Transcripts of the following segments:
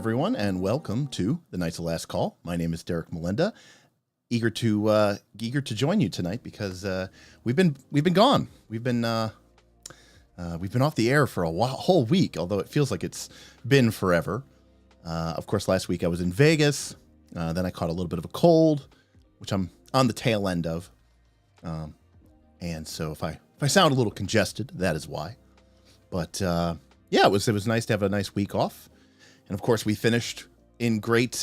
everyone, and welcome to the Knights of Last Call. My name is Derek Melinda, eager to join you tonight because we've been gone. We've been off the air for a whole week, although it feels like it's been forever. Of course, last week I was in Vegas. Then I caught a little bit of a cold, which I'm on the tail end of. And so if I sound a little congested, that is why. But yeah, it was nice to have a nice week off. And of course, we finished in great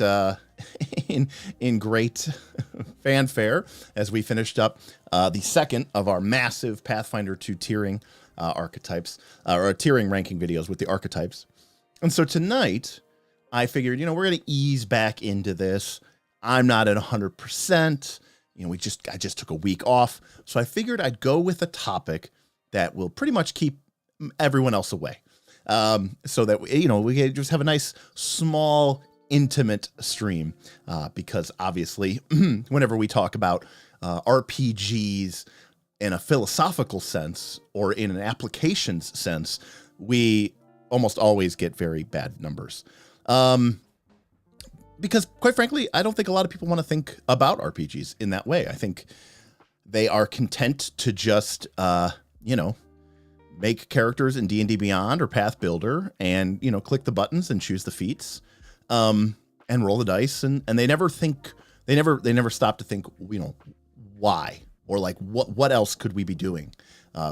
in great fanfare as we finished up the second of our massive Pathfinder 2 tiering archetypes, or tiering ranking videos with the archetypes. And so tonight, I figured, we're going to ease back into this. I'm not at 100%. I just took a week off. So I figured I'd go with a topic that will pretty much keep everyone else away. So that, we can just have a nice, small, intimate stream. Because obviously, whenever we talk about RPGs in a philosophical sense or in an applications sense, we almost always get very bad numbers. Because quite frankly, I don't think a lot of people want to think about RPGs in that way. I think they are content to just, make characters in D&D Beyond or Path Builder and, click the buttons and choose the feats, and roll the dice. And they never think, they never stop to think, why, or like, what else could we be doing,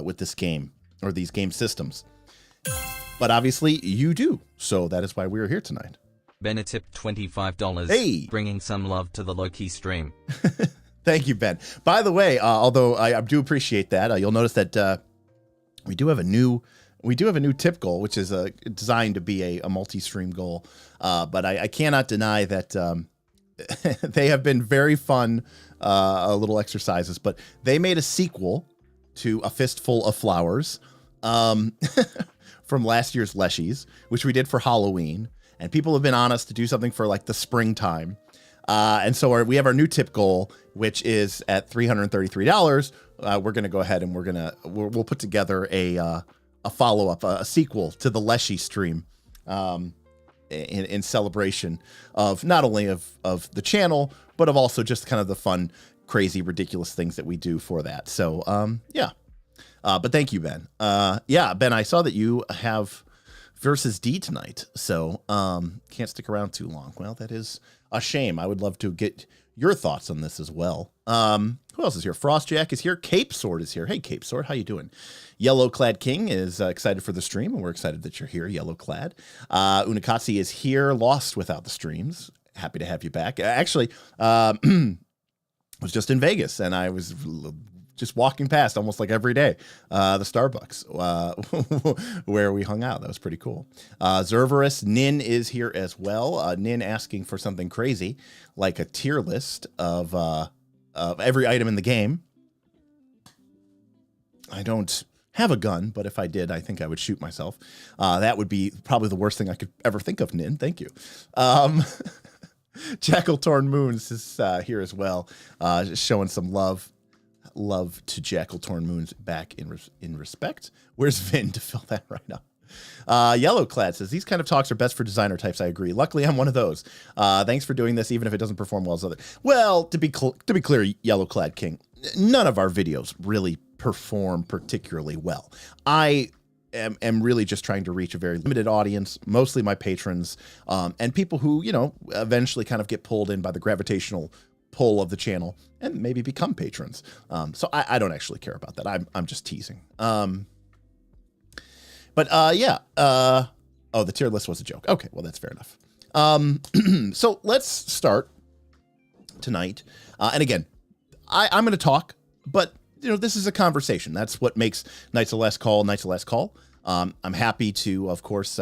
with this game or these game systems? But obviously you do. So that is why we're here tonight. Ben tipped $25. Hey, bringing some love to the low-key stream. Thank you, Ben. By the way, although I do appreciate that, you'll notice that, we do have a new tip goal, which is designed to be a multi-stream goal. But I cannot deny that they have been very fun little exercises. But they made a sequel to A Fistful of Flowers from last year's Leshies, which we did for Halloween. And people have been on us to do something for like the springtime. And so we have our new tip goal, which is at $333. We're going to go ahead and we'll put together a follow-up, a sequel to the Leshy stream, in celebration of not only of the channel, but of also just kind of the fun, crazy, ridiculous things that we do for that. So, yeah. But thank you, Ben. Yeah, Ben, I saw that you have versus D tonight, so can't stick around too long. Well, that is a shame. I would love to get your thoughts on this as well. Who else is here? Frostjack is here. Cape Sword is here. Hey, Cape Sword, how you doing? Yellow Clad King is excited for the stream, and we're excited that you're here, Yellow Clad. Unikatsu is here, lost without the streams. Happy to have you back. Actually, I was just in Vegas, and I was just walking past almost like every day, the Starbucks, where we hung out. That was pretty cool. Zerverus, Nin is here as well. Nin asking for something crazy, like a tier list of every item in the game. I don't have a gun, but if I did, I think I would shoot myself. That would be probably the worst thing I could ever think of, Nin. Thank you. Jackal Torn Moons is here as well, just showing some love to Jackal Torn Moons back in respect. Where's Vin to fill that right up? Yellow Clad says, these kind of talks are best for designer types. I agree. Luckily, I'm one of those. Thanks for doing this, even if it doesn't perform well as other. Well, to be clear, Yellow Clad King, none of our videos really perform particularly well. I am really just trying to reach a very limited audience, mostly my patrons, and people who, eventually kind of get pulled in by the gravitational pull of the channel and maybe become patrons. So I don't actually care about that. I'm just teasing. But yeah. Oh, the tier list was a joke. Okay, well, that's fair enough. So let's start tonight. And again, I'm going to talk, but this is a conversation. That's what makes Knights of Last Call Knights of Last Call. I'm happy to, of course,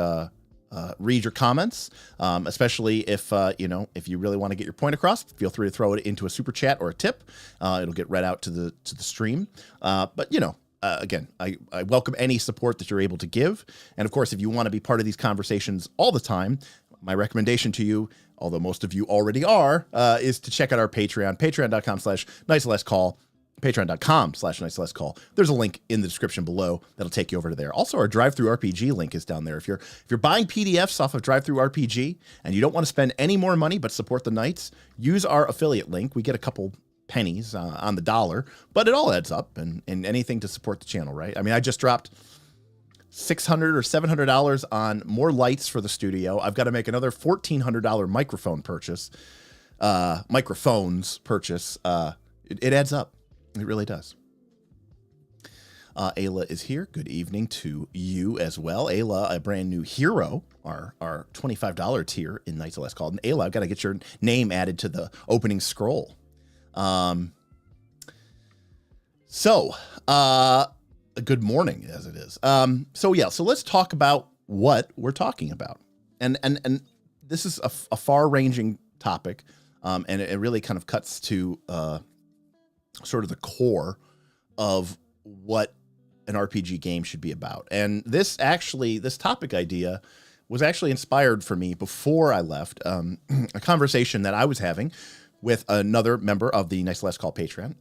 read your comments, especially if you really want to get your point across. Feel free to throw it into a super chat or a tip. It'll get read out to the stream. But again, I welcome any support that you're able to give. And of course, if you want to be part of these conversations all the time, my recommendation to you, although most of you already are, is to check out our Patreon, patreon.com/Knights of Last Call. patreon.com/nicelesscall. There's a link in the description below that'll take you over to there. Also, our Drive-Thru RPG link is down there. If you're buying PDFs off of Drive-Thru RPG and you don't want to spend any more money but support the Knights, use our affiliate link. We get a couple pennies on the dollar, but it all adds up, and anything to support the channel, right? I mean, I just dropped $600 or $700 on more lights for the studio. I've got to make another $1,400 microphones purchase. It adds up. It really does. Ayla is here. Good evening to you as well. Ayla, a brand new hero, our $25 tier in Knights of Last Call. And Ayla, I've got to get your name added to the opening scroll. Good morning as it is. So let's talk about what we're talking about. And this is a far-ranging topic. And it really kind of cuts to sort of the core of what an RPG game should be about. And this topic idea was actually inspired for me before I left a conversation that I was having with another member of the Nice Last Call Patreon,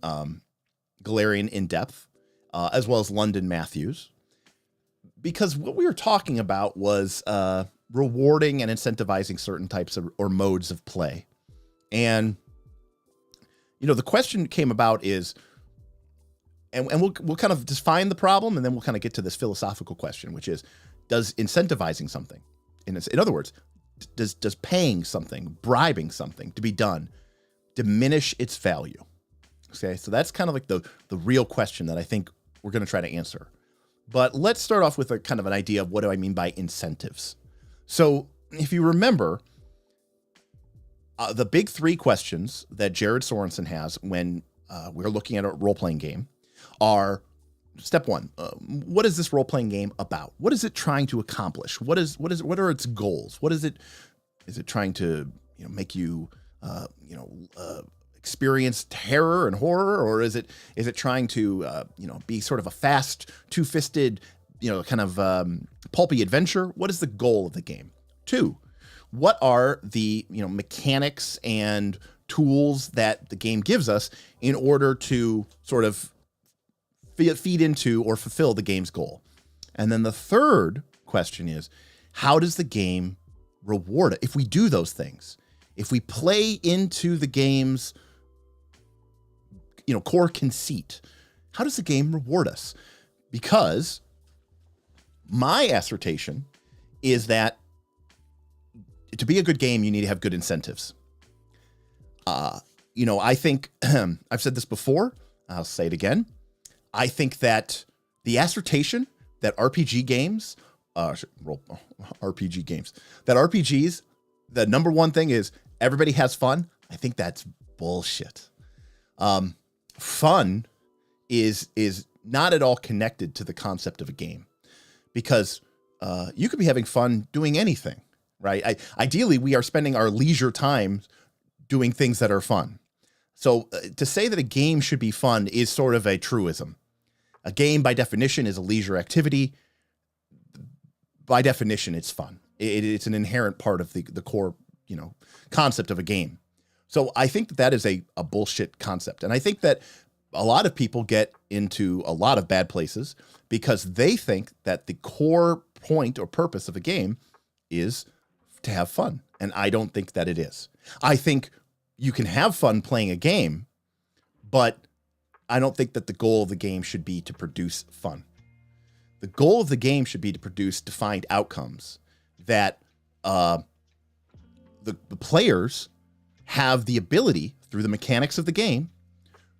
Galarian In Depth, as well as London Matthews, because what we were talking about was rewarding and incentivizing certain types of or modes of play. And the question came about is, and we'll kind of define the problem, and then we'll kind of get to this philosophical question, which is, does incentivizing something, in other words, does paying something, bribing something to be done, diminish its value? Okay, so that's kind of like the real question that I think we're going to try to answer. But let's start off with a kind of an idea of what do I mean by incentives. So if you remember, the big three questions that Jared Sorensen has when we're looking at a role-playing game are, step one, what is this role-playing game about? What is it trying to accomplish? What are its goals? Is it trying to make you experience terror and horror, or is it trying to be sort of a fast, two-fisted kind of pulpy adventure? What is the goal of the game? Two, what are the mechanics and tools that the game gives us in order to sort of feed into or fulfill the game's goal? And then the third question is, how does the game reward it if we do those things? If we play into the game's core conceit, how does the game reward us? Because my assertion is that to be a good game, you need to have good incentives. I think I've said this before. I'll say it again. I think that the assertion that RPGs, the number one thing is everybody has fun. I think that's bullshit. Fun is not at all connected to the concept of a game, because you could be having fun doing anything, right? Ideally, we are spending our leisure time doing things that are fun. So to say that a game should be fun is sort of a truism. A game, by definition, is a leisure activity. By definition, it's fun. It's an inherent part of the core, concept of a game. So I think that is a bullshit concept. And I think that a lot of people get into a lot of bad places because they think that the core point or purpose of a game is to have fun. And I don't think that it is. I think you can have fun playing a game, but I don't think that the goal of the game should be to produce fun. The goal of the game should be to produce defined outcomes that the players have the ability, through the mechanics of the game,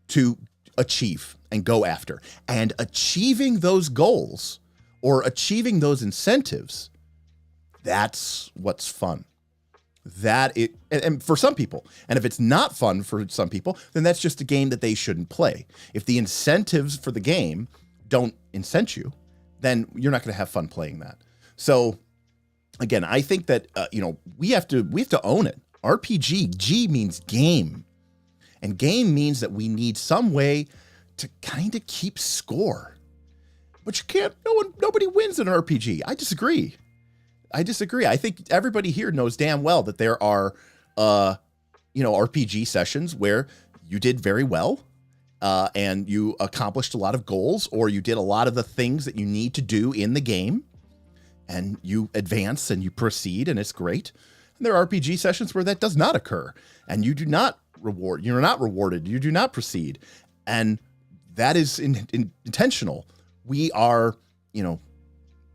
to achieve and go after. And achieving those goals or achieving those incentives, that's what's fun. And for some people, and if it's not fun for some people, then that's just a game that they shouldn't play. If the incentives for the game don't incent you, then you're not going to have fun playing that. So again, I think that we have to own it. RPG, G means game, and game means that we need some way to kind of keep score. But you can't. Nobody wins in an RPG. I disagree. I think everybody here knows damn well that there are, RPG sessions where you did very well, and you accomplished a lot of goals, or you did a lot of the things that you need to do in the game, and you advance and you proceed, and it's great. And there are RPG sessions where that does not occur, and you do not reward. You're not rewarded. You do not proceed, and that is intentional. We are,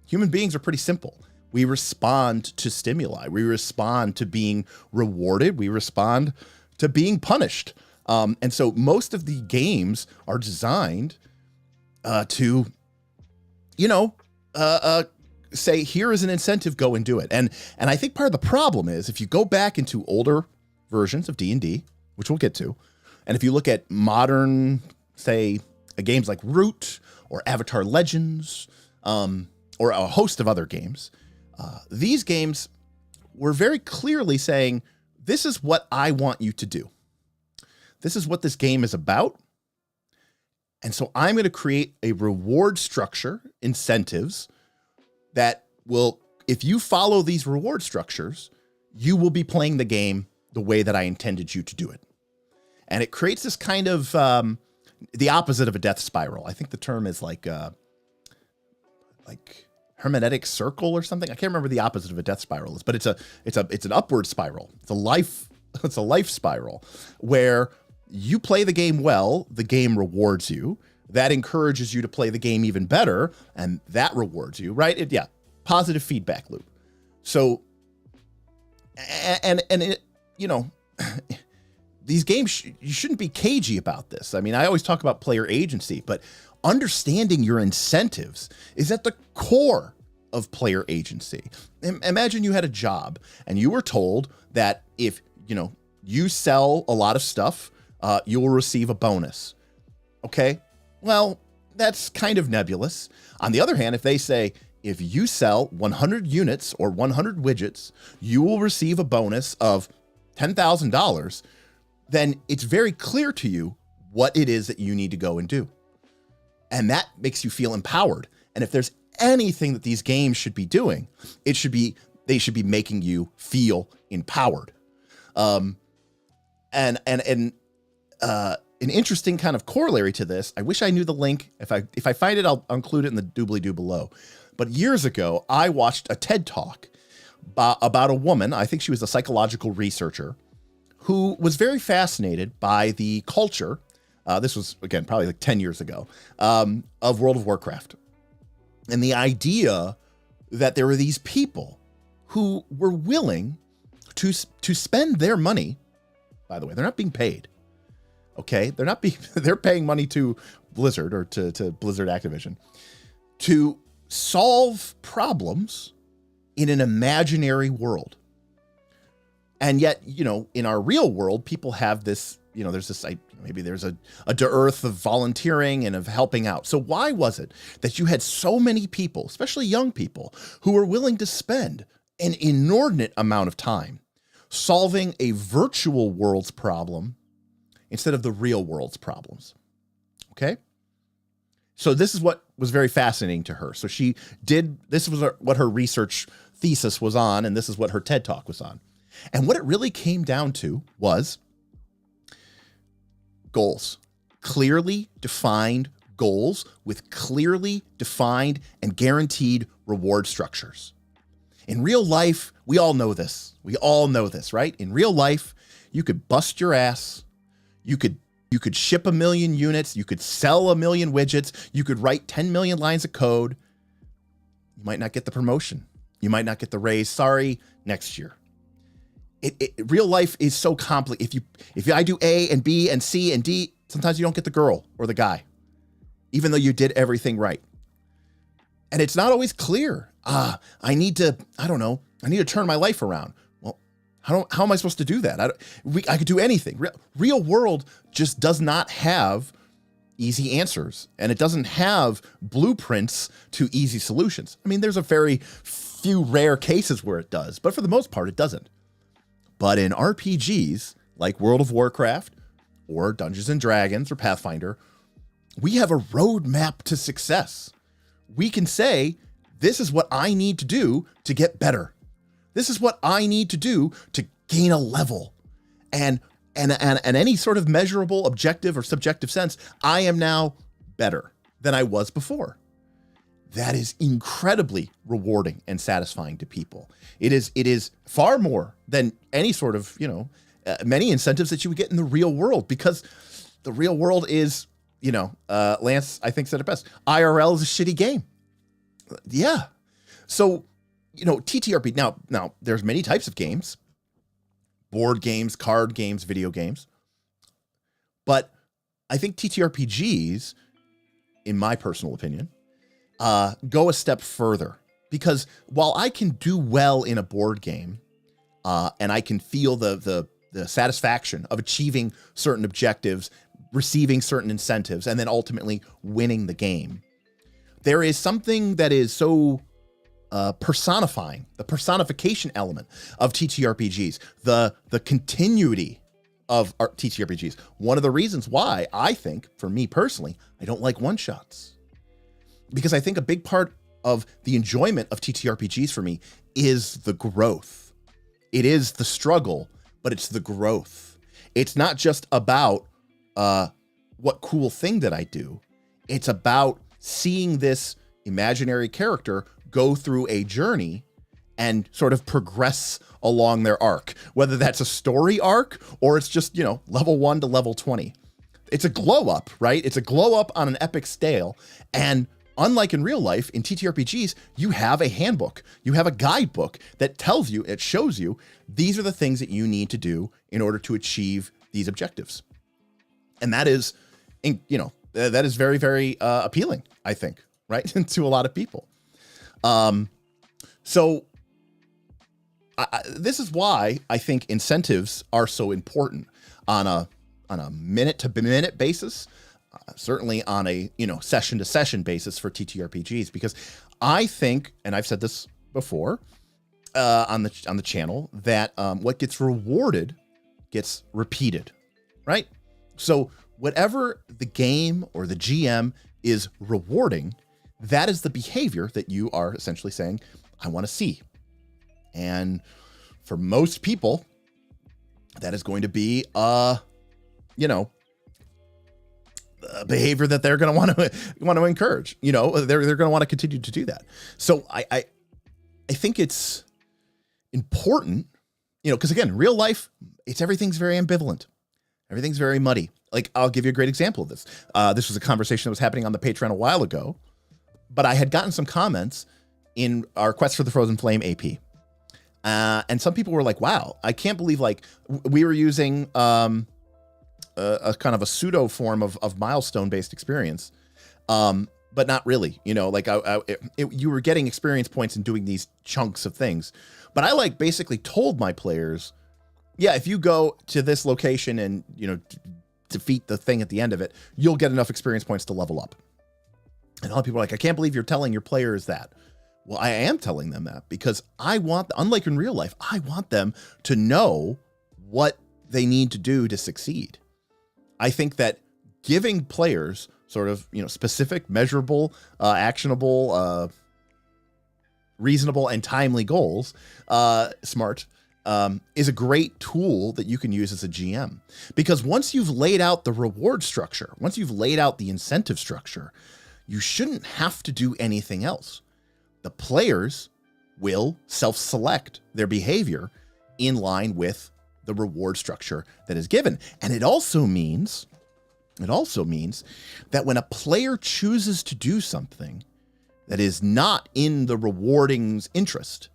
human beings are pretty simple. We respond to stimuli. We respond to being rewarded. We respond to being punished. And so most of the games are designed to, say, here is an incentive, go and do it. And I think part of the problem is if you go back into older versions of D&D, which we'll get to, and if you look at modern, say, games like Root or Avatar Legends, or a host of other games, these games were very clearly saying, this is what I want you to do. This is what this game is about. And so I'm going to create a reward structure, incentives, that will, if you follow these reward structures, you will be playing the game the way that I intended you to do it. And it creates this kind of, the opposite of a death spiral. I think the term is like hermenetic circle or something. I can't remember the opposite of a death spiral is, but it's an upward spiral. It's a life spiral where you play the game well, the game rewards you. That encourages you to play the game even better, and that rewards you, right? Positive feedback loop. So, and it, these games, you shouldn't be cagey about this. I mean, I always talk about player agency, but understanding your incentives is at the core of player agency. Imagine you had a job and you were told that if, you sell a lot of stuff, you will receive a bonus. Okay. Well, that's kind of nebulous. On the other hand, if they say, if you sell 100 units or 100 widgets, you will receive a bonus of $10,000, then it's very clear to you what it is that you need to go and do. And that makes you feel empowered. And if there's anything that these games should be doing, they should be making you feel empowered. An interesting kind of corollary to this, I wish I knew the link. If I find it, I'll include it in the doobly-doo below. But years ago, I watched a TED Talk about a woman, I think she was a psychological researcher, who was very fascinated by the culture, this was, again, probably like 10 years ago, of World of Warcraft. And the idea that there were these people who were willing to spend their money. By the way, they're not being paid. Okay, they're paying money to Blizzard or to Blizzard Activision to solve problems in an imaginary world. And yet, in our real world, people have this, there's this, maybe there's a dearth of volunteering and of helping out. So why was it that you had so many people, especially young people, who were willing to spend an inordinate amount of time solving a virtual world's problem instead of the real world's problems? Okay. So this is what was very fascinating to her. So this was what her research thesis was on, and this is what her TED Talk was on. And what it really came down to was goals, clearly defined goals with clearly defined and guaranteed reward structures. In real life, we all know this. We all know this, right? In real life, you could bust your ass. You could ship 1 million units. You could sell 1 million widgets. You could write 10 million lines of code. You might not get the promotion. You might not get the raise. Sorry, next year. Real life is so complicated. If I do A and B and C and D, sometimes you don't get the girl or the guy, even though you did everything right. And it's not always clear. I need to turn my life around. Well, how am I supposed to do that? I could do anything. Real world just does not have easy answers, and it doesn't have blueprints to easy solutions. I mean, there's a very few rare cases where it does, but for the most part, it doesn't. But in RPGs like World of Warcraft or Dungeons and Dragons or Pathfinder, we have a roadmap to success. We can say, this is what I need to do to get better. This is what I need to do to gain a level. And and any sort of measurable, objective or subjective sense, I am now better than I was before. That is incredibly rewarding and satisfying to people. It is far more than any sort of, many incentives that you would get in the real world, because the real world is, Lance, I think, said it best. IRL is a shitty game. Yeah. So, TTRP, now there's many types of games, board games, card games, video games. But I think TTRPGs, in my personal opinion, go a step further, because while I can do well in a board game, and I can feel the satisfaction of achieving certain objectives, receiving certain incentives, and then ultimately winning the game, there is something that is so personifying, the personification element of TTRPGs, the continuity of TTRPGs. One of the reasons why I think, for me personally, I don't like one-shots. Because I think a big part of the enjoyment of TTRPGs for me is the growth. It is the struggle, but it's the growth. It's not just about what cool thing that I do. It's about seeing this imaginary character go through a journey and sort of progress along their arc, whether that's a story arc or it's just, level 1 to level 20. It's a glow up, right? It's a glow up on an epic scale. And unlike in real life, in TTRPGs, you have a handbook, you have a guidebook that tells you, it shows you, these are the things that you need to do in order to achieve these objectives. And that is, that is very, very appealing, I think, right? To a lot of people. So this is why I think incentives are so important on a minute to minute basis. Certainly on a session to session basis for TTRPGs, because I think, and I've said this before on the channel, that what gets rewarded gets repeated, right? So whatever the game or the GM is rewarding, that is the behavior that you are essentially saying, I want to see. And for most people, that is going to be behavior that they're going to want to encourage. They're going to want to continue to do that. So I think it's important, because again, in real life, everything's very ambivalent. Everything's very muddy. Like, I'll give you a great example of this. This was a conversation that was happening on the Patreon a while ago, but I had gotten some comments in our Quest for the Frozen Flame AP. And some people were like, wow, I can't believe, we were using, a kind of a pseudo form of milestone based experience. But not really, you were getting experience points and doing these chunks of things. But I basically told my players, yeah, if you go to this location and, defeat the thing at the end of it, you'll get enough experience points to level up. And a lot of people are like, I can't believe you're telling your players that. Well, I am telling them that because unlike in real life, I want them to know what they need to do to succeed. I think that giving players sort of, specific, measurable, actionable, reasonable and timely goals, smart, is a great tool that you can use as a GM. Because once you've laid out the reward structure, once you've laid out the incentive structure, you shouldn't have to do anything else. The players will self-select their behavior in line with the reward structure that is given. And it also means that when a player chooses to do something that is not in the rewarding's interest,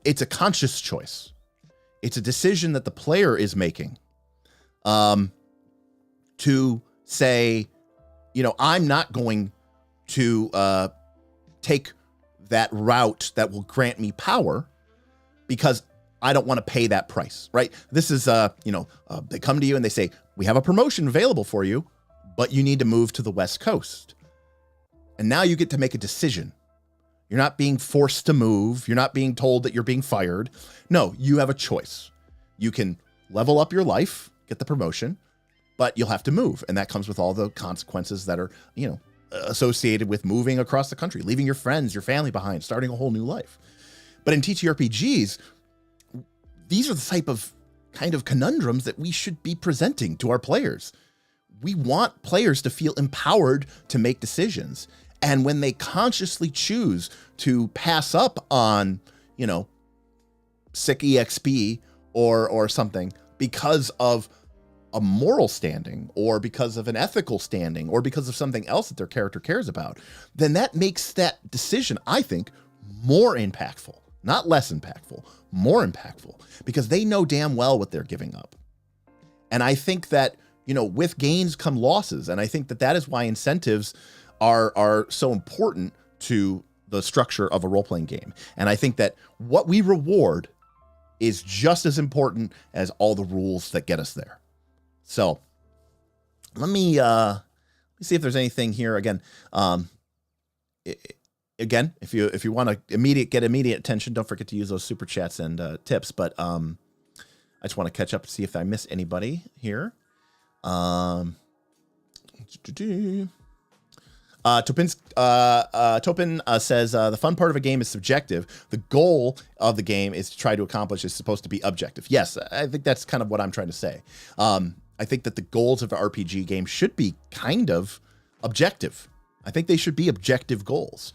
it's a conscious choice. It's a decision that the player is making to say, I'm not going to take that route that will grant me power because I don't want to pay that price, right? This is, they come to you and they say, we have a promotion available for you, but you need to move to the West Coast. And now you get to make a decision. You're not being forced to move. You're not being told that you're being fired. No, you have a choice. You can level up your life, get the promotion, but you'll have to move. And that comes with all the consequences that are, associated with moving across the country, leaving your friends, your family behind, starting a whole new life. But in TTRPGs, these are the type of kind of conundrums that we should be presenting to our players. We want players to feel empowered to make decisions. And when they consciously choose to pass up on, you know, sick EXP or something because of a moral standing or because of an ethical standing or because of something else that their character cares about, then that makes that decision, I think, more impactful, not less impactful, more impactful, because they know damn well what they're giving up. And I think that, you know, with gains come losses. And I think that that is why incentives are so important to the structure of a role-playing game. And I think that what we reward is just as important as all the rules that get us there. So let me see if there's anything here. Again, if you want to get immediate attention, don't forget to use those super chats and tips. But I just want to catch up to see if I miss anybody here. Topin says the fun part of a game is subjective. The goal of the game is to try to accomplish is supposed to be objective. Yes, I think that's kind of what I'm trying to say. I think that the goals of an RPG game should be kind of objective. I think they should be objective goals.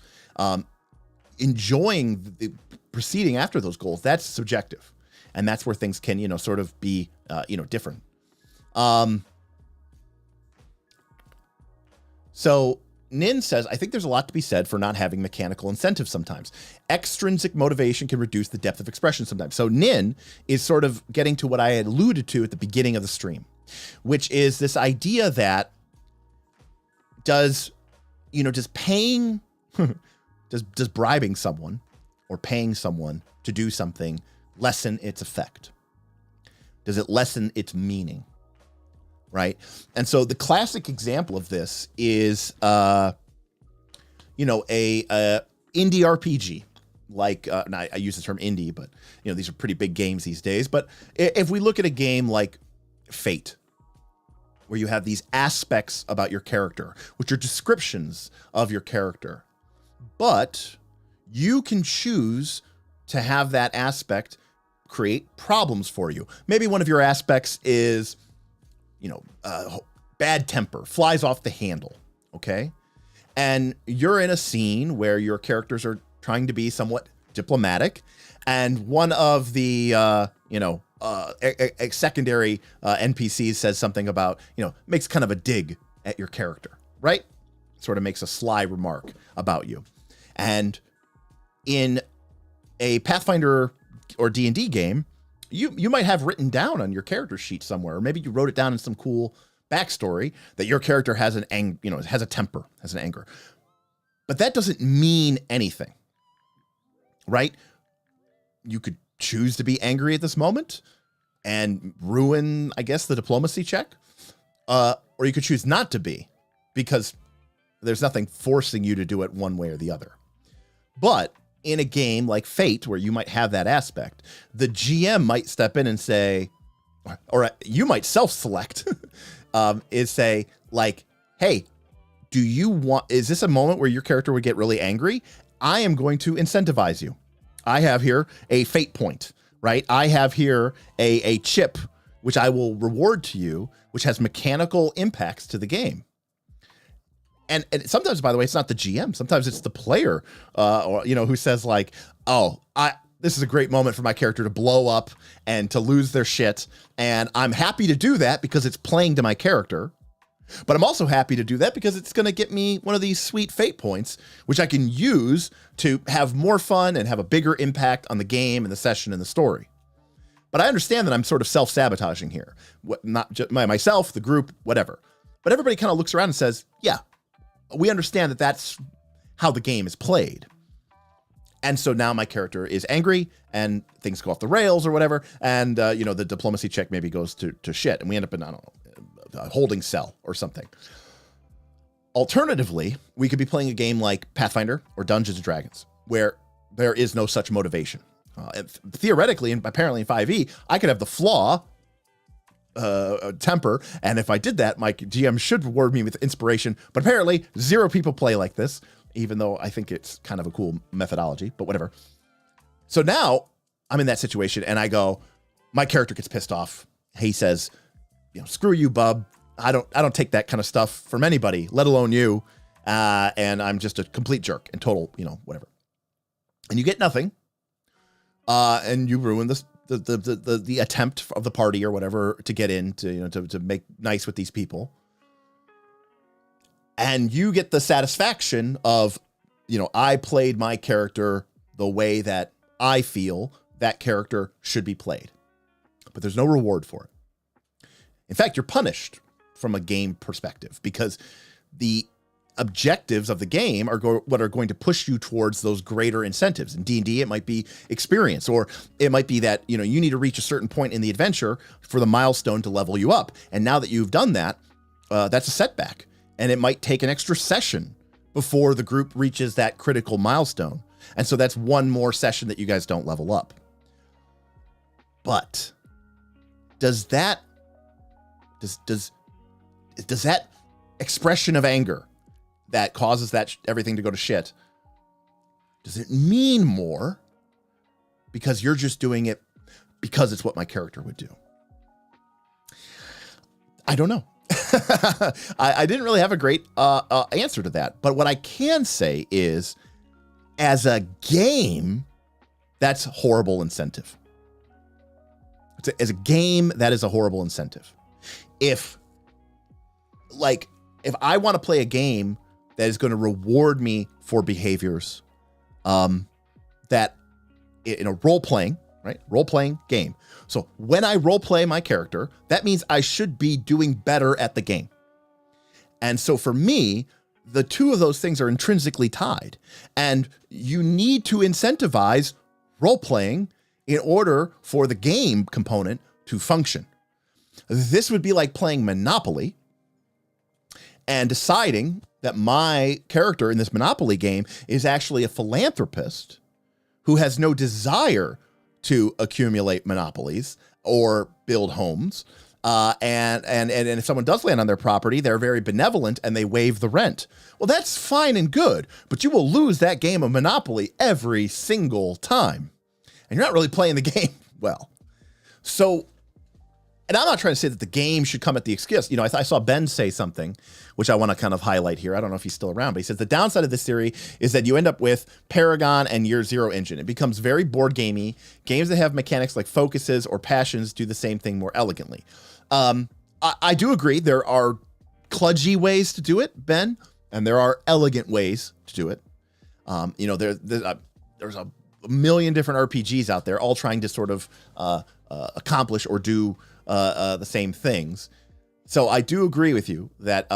Enjoying the proceeding after those goals, that's subjective. And that's where things can, you know, sort of be, different. So Nin says, I think there's a lot to be said for not having mechanical incentives sometimes. Extrinsic motivation can reduce the depth of expression sometimes. So Nin is sort of getting to what I had alluded to at the beginning of the stream, which is this idea that does paying, does bribing someone or paying someone to do something lessen its effect? Does it lessen its meaning? Right. And so the classic example of this is, a indie RPG, like, and I use the term indie, but, you know, these are pretty big games these days. But if we look at a game like Fate, where you have these aspects about your character, which are descriptions of your character, but you can choose to have that aspect create problems for you. Maybe one of your aspects is, bad temper, flies off the handle, okay? And you're in a scene where your characters are trying to be somewhat diplomatic, and one of the, secondary NPCs says something about, makes kind of a dig at your character, right? Sort of makes a sly remark about you. And in a Pathfinder or D&D game, you might have written down on your character sheet somewhere, or maybe you wrote it down in some cool backstory that your character has has a temper, has an anger. But that doesn't mean anything, right? You could choose to be angry at this moment and ruin, I guess, the diplomacy check. Or you could choose not to be, because there's nothing forcing you to do it one way or the other. But in a game like Fate, where you might have that aspect, the GM might step in and say, or you might self-select, is say, like, hey, is this a moment where your character would get really angry? I am going to incentivize you. I have here a fate point, right? I have here a chip, which I will reward to you, which has mechanical impacts to the game. And sometimes, by the way, it's not the GM. Sometimes it's the player, who says, like, this is a great moment for my character to blow up and to lose their shit. And I'm happy to do that because it's playing to my character. But I'm also happy to do that because it's going to get me one of these sweet fate points, which I can use to have more fun and have a bigger impact on the game and the session and the story. But I understand that I'm sort of self-sabotaging here. Not just myself, the group, whatever. But everybody kind of looks around and says, yeah, we understand that that's how the game is played. And so now my character is angry and things go off the rails or whatever. And, the diplomacy check maybe goes to shit and we end up in, I don't know, a holding cell or something. Alternatively, we could be playing a game like Pathfinder or Dungeons and Dragons, where there is no such motivation. Theoretically, and apparently in 5e, I could have the flaw, temper, and if I did that, my GM should reward me with inspiration. But apparently, 0 people play like this, even though I think it's kind of a cool methodology, but whatever. So now I'm in that situation and I go, my character gets pissed off. He says, screw you, bub. I don't take that kind of stuff from anybody, let alone you. And I'm just a complete jerk and total, whatever. And you get nothing. And you ruin the attempt of the party or whatever to get in to make nice with these people. And you get the satisfaction of, I played my character the way that I feel that character should be played. But there's no reward for it. In fact, you're punished from a game perspective because the objectives of the game are what are going to push you towards those greater incentives. In D&D, it might be experience, or it might be that, you need to reach a certain point in the adventure for the milestone to level you up. And now that you've done that, that's a setback. And it might take an extra session before the group reaches that critical milestone. And so that's one more session that you guys don't level up. But does that expression of anger that causes that everything to go to shit, does it mean more because you're just doing it because it's what my character would do? I don't know. I didn't really have a great answer to that. But what I can say is, as a game, that's horrible incentive. As a game, that is a horrible incentive. If I want to play a game that is going to reward me for behaviors that in a role-playing, right? Role-playing game. So when I role-play my character, that means I should be doing better at the game. And so for me, the two of those things are intrinsically tied. And you need to incentivize role-playing in order for the game component to function. This would be like playing Monopoly and deciding that my character in this Monopoly game is actually a philanthropist who has no desire to accumulate monopolies or build homes. And if someone does land on their property, they're very benevolent and they waive the rent. Well, that's fine and good, but you will lose that game of Monopoly every single time. And you're not really playing the game well. So, and I'm not trying to say that the game should come at the excuse. I saw Ben say something, which I want to kind of highlight here. I don't know if he's still around, but he says the downside of this theory is that you end up with Paragon and Year Zero engine. It becomes very board gamey. Games that have mechanics like focuses or passions do the same thing more elegantly. I do agree. There are kludgy ways to do it, Ben, and there are elegant ways to do it. There's a million different RPGs out there, all trying to sort of accomplish or do the same things. So I do agree with you that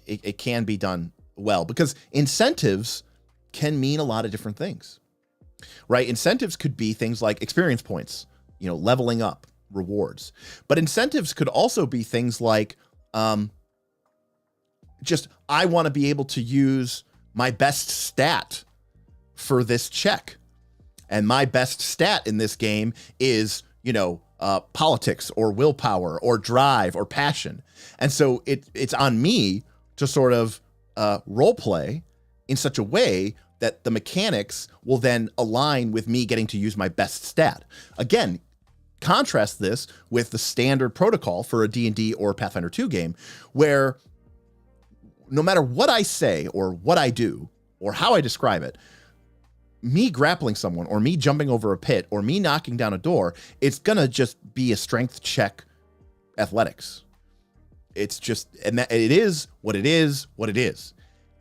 it can be done well, because incentives can mean a lot of different things, right? Incentives could be things like experience points, leveling up, rewards. But incentives could also be things like just, I want to be able to use my best stat for this check. And my best stat in this game is, politics or willpower or drive or passion. And so it's on me to sort of role play in such a way that the mechanics will then align with me getting to use my best stat. Again, contrast this with the standard protocol for a D&D or Pathfinder 2 game, where no matter what I say or what I do or how I describe it, me grappling someone or me jumping over a pit or me knocking down a door, it's going to just be a strength check athletics. It's just, and that it is what it is, what it is.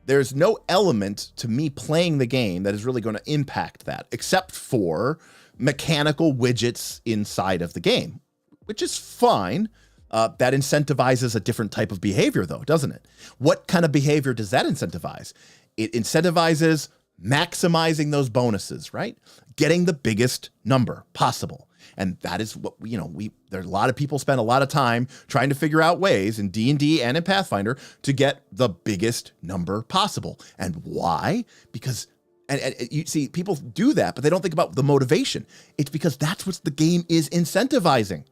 There's no element to me playing the game that is really going to impact that, except for mechanical widgets inside of the game, which is fine. That incentivizes a different type of behavior, though, doesn't it? What kind of behavior does that incentivize? It incentivizes maximizing those bonuses, right? Getting the biggest number possible. And that is what, there's a lot of people spend a lot of time trying to figure out ways in D&D and in Pathfinder to get the biggest number possible. And why? Because, and you see, people do that, but they don't think about the motivation. It's because that's what the game is incentivizing.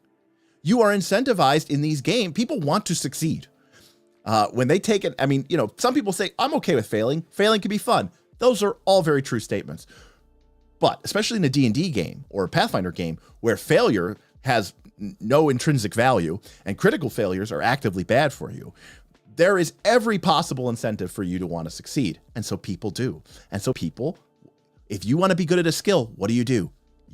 You are incentivized in these games. People want to succeed. When they take it, some people say, I'm okay with failing. Failing can be fun. Those are all very true statements. But especially in a D&D game or a Pathfinder game where failure has no intrinsic value, and critical failures are actively bad for you, there is every possible incentive for you to want to succeed. And so people do. And so people, if you want to be good at a skill, what do? You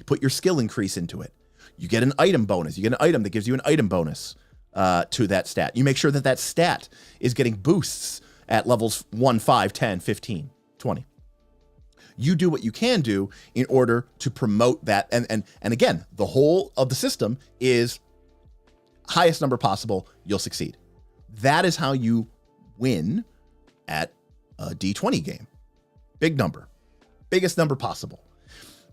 put your skill increase into it. You get an item bonus. You get an item that gives you an item bonus to that stat. You make sure that that stat is getting boosts at levels 1, 5, 10, 15, 20. You do what you can do in order to promote that. And again, the whole of the system is highest number possible, you'll succeed. That is how you win at a D20 game. Big number, biggest number possible.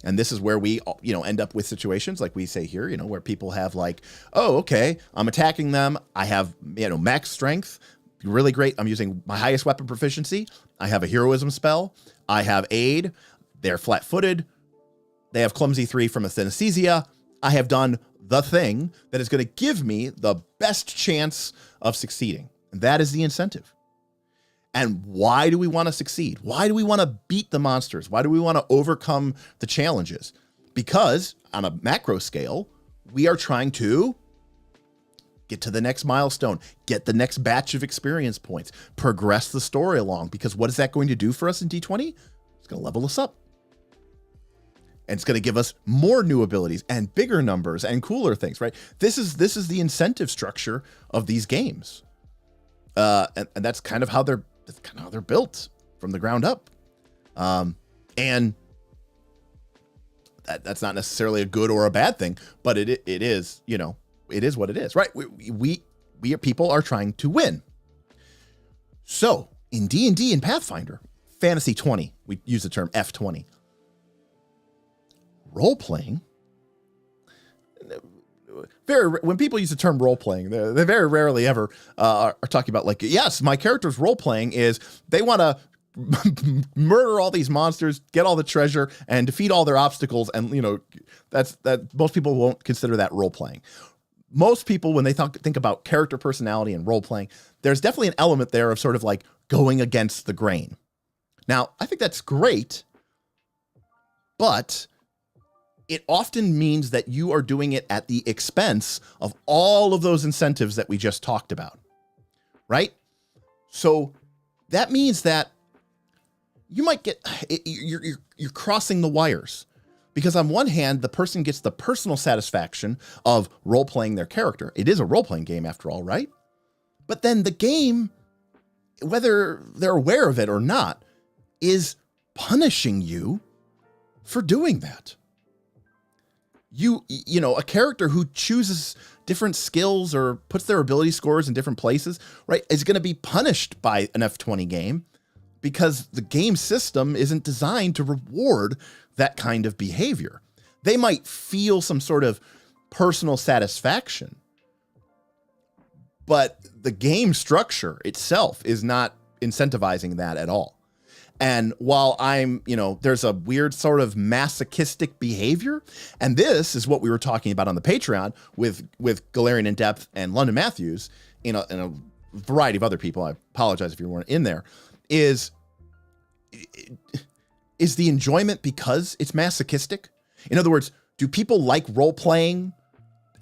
And this is where we, end up with situations like we say here, where people have like, oh, okay, I'm attacking them. I have, max strength, really great. I'm using my highest weapon proficiency. I have a heroism spell. I have aid. They're flat-footed. They have clumsy 3 from synesthesia. I have done the thing that is going to give me the best chance of succeeding. And that is the incentive. And why do we want to succeed? Why do we want to beat the monsters? Why do we want to overcome the challenges? Because on a macro scale, we are trying to get to the next milestone, get the next batch of experience points, progress the story along. Because what is that going to do for us in D20? It's going to level us up. And it's going to give us more new abilities and bigger numbers and cooler things, right? This is the incentive structure of these games. And that's kind of how they're built from the ground up. And that's not necessarily a good or a bad thing, but it is, it is what it is, right? We people are trying to win. So in D&D and Pathfinder, Fantasy 20, we use the term F20. Role-playing, when people use the term role-playing, they very rarely ever are talking about like, yes, my character's role-playing is they want to murder all these monsters, get all the treasure, and defeat all their obstacles. And, that most people won't consider that role-playing. Most people, when they think about character personality and role-playing, there's definitely an element there of sort of like going against the grain. Now, I think that's great, but it often means that you are doing it at the expense of all of those incentives that we just talked about, right? So that means that you might get, you're crossing the wires, because on one hand, the person gets the personal satisfaction of role-playing their character. It is a role-playing game after all, right? But then the game, whether they're aware of it or not, is punishing you for doing that. A character who chooses different skills or puts their ability scores in different places, right, is going to be punished by an F20 game because the game system isn't designed to reward that kind of behavior. They might feel some sort of personal satisfaction, but the game structure itself is not incentivizing that at all. And while there's a weird sort of masochistic behavior, and this is what we were talking about on the Patreon with Galarian in Depth and London Matthews, and a variety of other people. I apologize if you weren't in there. Is the enjoyment because it's masochistic? In other words, do people like role playing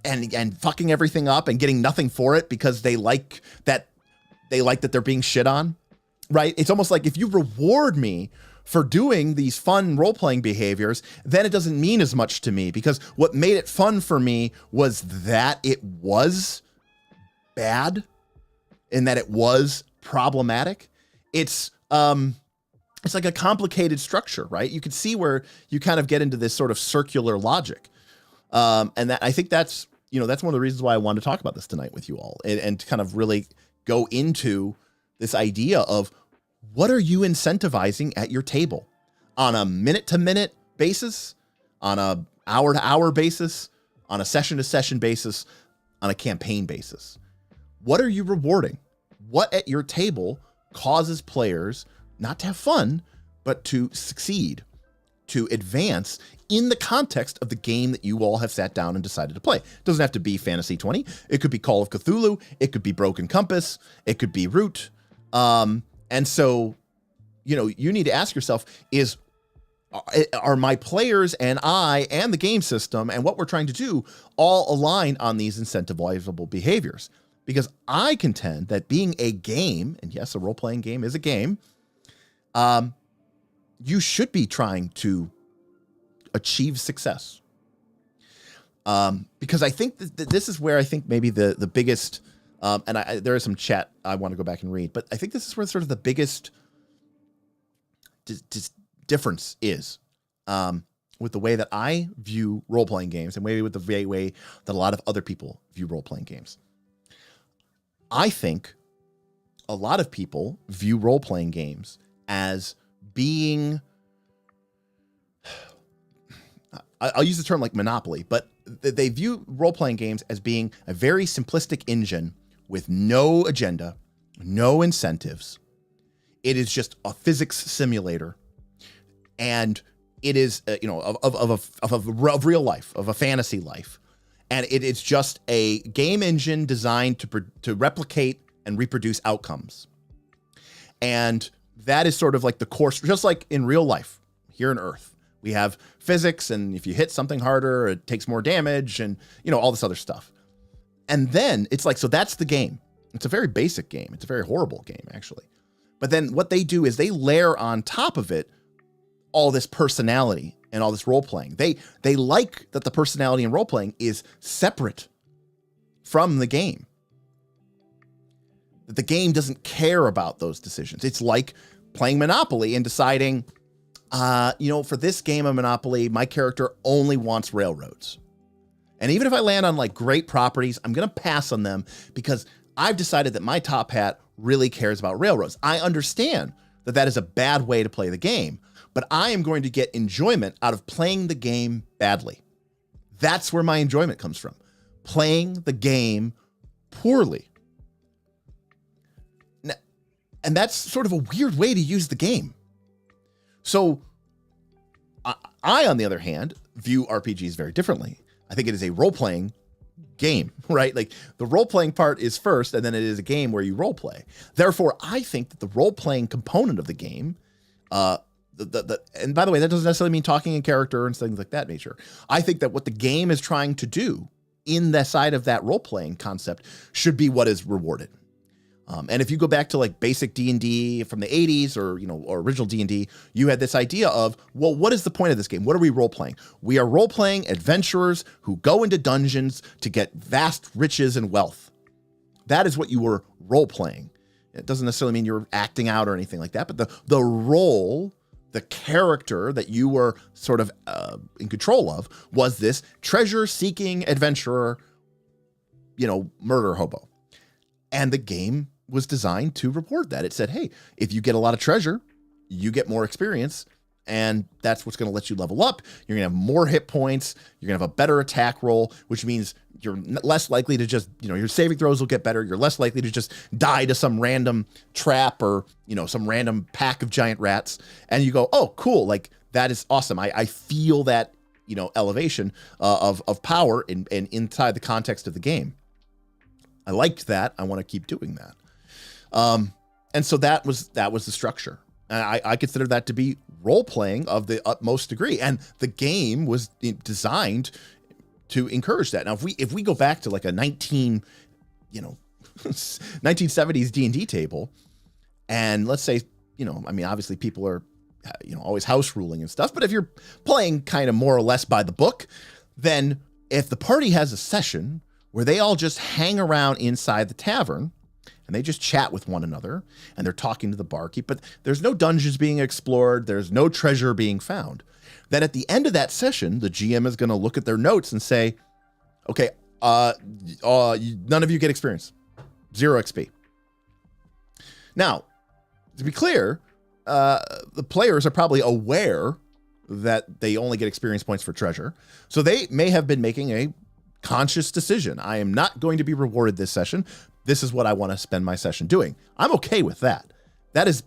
and fucking everything up and getting nothing for it because they like that they're being shit on? Right? It's almost like if you reward me for doing these fun role-playing behaviors, then it doesn't mean as much to me, because what made it fun for me was that it was bad and that it was problematic. It's like a complicated structure, right? You can see where you kind of get into this sort of circular logic. And that, I think that's one of the reasons why I wanted to talk about this tonight with you all, and to kind of really go into this idea of what are you incentivizing at your table on a minute-to-minute basis, on a hour-to-hour basis, on a session-to-session basis, on a campaign basis. What are you rewarding? What at your table causes players not to have fun, but to succeed, to advance in the context of the game that you all have sat down and decided to play? It doesn't have to be Fantasy 20. It could be Call of Cthulhu. It could be Broken Compass. It could be Root. And so, you need to ask yourself, are my players and I and the game system and what we're trying to do all aligned on these incentivizable behaviors? Because I contend that being a game, and yes, a role-playing game is a game, you should be trying to achieve success. Because I think that this is where I think maybe the biggest, and there is some chat I want to go back and read, but I think this is where sort of the biggest difference is with the way that I view role-playing games and maybe with the way that a lot of other people view role-playing games. I think a lot of people view role-playing games as being, I'll use the term like Monopoly, but they view role-playing games as being a very simplistic engine with no agenda, no incentives. It is just a physics simulator, and it is of real life, of a fantasy life, and it is just a game engine designed to replicate and reproduce outcomes. And that is sort of like the course, just like in real life here on Earth. We have physics, and if you hit something harder, it takes more damage, and all this other stuff. And then it's like, so that's the game. It's a very basic game. It's a very horrible game, actually. But then what they do is they layer on top of it all this personality and all this role playing. They like that the personality and role playing is separate from the game. That the game doesn't care about those decisions. It's like playing Monopoly and deciding, for this game of Monopoly, my character only wants railroads. And even if I land on like great properties, I'm going to pass on them because I've decided that my top hat really cares about railroads. I understand that that is a bad way to play the game, but I am going to get enjoyment out of playing the game badly. That's where my enjoyment comes from. Playing the game poorly. And that's sort of a weird way to use the game. So I, on the other hand, view RPGs very differently. I think it is a role-playing game, right? Like the role-playing part is first, and then it is a game where you role-play. Therefore, I think that the role-playing component of the game, and by the way, that doesn't necessarily mean talking in character and things like that nature. I think that what the game is trying to do in the side of that role-playing concept should be what is rewarded. And if you go back to like basic D&D from the 80s or original D&D, you had this idea of, well, what is the point of this game? What are we role-playing? We are role-playing adventurers who go into dungeons to get vast riches and wealth. That is what you were role-playing. It doesn't necessarily mean you're acting out or anything like that, but the role, the character that you were sort of in control of was this treasure-seeking adventurer, murder hobo. And the game was designed to reward that. It said, hey, if you get a lot of treasure, you get more experience, and that's what's going to let you level up. You're going to have more hit points. You're going to have a better attack roll, which means you're less likely to just, your saving throws will get better. You're less likely to just die to some random trap or, some random pack of giant rats. And you go, oh, cool. Like, that is awesome. I feel that, elevation of power and inside the context of the game. I liked that. I want to keep doing that. And so that was the structure. And I consider that to be role-playing of the utmost degree. And the game was designed to encourage that. Now, if we go back to like a 1970s D&D table, and let's say, obviously people are, always house ruling and stuff, but if you're playing kind of more or less by the book, then if the party has a session where they all just hang around inside the tavern and they just chat with one another and they're talking to the barkeep, but there's no dungeons being explored, there's no treasure being found, then at the end of that session, the GM is going to look at their notes and say, okay, none of you get experience. 0 XP. Now, to be clear, the players are probably aware that they only get experience points for treasure. So they may have been making a conscious decision. I am not going to be rewarded this session. This is what I want to spend my session doing. I'm okay with that. That is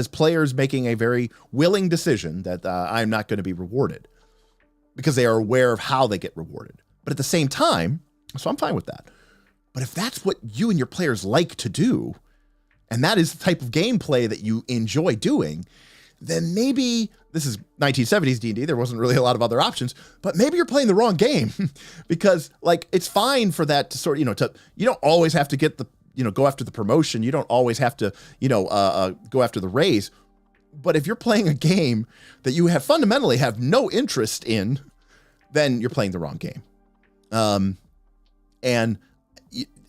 players making a very willing decision that I'm not going to be rewarded because they are aware of how they get rewarded. But at the same time, so I'm fine with that. But if that's what you and your players like to do, and that is the type of gameplay that you enjoy doing, then maybe this is 1970s D&D. There wasn't really a lot of other options, but maybe you're playing the wrong game because like, it's fine for that to sort of, you don't always have to get the, go after the promotion. You don't always have to, go after the raise. But if you're playing a game that you have fundamentally have no interest in, then you're playing the wrong game. And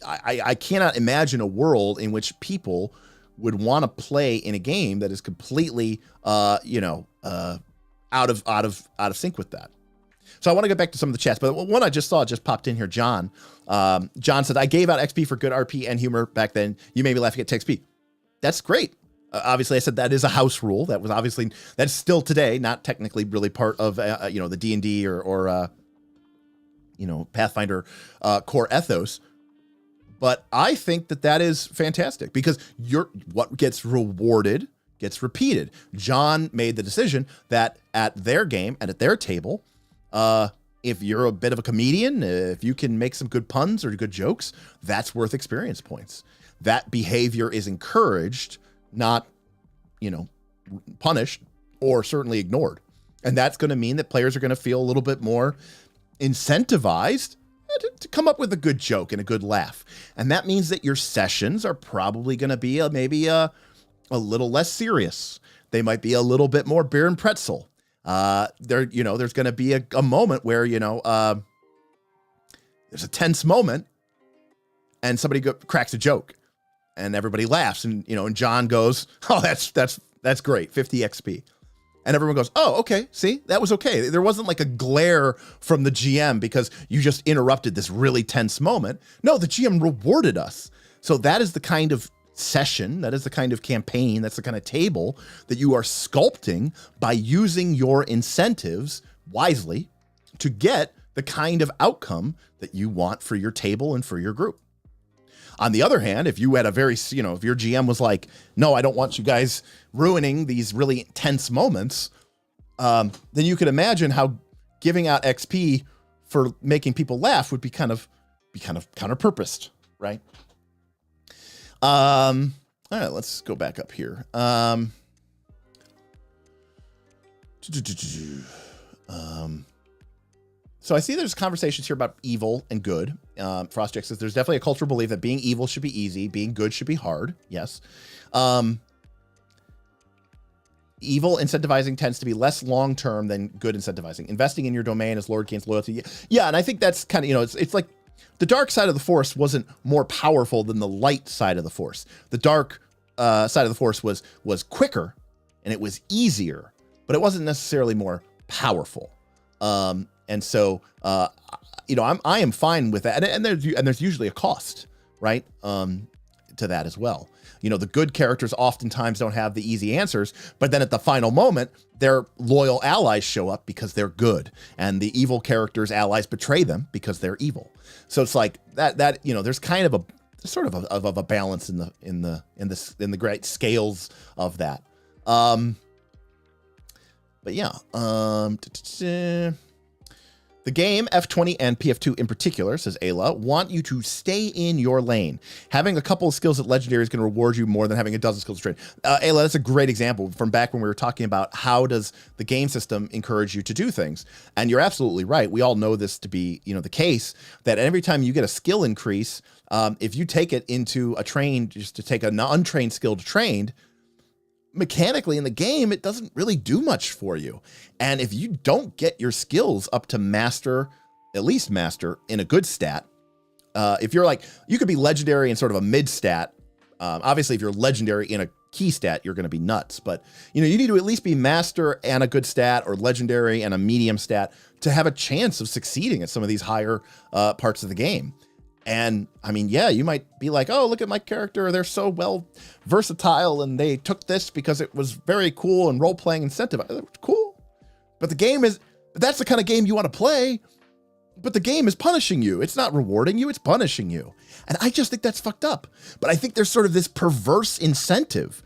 I cannot imagine a world in which people would want to play in a game that is completely, out of sync with that. So I want to get back to some of the chats, but one I just saw just popped in here. John said, I gave out XP for good RP and humor back then. You made me laugh to get to XP. That's great. Obviously, I said that is a house rule. That was obviously, that's still today, not technically really part of, the D&D or Pathfinder core ethos. But I think that is fantastic because what gets rewarded gets repeated. John made the decision that at their game and at their table, if you're a bit of a comedian, if you can make some good puns or good jokes, that's worth experience points. That behavior is encouraged, not, punished or certainly ignored. And that's going to mean that players are going to feel a little bit more incentivized to come up with a good joke and a good laugh. And that means that your sessions are probably going to be maybe a little less serious. They might be a little bit more beer and pretzel. There's going to be a moment where, there's a tense moment and somebody cracks a joke and everybody laughs and John goes, oh, that's great. 50 XP. And everyone goes, oh, okay, see, that was okay. There wasn't like a glare from the GM because you just interrupted this really tense moment. No, the GM rewarded us. So that is the kind of session, that is the kind of campaign, that's the kind of table that you are sculpting by using your incentives wisely to get the kind of outcome that you want for your table and for your group. On the other hand, if you had a very, if your GM was like, no, I don't want you guys ruining these really tense moments, then you could imagine how giving out XP for making people laugh would be kind of counter-purposed, right? All right, let's go back up here. So I see there's conversations here about evil and good. Frostjack says there's definitely a cultural belief that being evil should be easy, being good should be hard. Yes. Evil incentivizing tends to be less long-term than good incentivizing. Investing in your domain as Lord gains loyalty. Yeah, and I think that's kind of, it's like the dark side of the Force wasn't more powerful than the light side of the Force. The dark side of the Force was quicker and it was easier, but it wasn't necessarily more powerful. And so, I am fine with that. And there's usually a cost, right? To that as well. The good characters oftentimes don't have the easy answers, but then at the final moment, their loyal allies show up because they're good, and the evil characters' allies betray them because they're evil. So it's like that there's kind of a sort of a balance in the great scales of that. But yeah, the game, F20 and PF2 in particular, says Ayla, want you to stay in your lane. Having a couple of skills at Legendary is going to reward you more than having a dozen skills to trade. Ayla, that's a great example from back when we were talking about how does the game system encourage you to do things. And you're absolutely right. We all know this to be, the case, that every time you get a skill increase, if you take it into a trained, just to take an untrained skill to trained, mechanically in the game, it doesn't really do much for you. And if you don't get your skills up to master, at least master in a good stat, if you're like, you could be legendary in sort of a mid stat. Obviously, if you're legendary in a key stat, you're going to be nuts. But, you need to at least be master and a good stat or legendary and a medium stat to have a chance of succeeding at some of these higher parts of the game. And I mean, yeah, you might be like, oh, look at my character. They're so well versatile and they took this because it was very cool and role-playing incentive. Cool. But that's the kind of game you want to play. But the game is punishing you. It's not rewarding you. It's punishing you. And I just think that's fucked up. But I think there's sort of this perverse incentive,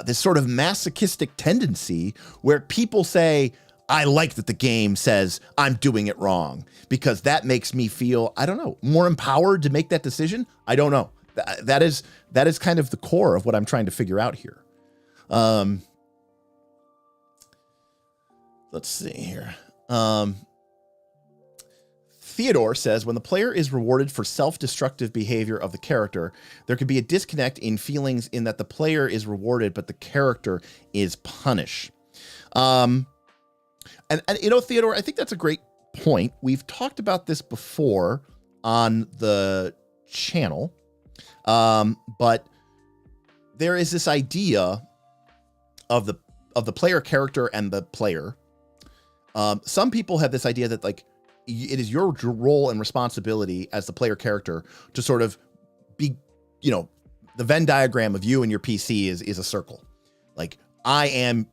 this sort of masochistic tendency where people say, I like that the game says I'm doing it wrong because that makes me feel, I don't know, more empowered to make that decision. I don't know. That is kind of the core of what I'm trying to figure out here. Let's see here. Theodore says, when the player is rewarded for self-destructive behavior of the character, there could be a disconnect in feelings in that the player is rewarded, but the character is punished. And you know, Theodore, I think that's a great point. We've talked about this before on the channel, but there is this idea of the player character and the player. Some people have this idea that like it is your role and responsibility as the player character to sort of be, you know, the Venn diagram of you and your PC is a circle. Like I am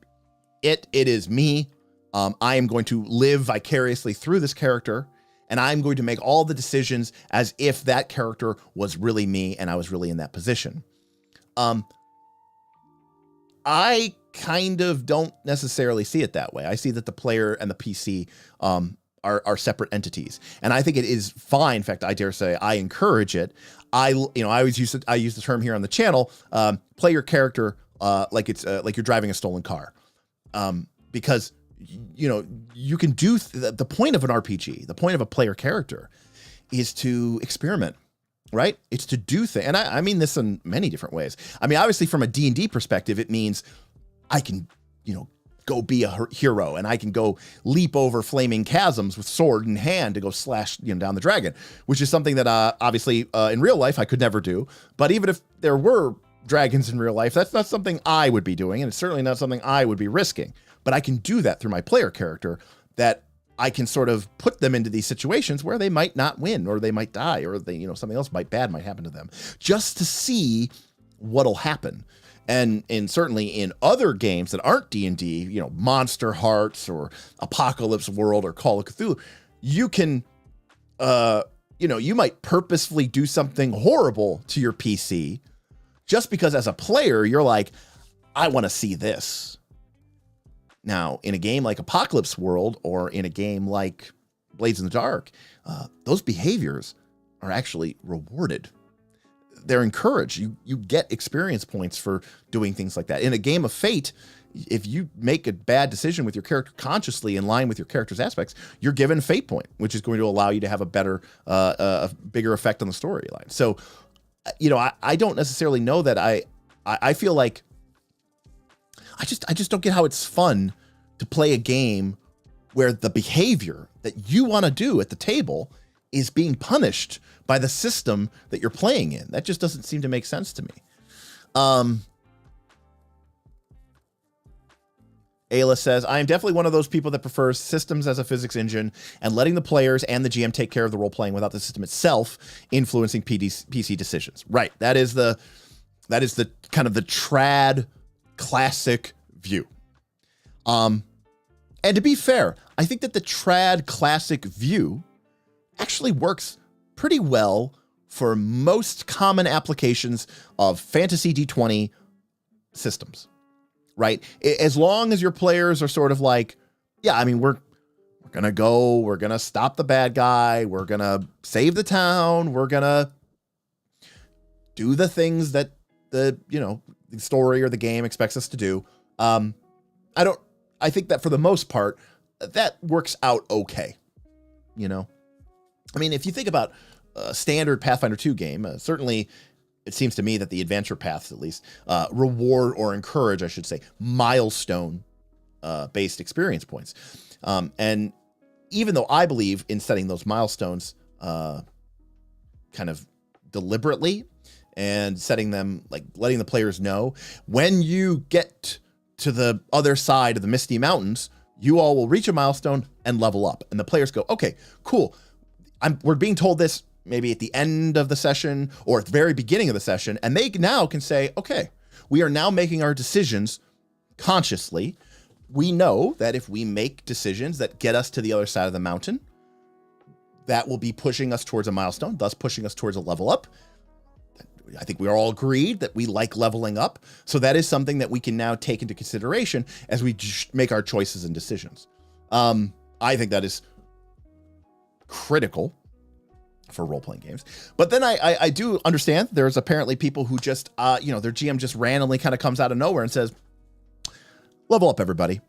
it is me. I am going to live vicariously through this character, and I'm going to make all the decisions as if that character was really me and I was really in that position. I kind of don't necessarily see it that way. I see that the player and the PC are separate entities, and I think it is fine. In fact, I dare say I encourage it. I always use the term here on the channel. Play your character like it's like you're driving a stolen car, because you know you can do the point of an RPG. The point of a player character is to experiment. Right? It's to do things. And I mean this in many different ways. I mean, obviously from a D&D perspective, it means I can, you know, go be a hero and I can go leap over flaming chasms with sword in hand to go slash, you know, down the dragon, which is something that obviously in real life I could never do. But even if there were dragons in real life, that's not something I would be doing. And it's certainly not something I would be risking. But I can do that through my player character, that I can sort of put them into these situations where they might not win, or they might die, or they, you know, something else bad might happen to them, just to see what'll happen. And certainly in other games that aren't D&D, you know, Monster Hearts or Apocalypse World or Call of Cthulhu, you can, you know, you might purposefully do something horrible to your PC just because as a player, you're like, I want to see this. Now, in a game like Apocalypse World or in a game like Blades in the Dark, those behaviors are actually rewarded. They're encouraged. You get experience points for doing things like that. In a game of Fate, if you make a bad decision with your character consciously in line with your character's aspects, you're given Fate point, which is going to allow you to have a better, a bigger effect on the storyline. So, you know, I don't necessarily know that I feel like I just don't get how it's fun to play a game where the behavior that you want to do at the table is being punished by the system that you're playing in. That just doesn't seem to make sense to me. Ayla says, I am definitely one of those people that prefers systems as a physics engine and letting the players and the GM take care of the role playing without the system itself influencing PC decisions. Right. That is the kind of the trad classic view. And to be fair, I think that the trad classic view actually works pretty well for most common applications of fantasy D20 systems, right? As long as your players are sort of like, yeah, I mean, we're going to stop the bad guy. We're going to save the town. We're going to do the things that the story or the game expects us to do. I think that for the most part, that works out okay. You know, I mean, if you think about a standard Pathfinder 2 game, certainly it seems to me that the adventure paths, at least, reward or encourage, I should say, milestone based experience points. And even though I believe in setting those milestones kind of deliberately and setting them, like letting the players know when you get to the other side of the Misty Mountains, you all will reach a milestone and level up. And the players go, okay, cool. We're being told this maybe at the end of the session or at the very beginning of the session. And they now can say, okay, we are now making our decisions consciously. We know that if we make decisions that get us to the other side of the mountain, that will be pushing us towards a milestone, thus pushing us towards a level up. I think we are all agreed that we like leveling up. So that is something that we can now take into consideration as we make our choices and decisions. I think that is critical for role-playing games. But then I do understand there's apparently people who just, their GM just randomly kind of comes out of nowhere and says, level up, everybody.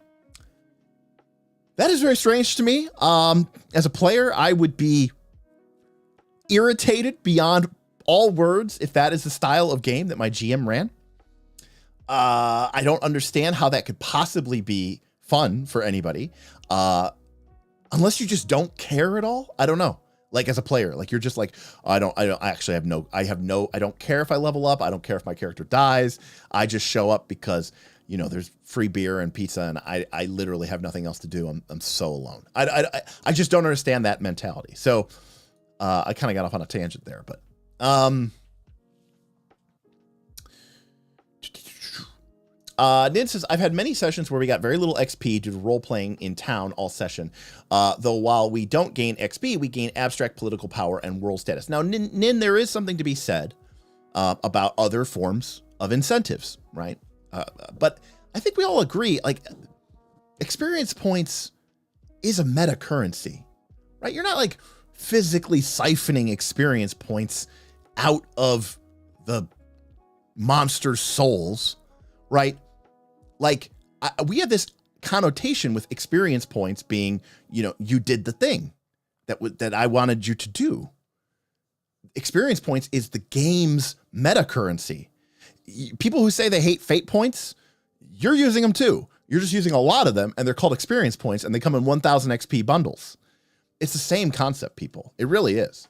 That is very strange to me. As a player, I would be irritated beyond all words if that is the style of game that my GM ran. I don't understand how that could possibly be fun for anybody, unless you just don't care at all. I don't know. Like as a player, like you're just like, I don't care if I level up. I don't care if my character dies. I just show up because, you know, there's free beer and pizza and I literally have nothing else to do. I'm so alone. I just don't understand that mentality. So, I kind of got off on a tangent there, but, Nin says, I've had many sessions where we got very little XP due to role playing in town all session. Though while we don't gain XP, we gain abstract political power and world status. Now, Nin, there is something to be said about other forms of incentives, right? But I think we all agree, like, experience points is a meta currency, right? You're not like physically siphoning experience points out of the monster's souls, right? Like we have this connotation with experience points being, you know, you did the thing that I wanted you to do. Experience points is the game's meta currency. People who say they hate fate points, you're using them too. You're just using a lot of them and they're called experience points and they come in 1000 XP bundles. It's the same concept, people. It really is.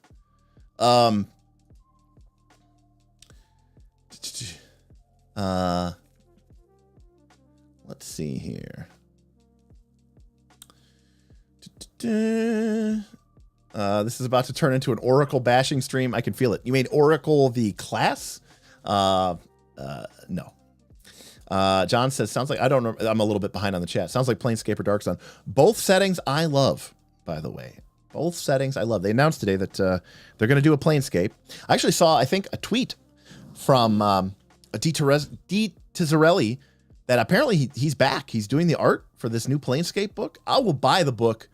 Let's see here. This is about to turn into an Oracle bashing stream. I can feel it. You made Oracle the class? No. John says, sounds like, I don't know. I'm a little bit behind on the chat. Sounds like Planescape or Dark Sun. Both settings I love, by the way. Both settings I love. They announced today that they're going to do a Planescape. I actually saw, I think, a tweet from D. Tizzarelli that apparently he's back. He's doing the art for this new Planescape book. I will buy the book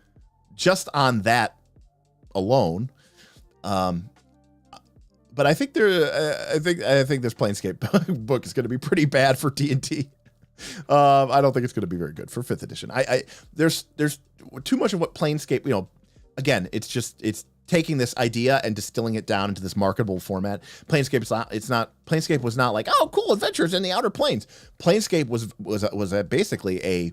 just on that alone. But I think I think this Planescape book is going to be pretty bad for D&D. I don't think it's going to be very good for 5th edition. There's too much of what Planescape, you know, again, it's taking this idea and distilling it down into this marketable format. Planescape Planescape was not like, oh, cool adventures in the Outer Planes. Planescape was basically a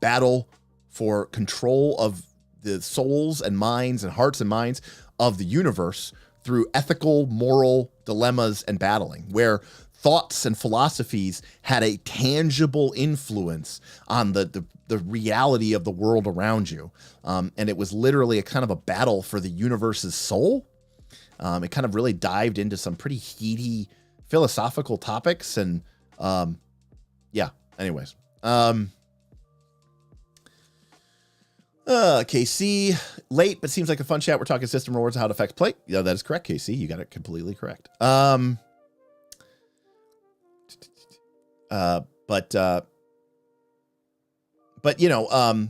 battle for control of the souls and minds and hearts and minds of the universe through ethical, moral dilemmas and battling, where thoughts and philosophies had a tangible influence on the reality of the world around you. And it was literally a kind of a battle for the universe's soul. It kind of really dived into some pretty heady philosophical topics. And yeah, anyways. KC, late, but seems like a fun chat. We're talking system rewards and how it affects play. Yeah, that is correct, KC. You got it completely correct. But you know,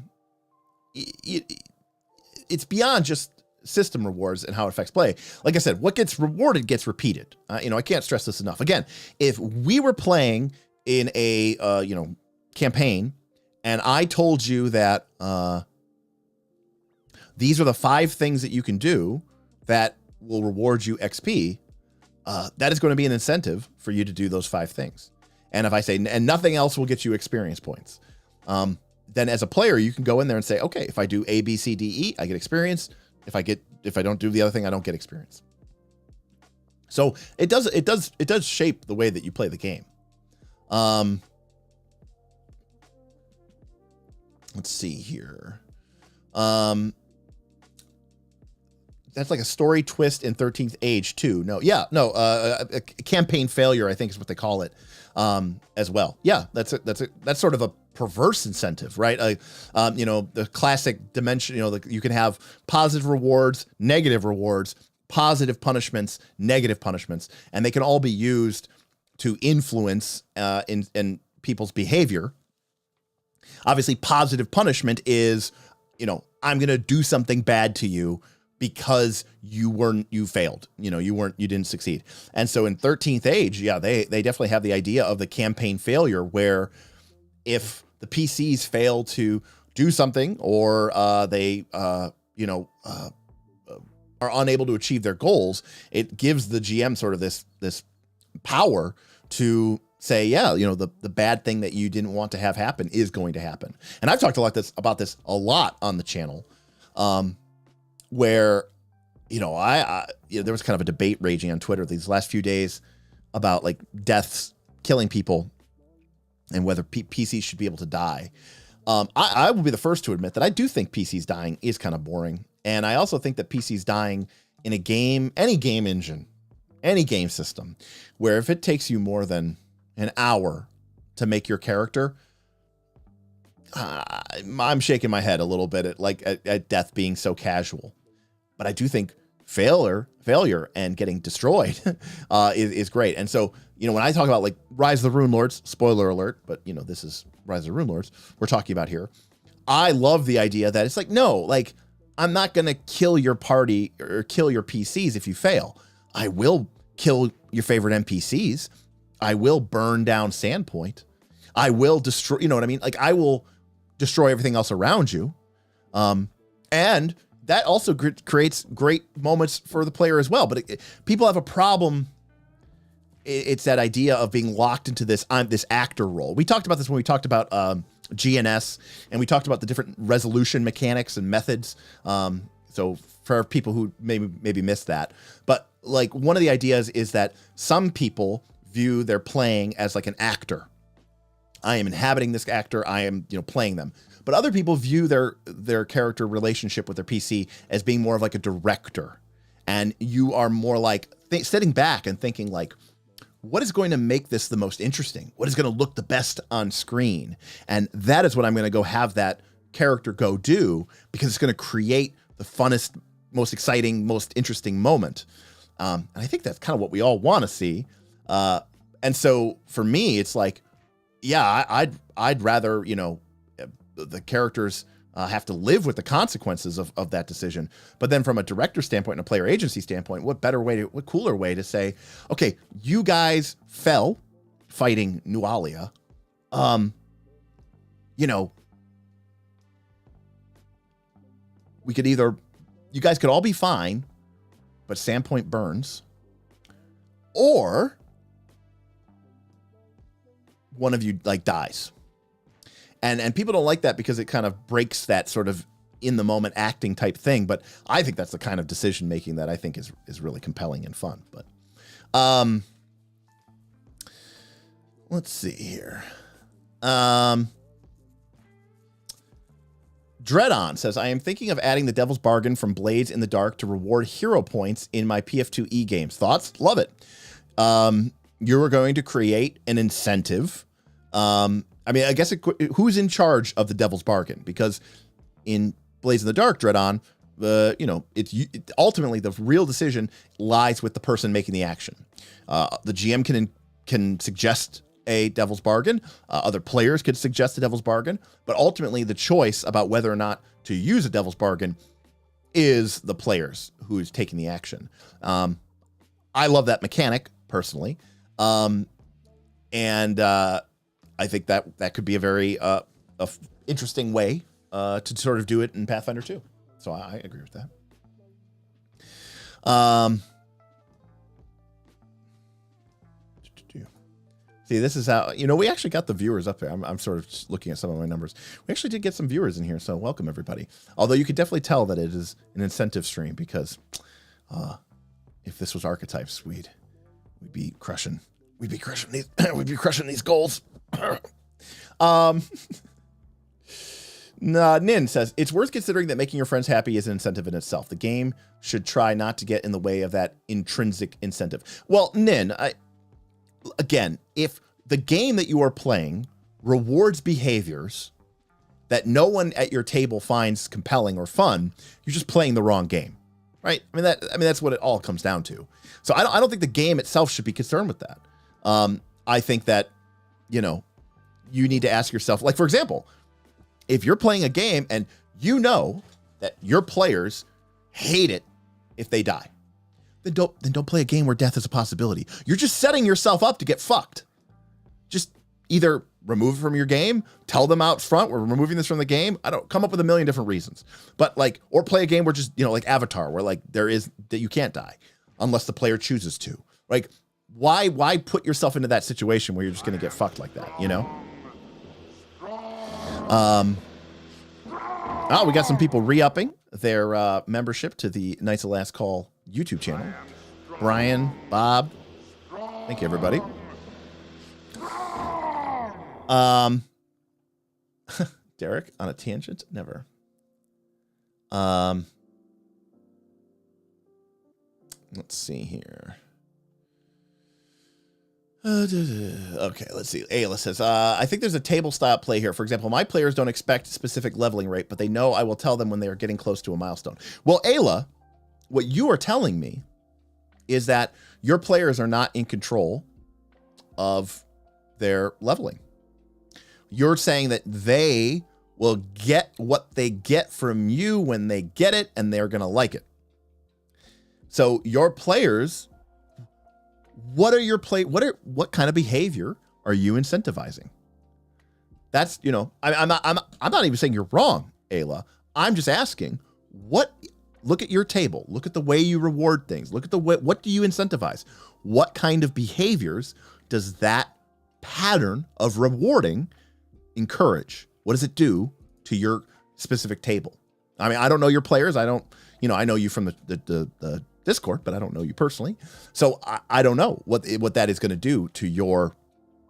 it's beyond just system rewards and how it affects play. Like I said, what gets rewarded gets repeated. You know, I can't stress this enough. Again, if we were playing in a campaign, and I told you that these are the 5 things that you can do that will reward you XP, that is going to be an incentive for you to do those 5 things. And if I say, and nothing else will get you experience points, then as a player, you can go in there and say, okay, if I do A, B, C, D, E, I get experience. If I don't do the other thing, I don't get experience. So it does shape the way that you play the game. Let's see here. That's like a story twist in 13th Age too. A campaign failure, I think is what they call it, as well. Yeah, that's sort of a perverse incentive, right? The classic dimension, you can have positive rewards, negative rewards, positive punishments, negative punishments, and they can all be used to influence in people's behavior. Obviously, positive punishment is, I'm going to do something bad to you because you failed, you didn't succeed. And so in 13th Age, yeah, they definitely have the idea of the campaign failure, where if the PCs fail to do something, or they are unable to achieve their goals, it gives the GM sort of this power to say, yeah, the bad thing that you didn't want to have happen is going to happen. And I've talked about this a lot on the channel, where there was kind of a debate raging on Twitter these last few days about like deaths, killing people, and whether PCs should be able to die. I will be the first to admit that I do think PCs dying is kind of boring. And I also think that PCs dying in a game, any game engine, any game system, where if it takes you more than an hour to make your character, I'm shaking my head a little bit at death being so casual. But I do think failure and getting destroyed is great. And so, when I talk about like Rise of the Rune Lords, spoiler alert, but this is Rise of the Rune Lords we're talking about here. I love the idea that it's like, no, like I'm not going to kill your party or kill your PCs if you fail. I will kill your favorite NPCs. I will burn down Sandpoint. I will destroy, you know what I mean? Like I will destroy everything else around you. And that also creates great moments for the player as well. But people have a problem. It's that idea of being locked into this actor role. We talked about this when we talked about GNS, and we talked about the different resolution mechanics and methods. So for people who maybe missed that, but like one of the ideas is that some people view their playing as like an actor. I am inhabiting this actor. I am playing them. But other people view their character relationship with their PC as being more of like a director. And you are more like sitting back and thinking like, what is going to make this the most interesting? What is going to look the best on screen? And that is what I'm going to go have that character go do, because it's going to create the funnest, most exciting, most interesting moment. And I think that's kind of what we all want to see. And so for me, it's like, yeah, I'd rather, the characters have to live with the consequences of that decision. But then from a director standpoint and a player agency standpoint, what cooler way to say, okay, you guys fell fighting Nualia. You guys could all be fine, but Sandpoint burns, or one of you like dies. And people don't like that because it kind of breaks that sort of in the moment acting type thing. But I think that's the kind of decision making that I think is really compelling and fun. But let's see here. Dreadon says, I am thinking of adding the Devil's Bargain from Blades in the Dark to reward hero points in my PF2E games. Thoughts? Love it. You're going to create an incentive. I mean, I guess who's in charge of the Devil's Bargain? Because in Blades in the Dark, Dreadon, ultimately the real decision lies with the person making the action. The GM can suggest a Devil's Bargain. Other players could suggest a Devil's Bargain, but ultimately the choice about whether or not to use a Devil's Bargain is the players who's taking the action. I love that mechanic personally. I think that could be a very interesting way to sort of do it in Pathfinder 2. So I agree with that. See, this is how, we actually got the viewers up there. I'm sort of just looking at some of my numbers. We actually did get some viewers in here, so welcome everybody. Although you could definitely tell that it is an incentive stream, because if this was archetypes, we'd be crushing these goals. Nin says, it's worth considering that making your friends happy is an incentive in itself. The game should try not to get in the way of that intrinsic incentive. Well, Nin, again, if the game that you are playing rewards behaviors that no one at your table finds compelling or fun, you're just playing the wrong game, right? I mean, that's what it all comes down to. So I don't think the game itself should be concerned with that. I think that, you need to ask yourself, like, for example, if you're playing a game and you know that your players hate it if they die, then don't play a game where death is a possibility. You're just setting yourself up to get fucked. Just either remove it from your game, tell them out front, we're removing this from the game. I don't come up with a million different reasons, but like, or play a game where just, like Avatar, where like that you can't die unless the player chooses to. Like, why put yourself into that situation where you're just going to get fucked like that, Oh, we got some people re-upping their membership to the Knights of Last Call YouTube channel. Brian, Bob, thank you, everybody. Derek, on a tangent? Never. Let's see here. Okay, let's see. Ayla says, I think there's a table style play here. For example, my players don't expect specific leveling rate, but they know I will tell them when they are getting close to a milestone. Well, Ayla, what you are telling me is that your players are not in control of their leveling. You're saying that they will get what they get from you when they get it, and they're going to like it. So your players, what kind of behavior are you incentivizing? That's, I'm not even saying you're wrong, Ayla. I'm just asking, look at your table. Look at the way you reward things. Look at what do you incentivize? What kind of behaviors does that pattern of rewarding encourage? What does it do to your specific table? I mean, I don't know your players. I don't, I know you from the Discord, but I don't know you personally. So I don't know what that is going to do to your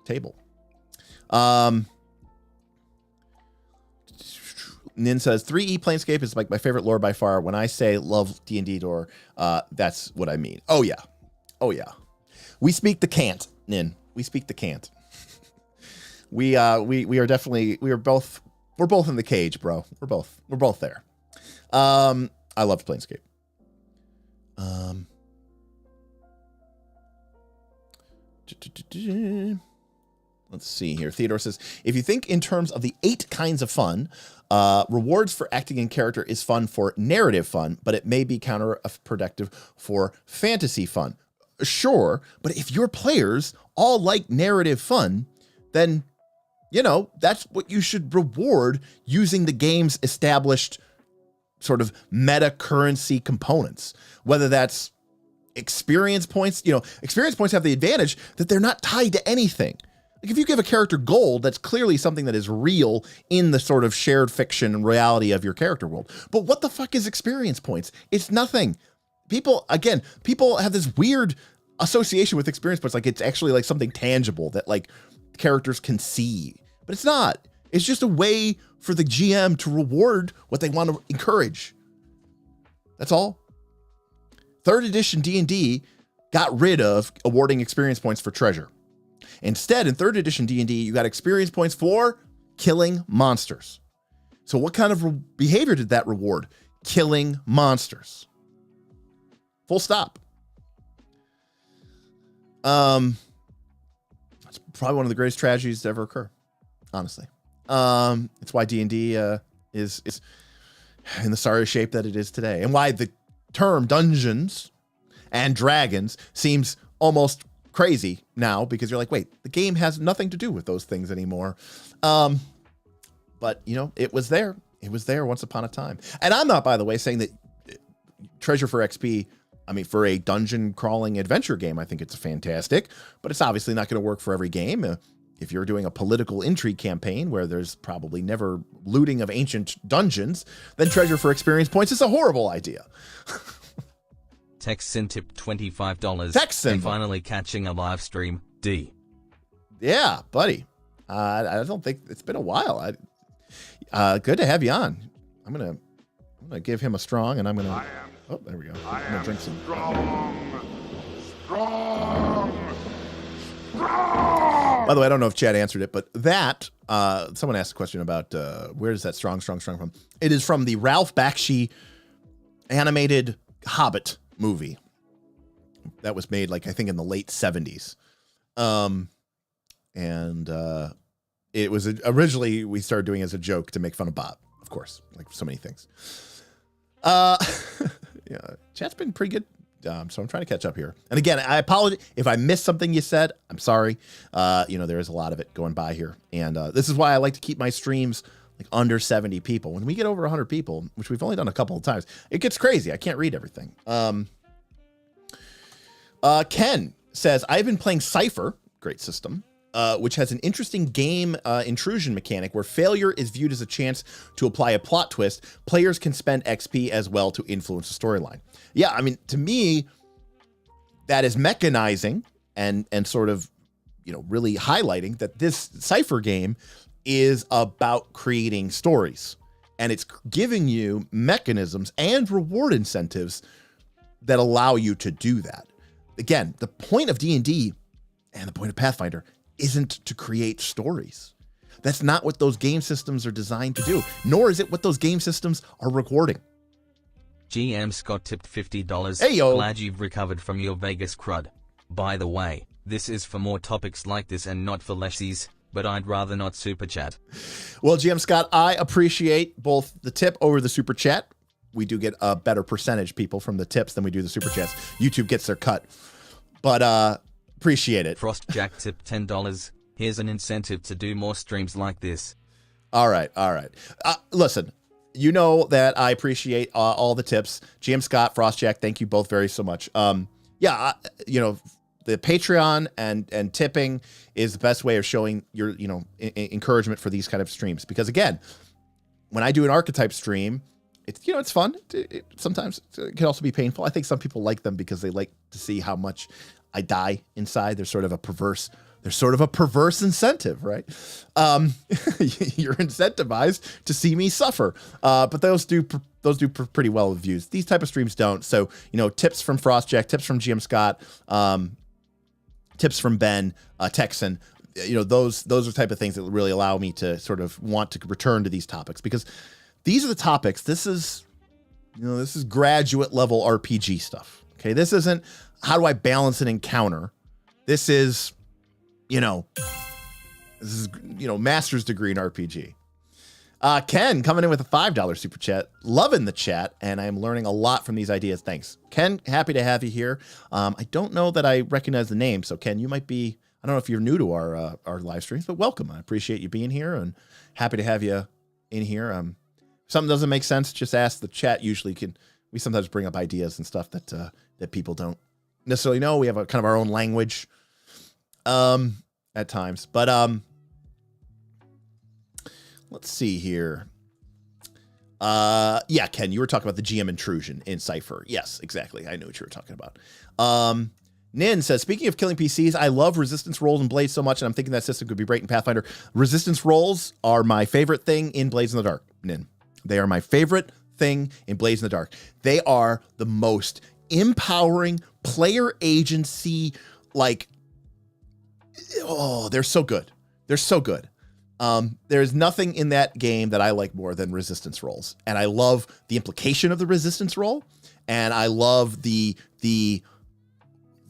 table. Nin says 3E Planescape is like my favorite lore by far. When I say love D&D lore, that's what I mean. Oh yeah. We speak the cant, Nin. We speak the cant. We are definitely, we're both in the cage, bro. We're both there. I loved Planescape. Let's see here. Theodore says, if you think in terms of the 8 kinds of fun, rewards for acting in character is fun for narrative fun, but it may be counterproductive for fantasy fun. Sure, but if your players all like narrative fun, then, that's what you should reward using the game's established sort of meta currency components, whether that's experience points. Experience points have the advantage that they're not tied to anything. Like if you give a character gold, that's clearly something that is real in the sort of shared fiction and reality of your character world. But what the fuck is experience points? It's nothing. People have this weird association with experience points. Like it's actually like something tangible that like characters can see, but it's not. It's just a way for the GM to reward what they want to encourage. That's all. 3rd edition D&D got rid of awarding experience points for treasure. Instead, in 3rd edition D&D, you got experience points for killing monsters. So what kind of behavior did that reward? Killing monsters. Full stop. That's probably one of the greatest tragedies to ever occur, honestly. It's why D&D is in the sorry shape that it is today, and why the term Dungeons and Dragons seems almost crazy now, because you're like, wait, the game has nothing to do with those things anymore. But it was there. It was there once upon a time. And I'm not, by the way, saying that treasure for XP, I mean, for a dungeon crawling adventure game, I think it's fantastic, but it's obviously not going to work for every game. If you're doing a political intrigue campaign where there's probably never looting of ancient dungeons, then treasure for experience points is a horrible idea. Texan tip $25. Texan. And finally catching a live stream. D. Yeah, buddy. I don't think it's been a while. Good to have you on. I'm gonna give him a strong, and I'm gonna. Oh, there we go. I'm gonna drink some. Strong. By the way, I don't know if Chad answered it, but that someone asked a question about where does that strong from? It is from the Ralph Bakshi animated Hobbit movie that was made, like, I think in the late 70s. It was originally, we started doing it as a joke to make fun of Bob, of course, like so many things. Yeah, chat's been pretty good So I'm trying to catch up here. And again, I apologize if I missed something you said. I'm sorry. There is a lot of it going by here. And this is why I like to keep my streams like under 70 people. When we get over 100 people, which we've only done a couple of times, it gets crazy. I can't read everything. Ken says, I've been playing Cypher, great system, which has an interesting game intrusion mechanic where failure is viewed as a chance to apply a plot twist. Players can spend XP as well to influence the storyline. Yeah, I mean, to me, that is mechanizing and sort of, really highlighting that this Cypher game is about creating stories. And it's giving you mechanisms and reward incentives that allow you to do that. Again, the point of D&D and the point of Pathfinder isn't to create stories. That's not what those game systems are designed to do, nor is it what those game systems are rewarding. GM Scott tipped $50. Hey, yo. Glad you've recovered from your Vegas crud. By the way, this is for more topics like this and not for leshies, but I'd rather not super chat. Well, GM Scott, I appreciate both the tip over the super chat. We do get a better percentage, people, from the tips than we do the super chats. YouTube gets their cut, but appreciate it. Frostjack tipped $10. Here's an incentive to do more streams like this. All right. Listen, you know that I appreciate all the tips. GM Scott, Frostjack, thank you both very so much. The Patreon and tipping is the best way of showing your, encouragement for these kind of streams. Because again, when I do an archetype stream, it's fun. Sometimes it can also be painful. I think some people like them because they like to see how much I die inside. There's sort of a perverse incentive, right? You're incentivized to see me suffer. But those do pretty well with views. These type of streams don't. So, tips from Frostjack, tips from GM Scott, tips from Ben, Texan, those are the type of things that really allow me to sort of want to return to these topics, because these are the topics. This is graduate level RPG stuff. Okay. This isn't how do I balance an encounter. This is, master's degree in RPG. Ken coming in with a $5 super chat, loving the chat, and I'm learning a lot from these ideas. Thanks, Ken. Happy to have you here. I don't know that I recognize the name, so Ken, you might be. I don't know if you're new to our live streams, but welcome. I appreciate you being here, and happy to have you in here. If something doesn't make sense, just ask the chat. Usually, we sometimes bring up ideas and stuff that people don't necessarily know. We have a kind of our own language at times, but let's see here. Ken, you were talking about the GM intrusion in Cypher. Yes, exactly. I knew what you were talking about. Nin says, speaking of killing PCs, I love resistance rolls in Blades so much, and I'm thinking that system could be great in Pathfinder. Resistance rolls are my favorite thing in Blades in the Dark, Nin. They are my favorite thing in Blades in the Dark. They are the most empowering player agency, they're so good. They're so good. There's nothing in that game that I like more than resistance rolls. And I love the implication of the resistance roll. And I love the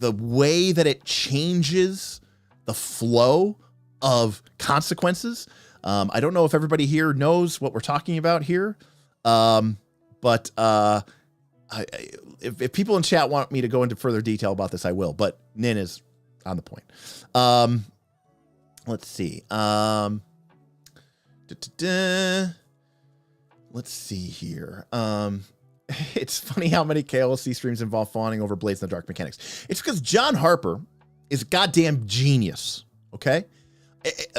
way that it changes the flow of consequences. I don't know if everybody here knows what we're talking about here. But if people in chat want me to go into further detail about this, I will. But Nin is on the point. Let's see. Let's see here. It's funny how many KLC streams involve fawning over Blades in the Dark mechanics. It's because John Harper is a goddamn genius. Okay,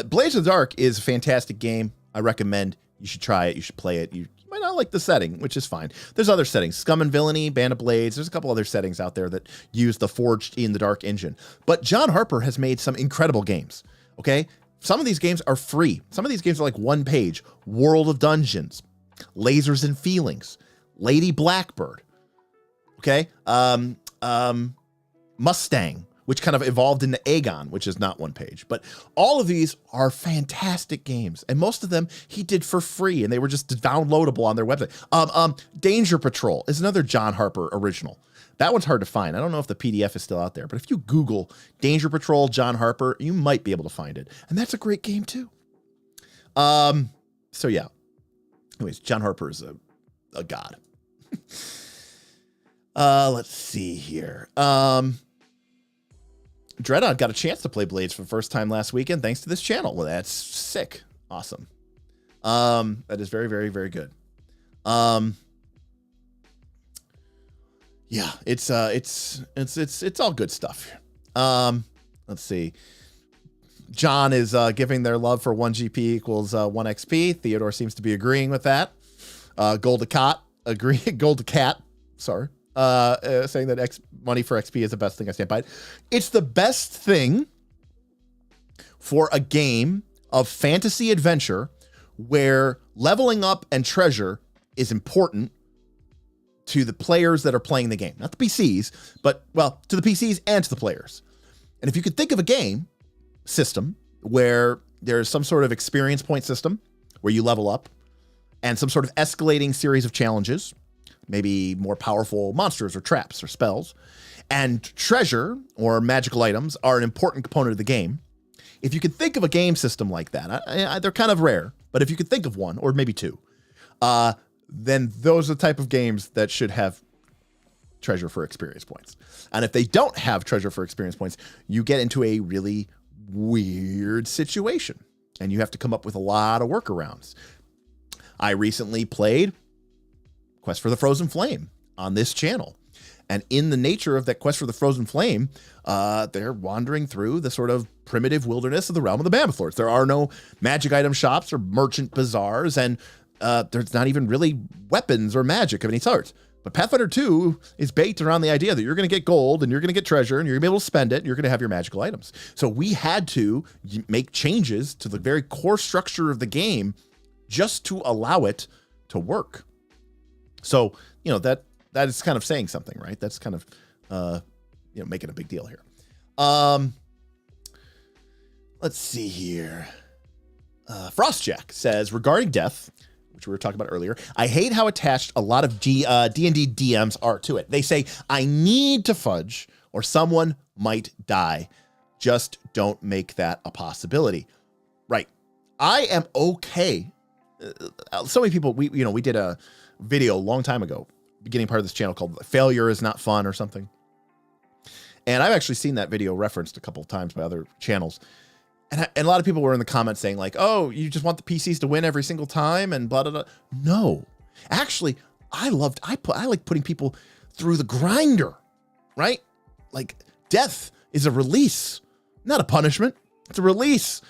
Blades in the Dark is a fantastic game. I recommend you should try it. You should play it. You might not like the setting, which is fine. There's other settings: Scum and Villainy, Band of Blades. There's a couple other settings out there that use the Forged in the Dark engine. But John Harper has made some incredible games. Okay. Some of these games are free. Some of these games are like one page. World of Dungeons, Lasers and Feelings, Lady Blackbird. Okay. Mustang, which kind of evolved into Aegon, which is not one page. But all of these are fantastic games. And most of them he did for free, and they were just downloadable on their website. Danger Patrol is another John Harper original. That one's hard to find. I don't know if the PDF is still out there, but if you Google Danger Patrol John Harper, you might be able to find it. And that's a great game too. So yeah. Anyways, John Harper is a god. Let's see here. Dreadon got a chance to play Blades for the first time last weekend thanks to this channel. Well, that's sick. Awesome. That is very, very, very good. Yeah, it's all good stuff. Let's see. John is giving their love for 1 GP equals 1 XP. Theodore seems to be agreeing with that. Gold to Cat, sorry. Saying that money for XP is the best thing. I stand by it. It's the best thing for a game of fantasy adventure where leveling up and treasure is important to the players that are playing the game. Not the PCs, but, well, to the PCs and to the players. And if you could think of a game system where there's some sort of experience point system where you level up and some sort of escalating series of challenges, maybe more powerful monsters or traps or spells, and treasure or magical items are an important component of the game. If you could think of a game system like that, they're kind of rare, but if you could think of one or maybe two, then those are the type of games that should have treasure for experience points. And if they don't have treasure for experience points, you get into a really weird situation and you have to come up with a lot of workarounds. I recently played Quest for the Frozen Flame on this channel. And in the nature of that Quest for the Frozen Flame, they're wandering through the sort of primitive wilderness of the realm of the Mammoth Lords. There are no magic item shops or merchant bazaars, and there's not even really weapons or magic of any sort. But Pathfinder 2 is based around the idea that you're going to get gold and you're going to get treasure and you're going to be able to spend it and you're going to have your magical items. So we had to make changes to the very core structure of the game just to allow it to work. So, you know, that is kind of saying something, right? That's kind of, making a big deal here. Let's see here. Frostjack says, regarding death, which we were talking about earlier, I hate how attached a lot of D&D DMs are to it. They say, I need to fudge or someone might die. Just don't make that a possibility. Right. I am okay. So many people, we did a video a long time ago, beginning part of this channel, called Failure is Not Fun or something. And I've actually seen that video referenced a couple of times by other channels. And a lot of people were in the comments saying like, oh, you just want the PCs to win every single time and blah, blah, blah. No, actually, I like putting people through the grinder, right? Like death is a release, not a punishment. It's a release.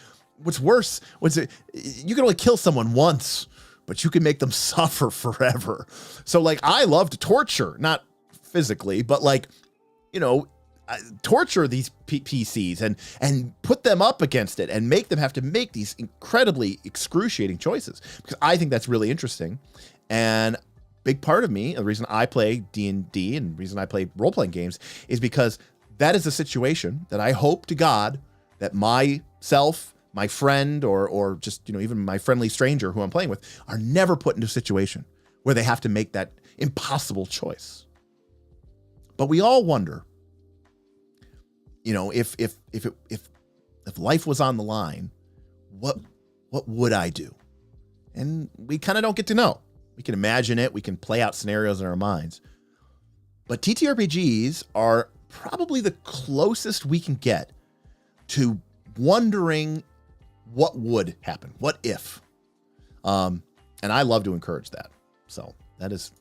What's worse, you can only kill someone once, but you can make them suffer forever. So like, I love to torture, not physically, but like, torture these PCs and put them up against it and make them have to make these incredibly excruciating choices, because I think that's really interesting. And big part of me, the reason I play D&D and the reason I play role-playing games is because that is a situation that I hope to God that myself, my friend, or just, even my friendly stranger who I'm playing with are never put into a situation where they have to make that impossible choice. But we all wonder, if life was on the line, what would I do? And we kind of don't get to know. We can imagine it. We can play out scenarios in our minds. But TTRPGs are probably the closest we can get to wondering what would happen. What if? And I love to encourage that. So that is,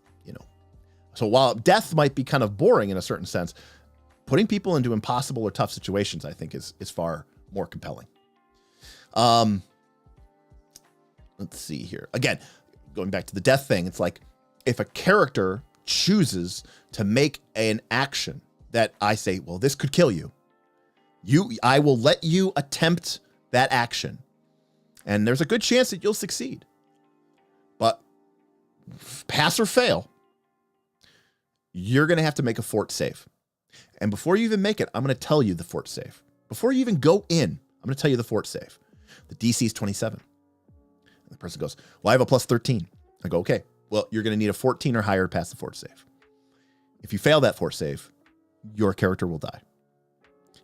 so while death might be kind of boring in a certain sense, putting people into impossible or tough situations, I think is far more compelling. Let's see here. Again, going back to the death thing, it's like if a character chooses to make an action that I say, well, this could kill you, I will let you attempt that action. And there's a good chance that you'll succeed. But pass or fail, you're going to have to make a fort save. And before you even make it, I'm going to tell you the fort save. Before you even go in, I'm going to tell you the fort save. The DC is 27. And the person goes, well, I have a plus 13. I go, okay, well, you're going to need a 14 or higher to pass the fort save. If you fail that fort save, your character will die.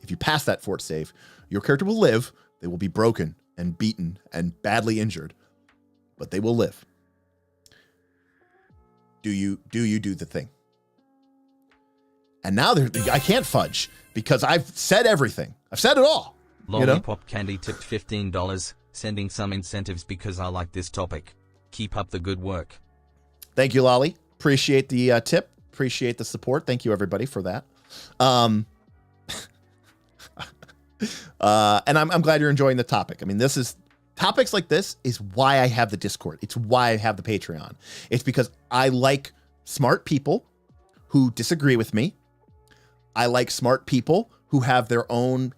If you pass that fort save, your character will live. They will be broken and beaten and badly injured, but they will live. Do you do the thing? And now I can't fudge because I've said everything. I've said it all. Lollipop Candy tipped $15, sending some incentives because I like this topic. Keep up the good work. Thank you, Lolly. Appreciate the tip. Appreciate the support. Thank you, everybody, for that. And I'm glad you're enjoying the topic. I mean, topics like this is why I have the Discord. It's why I have the Patreon. It's because I like smart people who disagree with me. I like smart people who have their own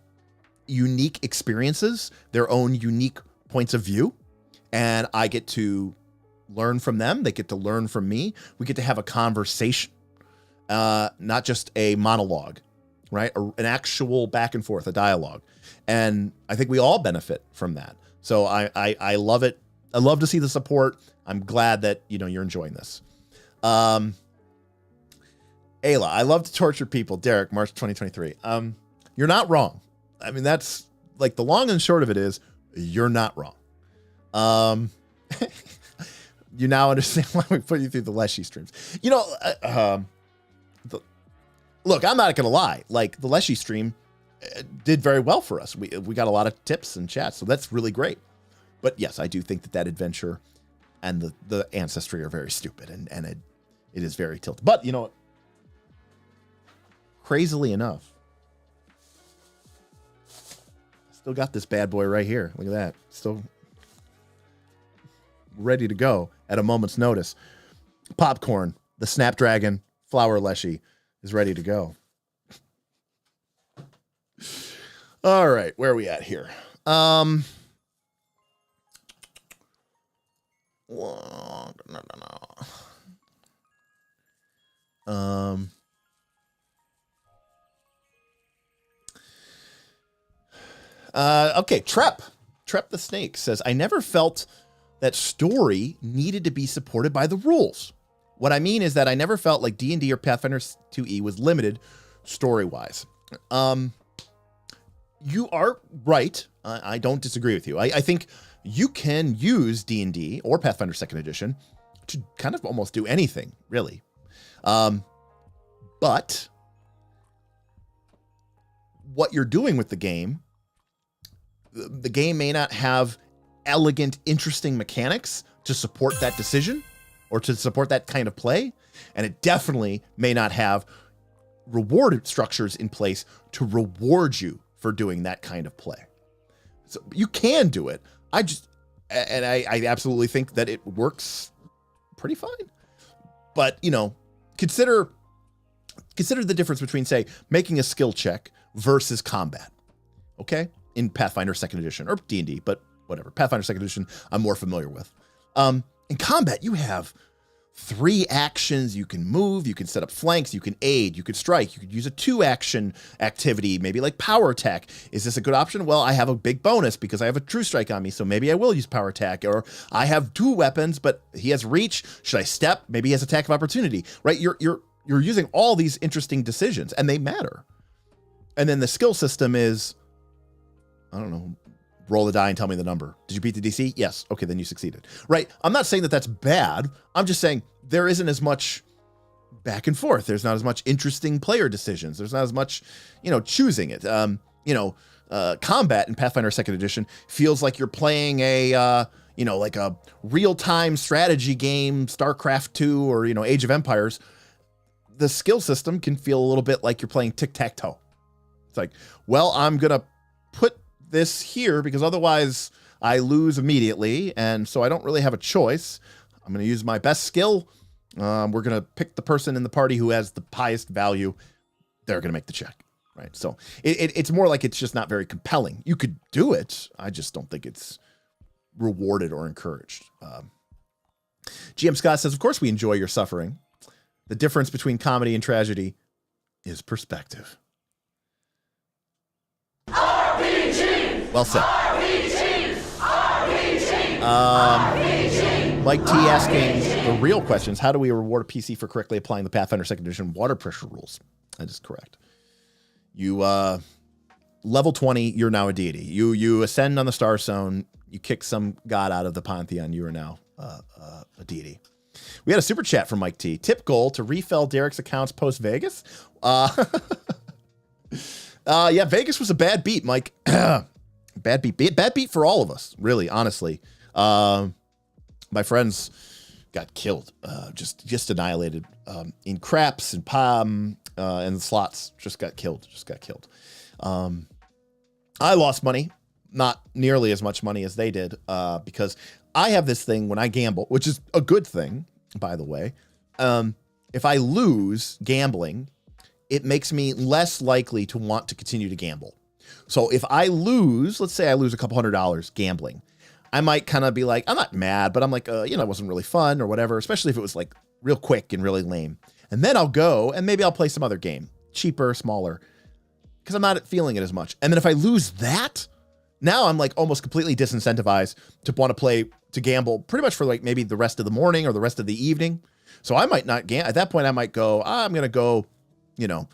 unique experiences, their own unique points of view, and I get to learn from them. They get to learn from me. We get to have a conversation, not just a monologue, right? An actual back and forth, a dialogue. And I think we all benefit from that. So I love it. I love to see the support. I'm glad that, you're enjoying this. Ayla, I love to torture people. Derek, March 2023. You're not wrong. I mean, that's like the long and short of it is you're not wrong. You now understand why we put you through the Leshy streams. Look, I'm not going to lie. Like the Leshy stream did very well for us. We got a lot of tips and chats, so that's really great. But yes, I do think that adventure and the ancestry are very stupid and it is very tilted. But you know what? Crazily enough, still got this bad boy right here. Look at that. Still ready to go at a moment's notice. Popcorn, the Snapdragon Flower Leshy is ready to go. All right, where are we at here? Okay, Trep the Snake says, I never felt that story needed to be supported by the rules. What I mean is that I never felt like D&D or Pathfinder 2E was limited story-wise. You are right. I don't disagree with you. I think you can use D&D or Pathfinder 2nd Edition to kind of almost do anything, really. But what you're doing with the game may not have elegant, interesting mechanics to support that decision or to support that kind of play. And it definitely may not have reward structures in place to reward you for doing that kind of play. So you can do it. I absolutely think that it works pretty fine. But, consider the difference between, say, making a skill check versus combat. Okay? In Pathfinder 2nd Edition or D&D, but whatever. Pathfinder 2nd Edition, I'm more familiar with. In combat, you have 3 actions. You can move, you can set up flanks, you can aid, you could strike, you could use a 2-action activity, maybe like power attack. Is this a good option? Well, I have a big bonus because I have a true strike on me, so maybe I will use power attack. Or I have 2 weapons, but he has reach. Should I step? Maybe he has attack of opportunity, right? You're using all these interesting decisions, and they matter. And then the skill system is, I don't know, roll the die and tell me the number. Did you beat the DC? Yes. Okay, then you succeeded. Right? I'm not saying that that's bad. I'm just saying there isn't as much back and forth. There's not as much interesting player decisions. There's not as much, choosing it. Combat in Pathfinder 2nd Edition feels like you're playing a, like a real-time strategy game, StarCraft 2 or, Age of Empires. The skill system can feel a little bit like you're playing tic-tac-toe. It's like, well, I'm going to put this here because otherwise I lose immediately, and so I don't really have a choice. I'm going to use my best skill. We're going to pick the person in the party who has the highest value. They're going to make the check, right? So it's more like it's just not very compelling. You could do it. I just don't think it's rewarded or encouraged. GM Scott says, of course we enjoy your suffering. The difference between comedy and tragedy is perspective. RPG! Well said. RPG! RPG! Mike T asking the real questions. How do we reward a PC for correctly applying the Pathfinder 2nd Edition water pressure rules? That is correct. You, level 20, you're now a deity. You ascend on the Star Zone. You kick some god out of the Pantheon. You are now a deity. We had a super chat from Mike T. Tip goal to refill Derek's accounts post Vegas. Yeah, Vegas was a bad beat, Mike. Bad beat for all of us, really, honestly. My friends got killed, just annihilated in craps and palm and the slots. Just got killed. I lost money, not nearly as much money as they did, because I have this thing when I gamble, which is a good thing, by the way. If I lose gambling, it makes me less likely to want to continue to gamble. So if I lose, let's say I lose a couple $100 gambling, I might kind of be like, I'm not mad, but I'm like, it wasn't really fun or whatever, especially if it was like real quick and really lame. And then I'll go and maybe I'll play some other game, cheaper, smaller, because I'm not feeling it as much. And then if I lose that, now I'm like almost completely disincentivized to want to gamble pretty much for like maybe the rest of the morning or the rest of the evening. So I might not at that point, I might go, I'm going to go, go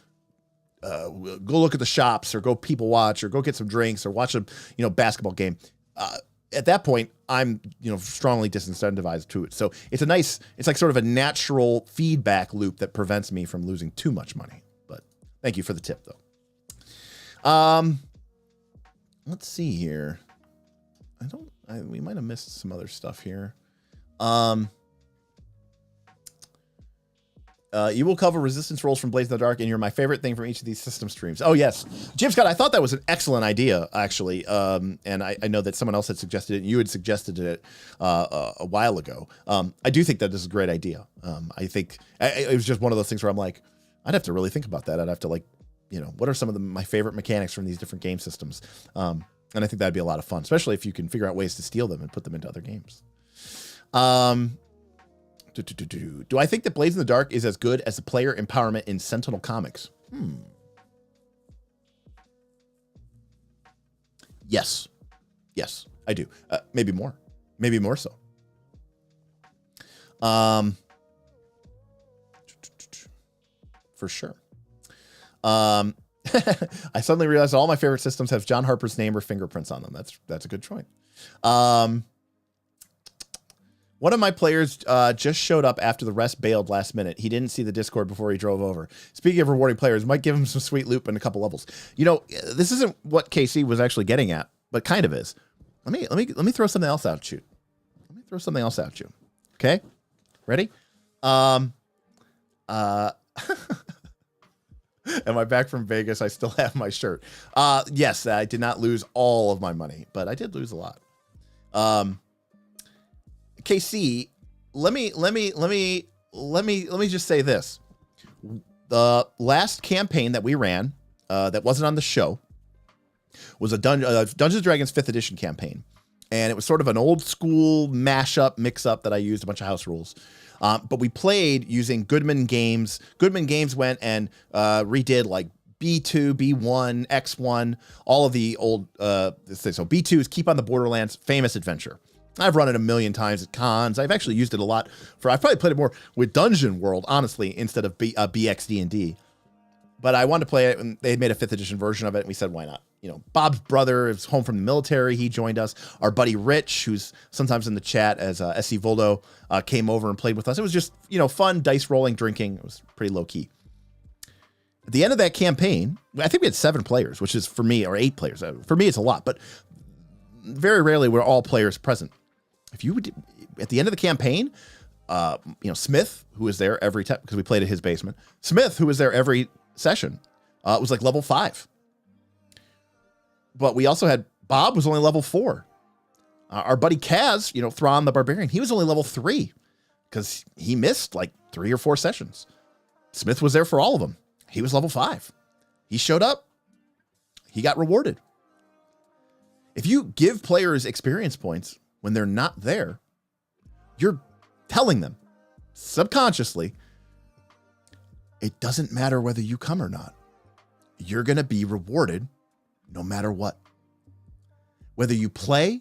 look at the shops or go people watch or go get some drinks or watch a, basketball game. At that point, I'm, strongly disincentivized to it. So it's like sort of a natural feedback loop that prevents me from losing too much money. But thank you for the tip though. Let's see here. We might have missed some other stuff here. You will cover resistance rolls from Blades in the Dark, and you're my favorite thing from each of these system streams. Oh, yes. Jim Scott, I thought that was an excellent idea, actually. And I know that someone else had suggested it, and you had suggested it a while ago. I do think that this is a great idea. I think it was just one of those things where I'm like, I'd have to really think about that. I'd have to what are some of my favorite mechanics from these different game systems? And I think that'd be a lot of fun, especially if you can figure out ways to steal them and put them into other games. Do I think that Blades in the Dark is as good as the player empowerment in Sentinel Comics? Yes, I do. Maybe more so. For sure. I suddenly realized all my favorite systems have John Harper's name or fingerprints on them. That's a good choice. One of my players just showed up after the rest bailed last minute. He didn't see the Discord before he drove over. Speaking of rewarding players, might give him some sweet loot and a couple levels. This isn't what KC was actually getting at, but kind of is. Let me throw something else at you. Okay, ready? Am I back from Vegas? I still have my shirt. Yes, I did not lose all of my money, but I did lose a lot. KC, let me just say this. The last campaign that we ran, that wasn't on the show, was a Dungeons & Dragons 5th edition campaign. And it was sort of an old school mashup, mix-up that I used a bunch of house rules. But we played using Goodman Games. Goodman Games went and redid like B2, B1, X1, all of the old, so B2 is Keep on the Borderlands, famous adventure. I've run it a million times at cons. I've actually used it a lot I've probably played it more with Dungeon World, honestly, instead of BXD&D. But I wanted to play it, and they had made a 5th edition version of it, and we said, why not? Bob's brother is home from the military. He joined us. Our buddy Rich, who's sometimes in the chat as SC Voldo, came over and played with us. It was just, fun, dice rolling, drinking. It was pretty low key. At the end of that campaign, I think we had 7 players, which is for me, or 8 players. For me, it's a lot, but very rarely were all players present. If you would, at the end of the campaign, Smith, who was there every time, because we played at his basement, Smith, who was there every session, was like level 5. But we also had Bob was only level 4. Our buddy Kaz, Thrawn the Barbarian, he was only level 3 because he missed like 3 or 4 sessions. Smith was there for all of them. He was level 5. He showed up. He got rewarded. If you give players experience points when they're not there, you're telling them subconsciously, it doesn't matter whether you come or not. You're going to be rewarded no matter what. Whether you play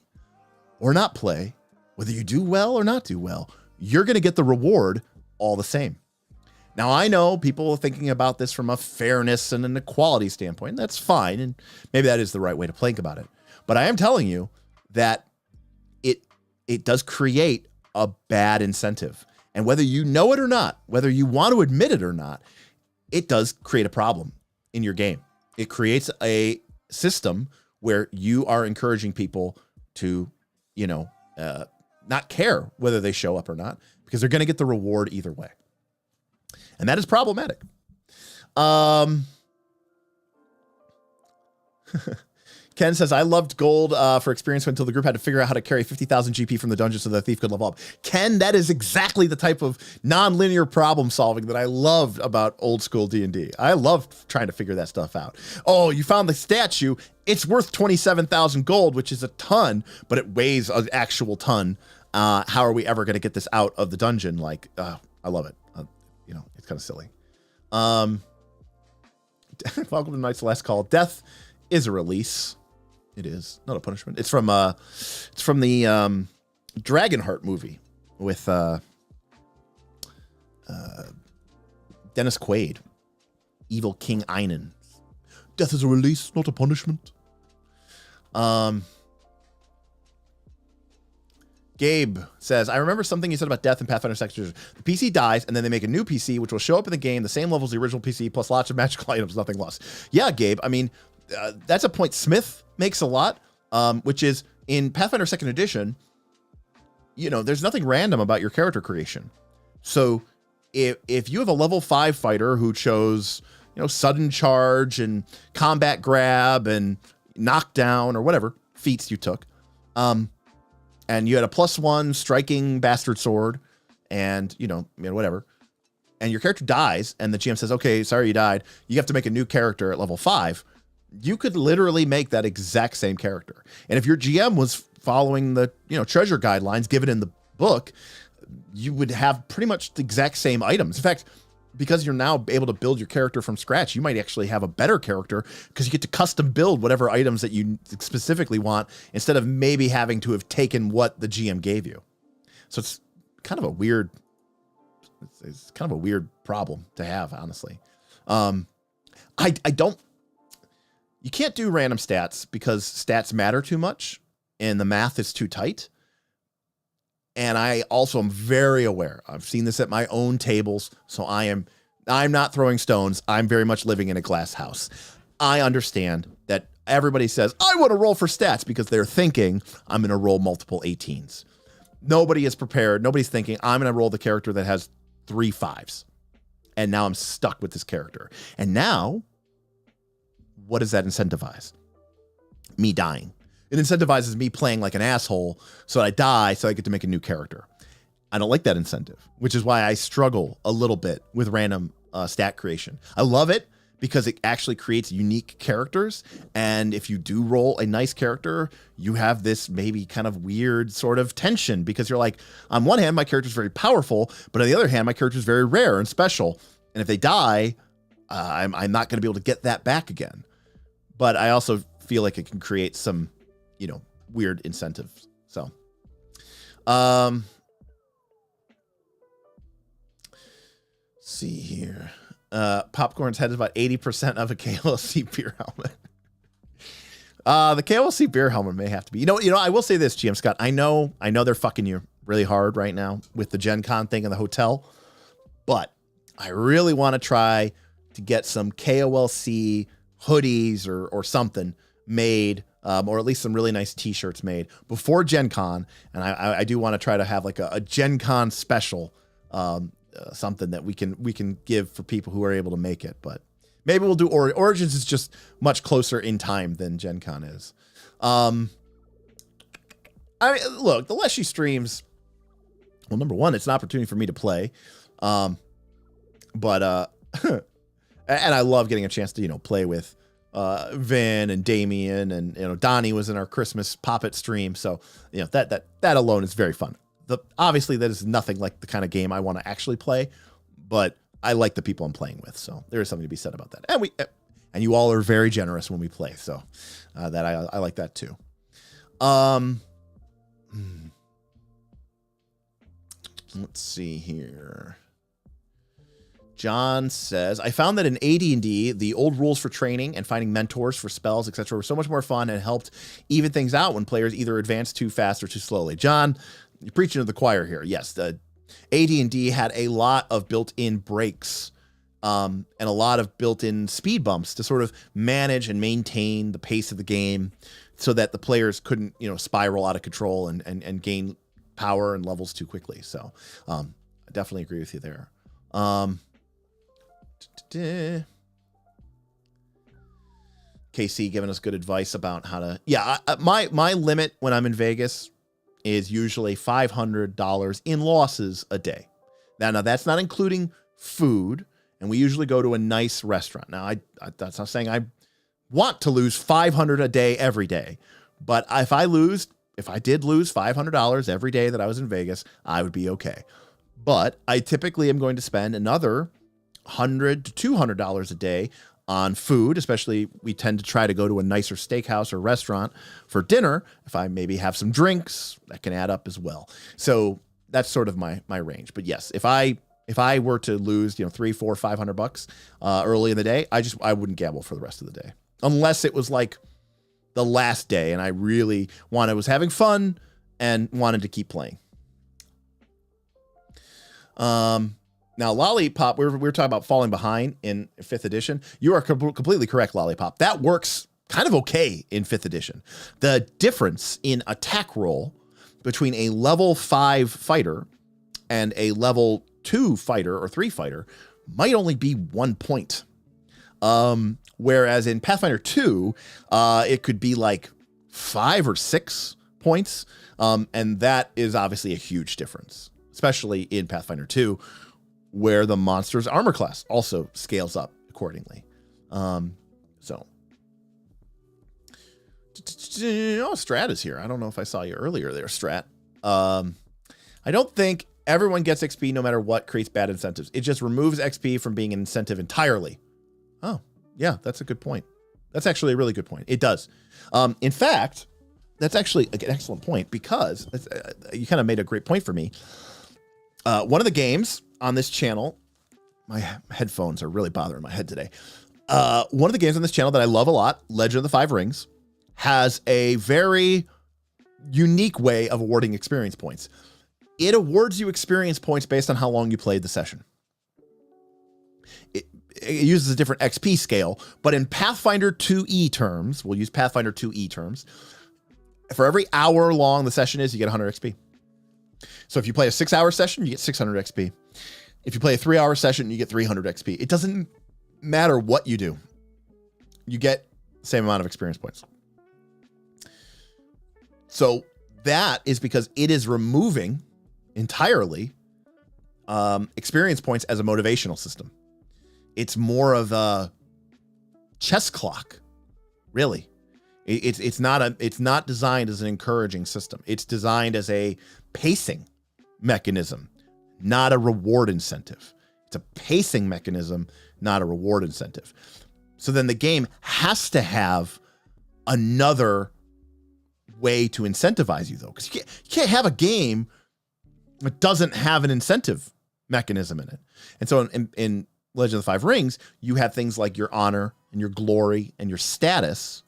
or not play, whether you do well or not do well, you're going to get the reward all the same. Now, I know people are thinking about this from a fairness and an equality standpoint. That's fine, and maybe that is the right way to think about it. But I am telling you that it does create a bad incentive. And whether you know it or not, whether you want to admit it or not, it does create a problem in your game. It creates a system where you are encouraging people to, not care whether they show up or not, because they're going to get the reward either way. And that is problematic. Ken says, I loved gold for experience until the group had to figure out how to carry 50,000 GP from the dungeon so the thief could level up. Ken, that is exactly the type of non-linear problem solving that I loved about old school D&D. I loved trying to figure that stuff out. Oh, you found the statue. It's worth 27,000 gold, which is a ton, but it weighs an actual ton. How are we ever going to get this out of the dungeon? Like, I love it. It's kind of silly. Welcome to Night's Last Call. Death is a release. It is not a punishment. It's from the Dragonheart movie with Dennis Quaid, evil King Einan. Death is a release, not a punishment. Gabe says, I remember something you said about death in Pathfinder Sectors. The PC dies, and then they make a new PC, which will show up in the game, the same level as the original PC, plus lots of magical items, nothing lost. Yeah, Gabe, I mean, that's a point Smith makes a lot, which is in Pathfinder 2nd Edition, there's nothing random about your character creation. So if you have a level 5 fighter who chose, sudden charge and combat grab and knockdown or whatever feats you took, and you had a +1 striking bastard sword and, whatever, and your character dies and the GM says, okay, sorry you died. You have to make a new character at level 5. You could literally make that exact same character. And if your GM was following the, treasure guidelines given in the book, you would have pretty much the exact same items. In fact, because you're now able to build your character from scratch, you might actually have a better character because you get to custom build whatever items that you specifically want instead of maybe having to have taken what the GM gave you. So it's kind of a weird problem to have, honestly. You can't do random stats because stats matter too much and the math is too tight. And I also am very aware. I've seen this at my own tables. So I'm not throwing stones. I'm very much living in a glass house. I understand that everybody says, I want to roll for stats because they're thinking I'm going to roll multiple 18s. Nobody is prepared. Nobody's thinking I'm going to roll the character that has 3 5s. And now I'm stuck with this character. And now, what does that incentivize? Me dying. It incentivizes me playing like an asshole so I die so I get to make a new character. I don't like that incentive, which is why I struggle a little bit with random stat creation. I love it because it actually creates unique characters. And if you do roll a nice character, you have this maybe kind of weird sort of tension because you're like, on one hand, my character is very powerful, but on the other hand, my character is very rare and special. And if they die, I'm not going to be able to get that back again. But I also feel like it can create some, weird incentives. So, see here. Popcorn's head is about 80% of a KLC beer helmet. The KLC beer helmet may have to be, I will say this, GM Scott, I know they're fucking you really hard right now with the Gen Con thing in the hotel, but I really want to try to get some KOLC hoodies or something made, or at least some really nice t-shirts made before Gen Con. And I do want to try to have like a Gen Con special, something that we can give for people who are able to make it, but maybe we'll do Origins is just much closer in time than Gen Con is. Look, the less she streams, well, number one, it's an opportunity for me to play. But and I love getting a chance to, play with Vin and Damien, and Donnie was in our Christmas Poppet stream, so that alone is very fun. Obviously that is nothing like the kind of game I want to actually play, but I like the people I'm playing with, so there is something to be said about that. And you all are very generous when we play, so that I like that too. Let's see here. John says, I found that in AD&D, the old rules for training and finding mentors for spells, etc., were so much more fun and helped even things out when players either advanced too fast or too slowly. John, you're preaching to the choir here. Yes, AD&D had a lot of built-in breaks and a lot of built-in speed bumps to sort of manage and maintain the pace of the game so that the players couldn't, spiral out of control and gain power and levels too quickly. So I definitely agree with you there. KC giving us good advice about how to, my limit when I'm in Vegas is usually $500 in losses a day. Now that's not including food, and we usually go to a nice restaurant. Now that's not saying I want to lose $500 a day every day, but if I did lose $500 every day that I was in Vegas, I would be okay. But I typically am going to spend another $100 to $200 a day on food, especially we tend to try to go to a nicer steakhouse or restaurant for dinner. If I maybe have some drinks, that can add up as well. So that's sort of my range. But yes, if I were to lose, $300, $400, $500 early in the day, I wouldn't gamble for the rest of the day, unless it was like the last day and I really was having fun and wanted to keep playing. Now, Lollipop, we were talking about falling behind in 5th edition. You are completely correct, Lollipop. That works kind of okay in 5th edition. The difference in attack roll between a level 5 fighter and a level 2 fighter or 3 fighter might only be 1 point. Whereas in Pathfinder 2, it could be like 5 or 6 points. And that is obviously a huge difference, especially in Pathfinder 2, where the monster's armor class also scales up accordingly. Strat is here. I don't know if I saw you earlier there, Strat. I don't think everyone gets XP no matter what creates bad incentives. It just removes XP from being an incentive entirely. Oh, yeah, that's a good point. That's actually a really good point. It does. In fact, that's actually an excellent point because you kind of made a great point for me. One of the games on this channel, my headphones are really bothering my head today. One of the games on this channel that I love a lot, Legend of the Five Rings, has a very unique way of awarding experience points. It awards you experience points based on how long you played the session. It uses a different XP scale, but in Pathfinder 2E terms, we'll use Pathfinder 2E terms, for every hour long the session is, you get 100 XP. So if you play a 6-hour session, you get 600 XP. If you play a 3-hour session, you get 300 XP. It doesn't matter what you do. You get the same amount of experience points. So that is because it is removing entirely experience points as a motivational system. It's more of a chess clock, really. It's not designed as an encouraging system. It's designed as a pacing mechanism, not a reward incentive. It's a pacing mechanism, not a reward incentive. So then the game has to have another way to incentivize you, though, because you can't have a game that doesn't have an incentive mechanism in it. And so in Legend of the Five Rings, you have things like your honor and your glory and your status,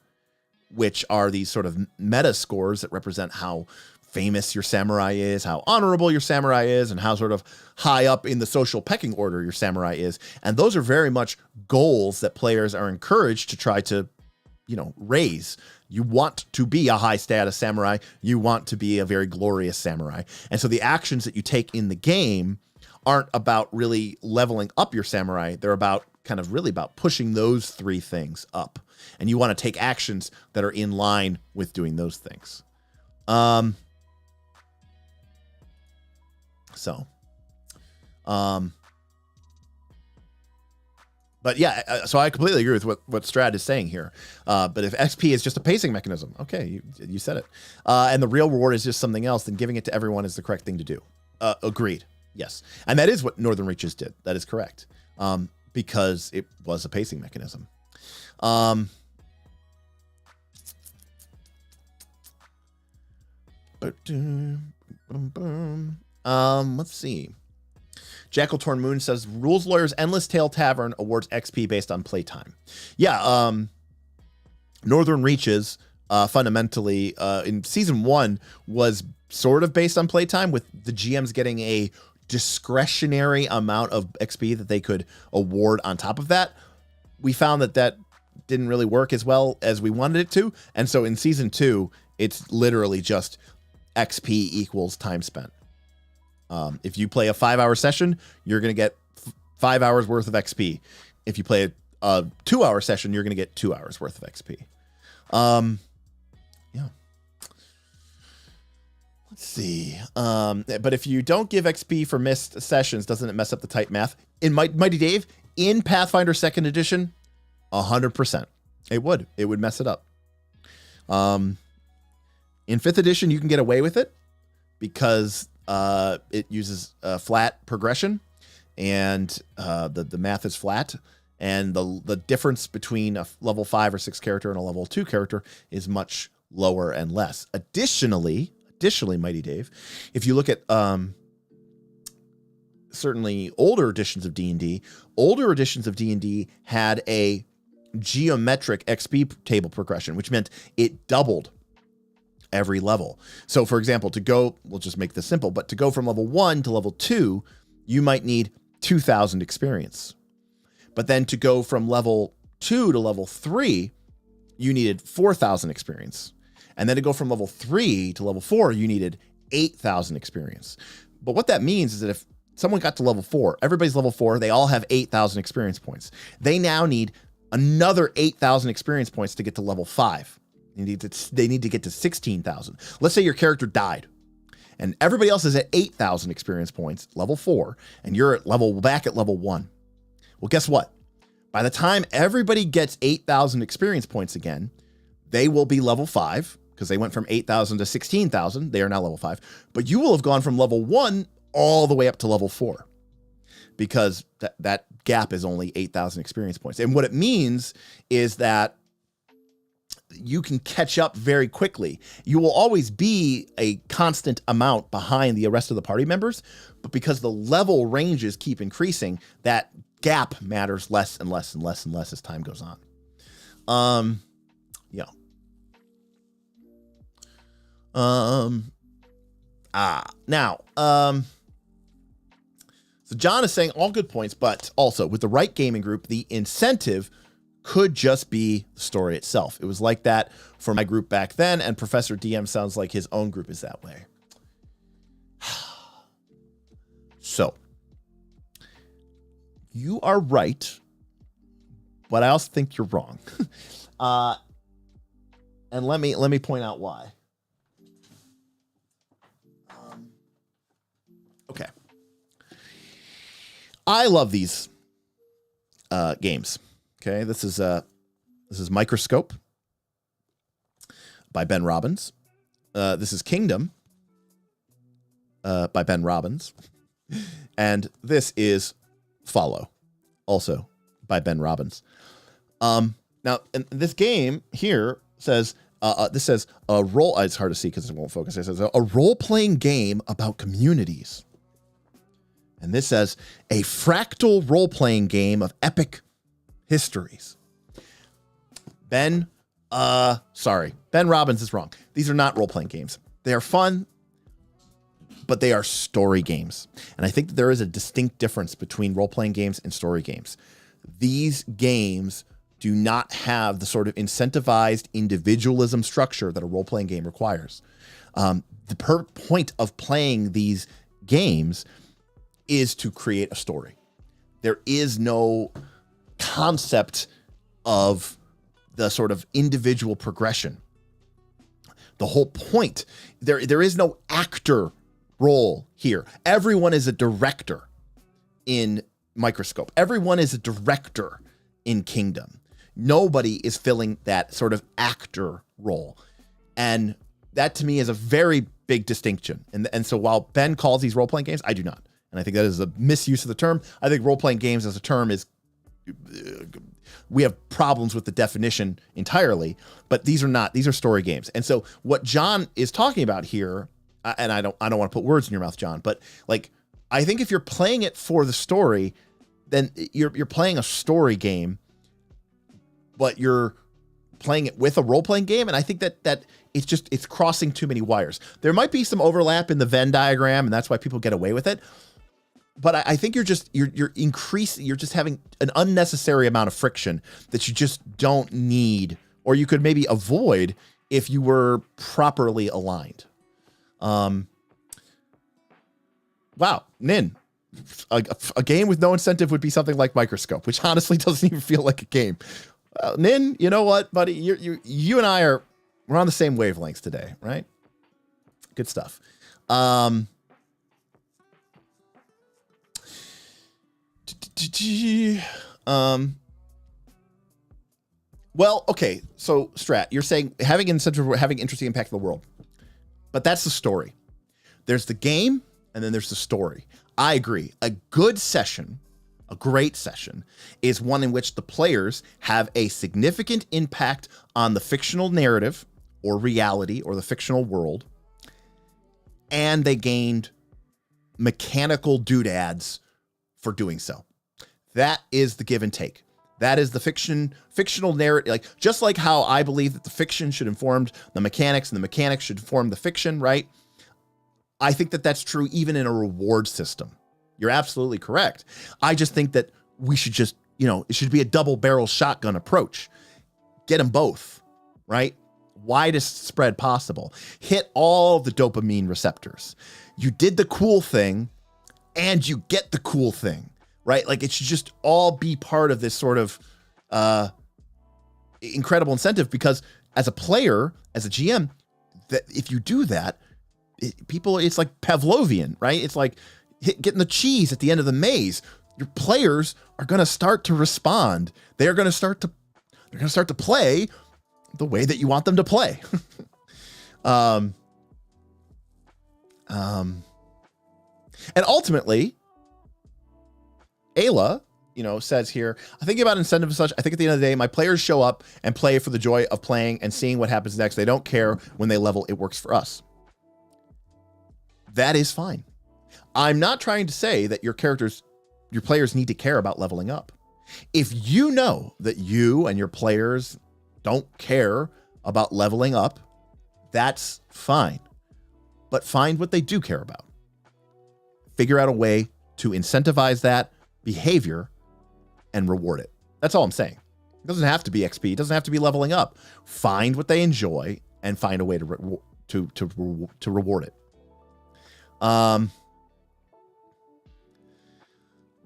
which are these sort of meta scores that represent how famous your samurai is, how honorable your samurai is, and how sort of high up in the social pecking order your samurai is. And those are very much goals that players are encouraged to try to, raise. You want to be a high status samurai. You want to be a very glorious samurai. And so the actions that you take in the game aren't about really leveling up your samurai. They're about really about pushing those 3 things up. And you want to take actions that are in line with doing those things. But yeah, so I completely agree with what Strad is saying here. But if XP is just a pacing mechanism, okay, you said it. And the real reward is just something else, then giving it to everyone is the correct thing to do. Agreed. Yes. And that is what Northern Reaches did. That is correct. Because it was a pacing mechanism. Let's see. Jackal Torn Moon says Rules Lawyer's Endless Tale Tavern awards XP based on playtime. Yeah, Northern Reaches fundamentally in season 1 was sort of based on playtime, with the GMs getting a discretionary amount of XP that they could award on top of that, we found that didn't really work as well as we wanted it to. And so in season 2, it's literally just XP equals time spent. If you play a 5-hour session, you're going to get 5 hours worth of XP. If you play a 2-hour session, you're going to get 2 hours worth of XP. Yeah. Let's see. But if you don't give XP for missed sessions, doesn't it mess up the type math? In Mighty Dave, in Pathfinder 2nd Edition, 100%. It would mess it up. In 5th edition, you can get away with it because it uses flat progression, and the math is flat, and the difference between a level 5 or 6 character and a level 2 character is much lower and less. Additionally, Mighty Dave, if you look at certainly older editions of D&D, had a geometric XP table progression, which meant it doubled every level. So for example, we'll just make this simple, but to go from level 1 to level 2, you might need 2,000 experience. But then to go from level 2 to level 3, you needed 4,000 experience. And then to go from level 3 to level 4, you needed 8,000 experience. But what that means is that if someone got to level 4, everybody's level 4, they all have 8,000 experience points. They now need another 8,000 experience points to get to level 5. They need to get to 16,000. Let's say your character died and everybody else is at 8,000 experience points, level 4, and you're back at level 1. Well, guess what? By the time everybody gets 8,000 experience points again, they will be level 5 because they went from 8,000 to 16,000. They are now level 5. But you will have gone from level 1 all the way up to level 4 because that gap is only 8,000 experience points. And what it means is that you can catch up very quickly. You will always be a constant amount behind the rest of the party members, but because the level ranges keep increasing, that gap matters less and less and less and less as time goes on. Yeah. Now, so John is saying all good points, but also with the right gaming group, the incentive could just be the story itself. It was like that for my group back then, and Professor DM sounds like his own group is that way. So, you are right, but I also think you're wrong. And let me point out why. Okay. I love these games. Okay, this is Microscope by Ben Robbins. This is Kingdom by Ben Robbins. And this is Follow, also by Ben Robbins. Now, and this game here says, this says a role, it's hard to see because it won't focus. It says a role-playing game about communities. And this says a fractal role-playing game of epic histories. Ben Robbins is wrong. These are not role-playing games. They are fun, but they are story games. And I think that there is a distinct difference between role-playing games and story games. These games do not have the sort of incentivized individualism structure that a role-playing game requires. The point of playing these games is to create a story. There is no concept of the sort of individual progression. The whole point, there is no actor role here. Everyone is a director in Microscope. Everyone is a director in Kingdom. Nobody is filling that sort of actor role. And that to me is a very big distinction. And so while Ben calls these role-playing games, I do not. And I think that is a misuse of the term. I think role-playing games as a term is, we have problems with the definition entirely, but these are not, these are story games. And so what John is talking about here, and I don't want to put words in your mouth, John, but like, I think if you're playing it for the story, then you're playing a story game, but you're playing it with a role-playing game. And I think that it's crossing too many wires. There might be some overlap in the Venn diagram, and that's why people get away with it. but I think you're just having an unnecessary amount of friction that you just don't need, or you could maybe avoid if you were properly aligned. Wow, Nin, a game with no incentive would be something like Microscope, which honestly doesn't even feel like a game. Nin, you know what, buddy? You and I we're on the same wavelengths today, right? Good stuff. Well, okay. So Strat, you're saying having incentive, having interesting impact in the world, but that's the story. There's the game, and then there's the story. I agree. A good session, a great session, is one in which the players have a significant impact on the fictional narrative or reality or the fictional world, and they gained mechanical doodads for doing so. That is the give and take. That is the fictional narrative. Like, just like how I believe that the fiction should inform the mechanics and the mechanics should inform the fiction, right? I think that that's true even in a reward system. You're absolutely correct. I just think that we should just, it should be a double barrel shotgun approach. Get them both, right? Widest spread possible. Hit all the dopamine receptors. You did the cool thing and you get the cool thing, right? Like, it should just all be part of this sort of incredible incentive, because as a player, as a GM, that if you do that, it's like Pavlovian, right? It's like getting the cheese at the end of the maze. Your players are going to start to respond. They're going to start to play the way that you want them to play. And ultimately, Ayla, says here, I think about incentive and such. I think at the end of the day, my players show up and play for the joy of playing and seeing what happens next. They don't care when they level. It works for us. That is fine. I'm not trying to say that your players need to care about leveling up. If you know that you and your players don't care about leveling up, that's fine. But find what they do care about. Figure out a way to incentivize that behavior and reward it. That's all I'm saying. It doesn't have to be XP. It doesn't have to be leveling up. Find what they enjoy and find a way to reward it.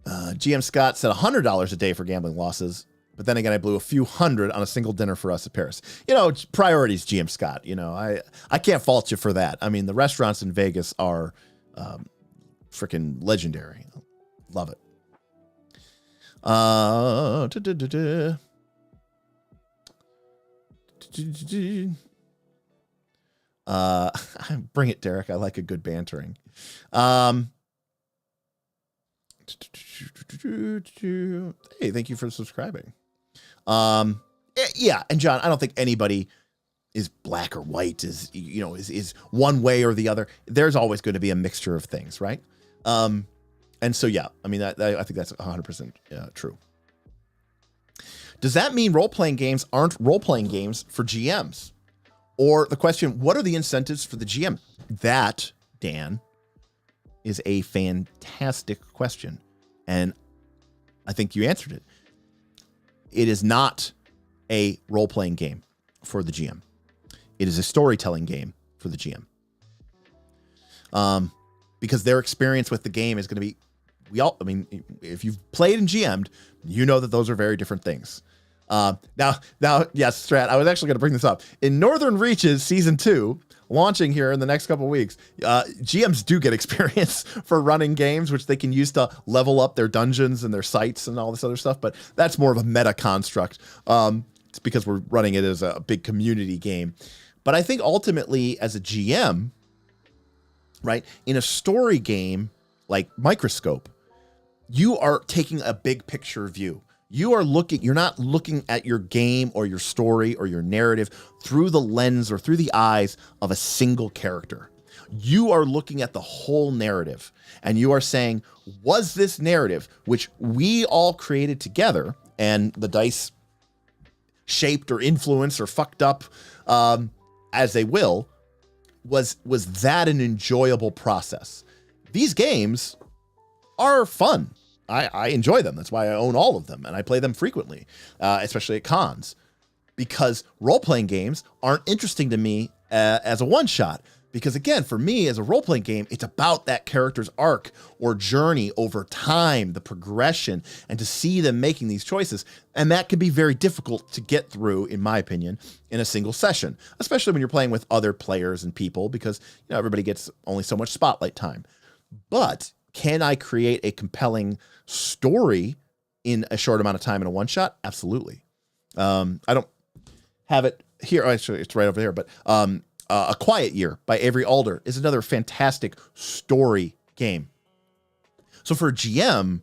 GM Scott said $100 a day for gambling losses, but then again, I blew a few hundred on a single dinner for us at Paris. Priorities, GM Scott. I can't fault you for that. I mean, the restaurants in Vegas are freaking legendary. Love it. Bring it, Derek. I like a good bantering. Hey, thank you for subscribing. Yeah, and John, I don't think anybody is black or white, is one way or the other. There's always going to be a mixture of things, right? And so, yeah, I mean, I think that's 100% true. Does that mean role-playing games aren't role-playing games for GMs? Or the question, what are the incentives for the GM? That, Dan, is a fantastic question. And I think you answered it. It is not a role-playing game for the GM. It is a storytelling game for the GM. Because their experience with the game is going to be, if you've played and GM'd, you know that those are very different things. Now, yes, Strat, I was actually going to bring this up. In Northern Reaches Season 2, launching here in the next couple of weeks, GMs do get experience for running games, which they can use to level up their dungeons and their sites and all this other stuff. But that's more of a meta construct. It's because we're running it as a big community game. But I think ultimately, as a GM, right, in a story game like Microscope, you are taking a big picture view. You're not looking at your game or your story or your narrative through the lens or through the eyes of a single character. You are looking at the whole narrative, and you are saying, was this narrative, which we all created together and the dice shaped or influenced or fucked up as they will, was that an enjoyable process? These games, are fun. I enjoy them. That's why I own all of them, and I play them frequently, especially at cons, because role-playing games aren't interesting to me as a one-shot. Because again, for me as a role-playing game, it's about that character's arc or journey over time, the progression, and to see them making these choices. And that can be very difficult to get through, in my opinion, in a single session, especially when you're playing with other players and people, because everybody gets only so much spotlight time. But can I create a compelling story in a short amount of time in a one-shot? Absolutely. I don't have it here. Actually, it's right over there, but A Quiet Year by Avery Alder is another fantastic story game. So for a GM,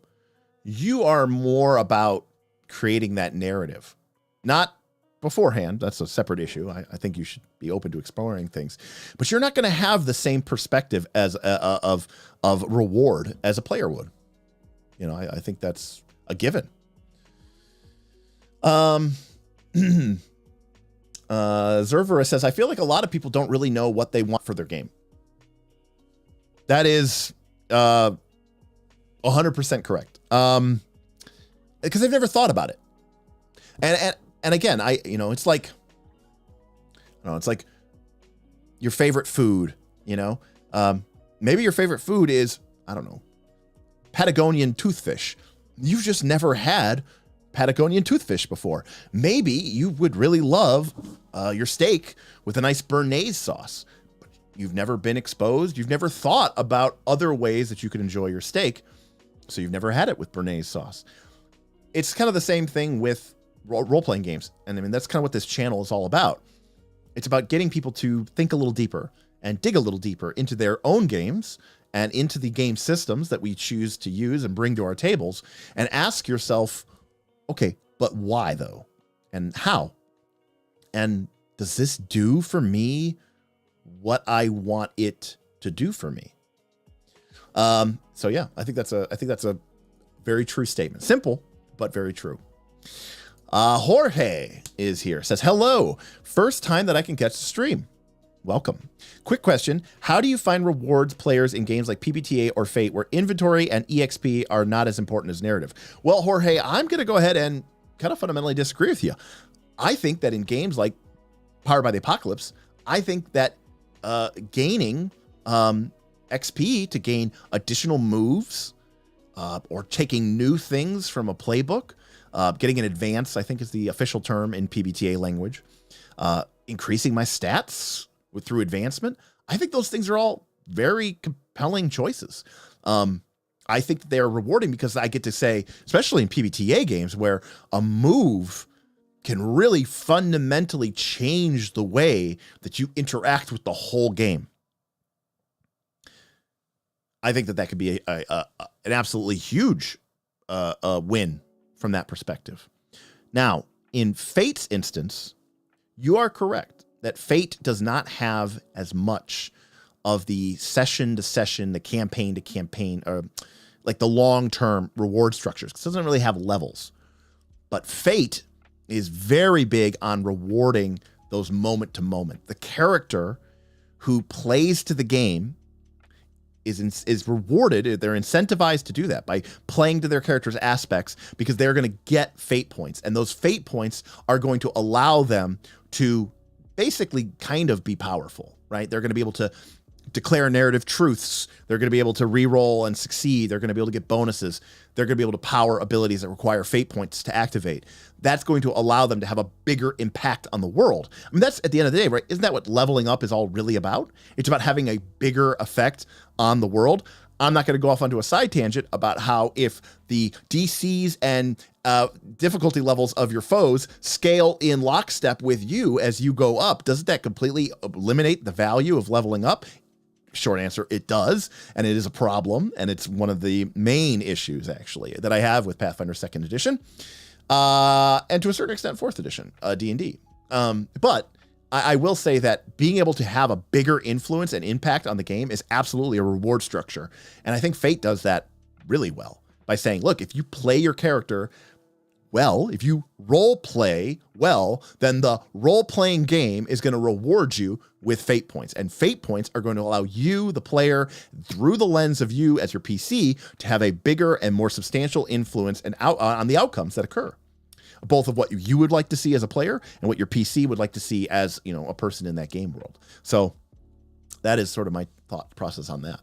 you are more about creating that narrative, not beforehand. That's a separate issue. I think you should be open to exploring things, but you're not going to have the same perspective as of reward as a player would. I think that's a given. Zervera says, I feel like a lot of people don't really know what they want for their game. That is 100% correct. Because they've never thought about it. And again, it's like, it's like your favorite food, maybe your favorite food is, Patagonian toothfish. You've just never had Patagonian toothfish before. Maybe you would really love your steak with a nice béarnaise sauce, but you've never been exposed. You've never thought about other ways that you could enjoy your steak, so you've never had it with béarnaise sauce. It's kind of the same thing with role-playing games, and that's kind of what this channel is all about. It's about getting people to think a little deeper and dig a little deeper into their own games and into the game systems that we choose to use and bring to our tables, and ask yourself, okay, but why though? And how? And does this do for me what I want it to do for me? So yeah, I think that's a very true statement. Simple, but very true. Jorge is here. Says, hello. First time that I can catch the stream. Welcome. Quick question. How do you find rewards players in games like PBTA or Fate where inventory and EXP are not as important as narrative? Well, Jorge, I'm going to go ahead and kind of fundamentally disagree with you. I think that in games like Powered by the Apocalypse, I think that gaining XP to gain additional moves or taking new things from a playbook, getting an advance, I think is the official term in PBTA language, increasing my stats through advancement. I think those things are all very compelling choices. I think that they are rewarding because I get to say, especially in PBTA games where a move can really fundamentally change the way that you interact with the whole game. I think that could be an absolutely huge win from that perspective. Now, in Fate's instance, you are correct that Fate does not have as much of the session to session, the campaign to campaign, or like the long-term reward structures. It doesn't really have levels. But Fate is very big on rewarding those moment to moment. The character who plays to the game is rewarded. They're incentivized to do that by playing to their character's aspects because they're going to get fate points. And those fate points are going to allow them to basically kind of be powerful, right? They're going to be able to declare narrative truths. They're going to be able to re-roll and succeed. They're going to be able to get bonuses. They're going to be able to power abilities that require fate points to activate. That's going to allow them to have a bigger impact on the world. I mean, that's at the end of the day, right? Isn't that what leveling up is all really about? It's about having a bigger effect on the world. I'm not going to go off onto a side tangent about how if the DCs and difficulty levels of your foes scale in lockstep with you as you go up, doesn't that completely eliminate the value of leveling up? Short answer, it does, and it is a problem, and it's one of the main issues, actually, that I have with Pathfinder 2nd Edition, and to a certain extent, 4th Edition, D&D. But I will say that being able to have a bigger influence and impact on the game is absolutely a reward structure, and I think Fate does that really well by saying, look, if you play your character well, if you role play well, then the role-playing game is going to reward you with fate points. And fate points are going to allow you, the player, through the lens of you as your PC, to have a bigger and more substantial influence and on the outcomes that occur. Both of what you would like to see as a player and what your PC would like to see as, a person in that game world. So that is sort of my thought process on that.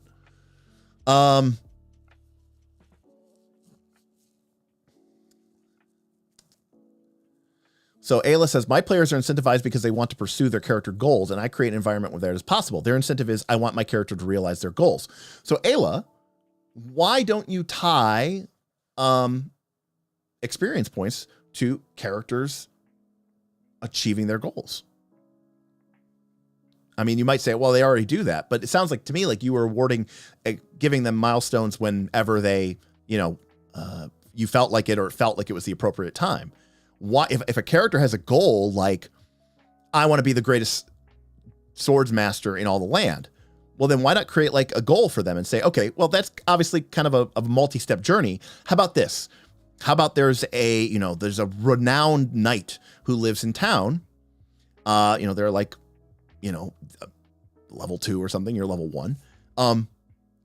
So Ayla says, my players are incentivized because they want to pursue their character goals, and I create an environment where that is possible. Their incentive is, I want my character to realize their goals. So Ayla, why don't you tie experience points to characters achieving their goals? I mean, you might say, well, they already do that, but it sounds like to me like you were awarding, giving them milestones whenever they, you felt like it or felt like it was the appropriate time. Why, if a character has a goal like, I want to be the greatest swords master in all the land, well, then why not create like a goal for them and say, okay, well, that's obviously kind of a multi-step journey. How about this? How about there's a renowned knight who lives in town. They're like, level 2 or something, you're level 1.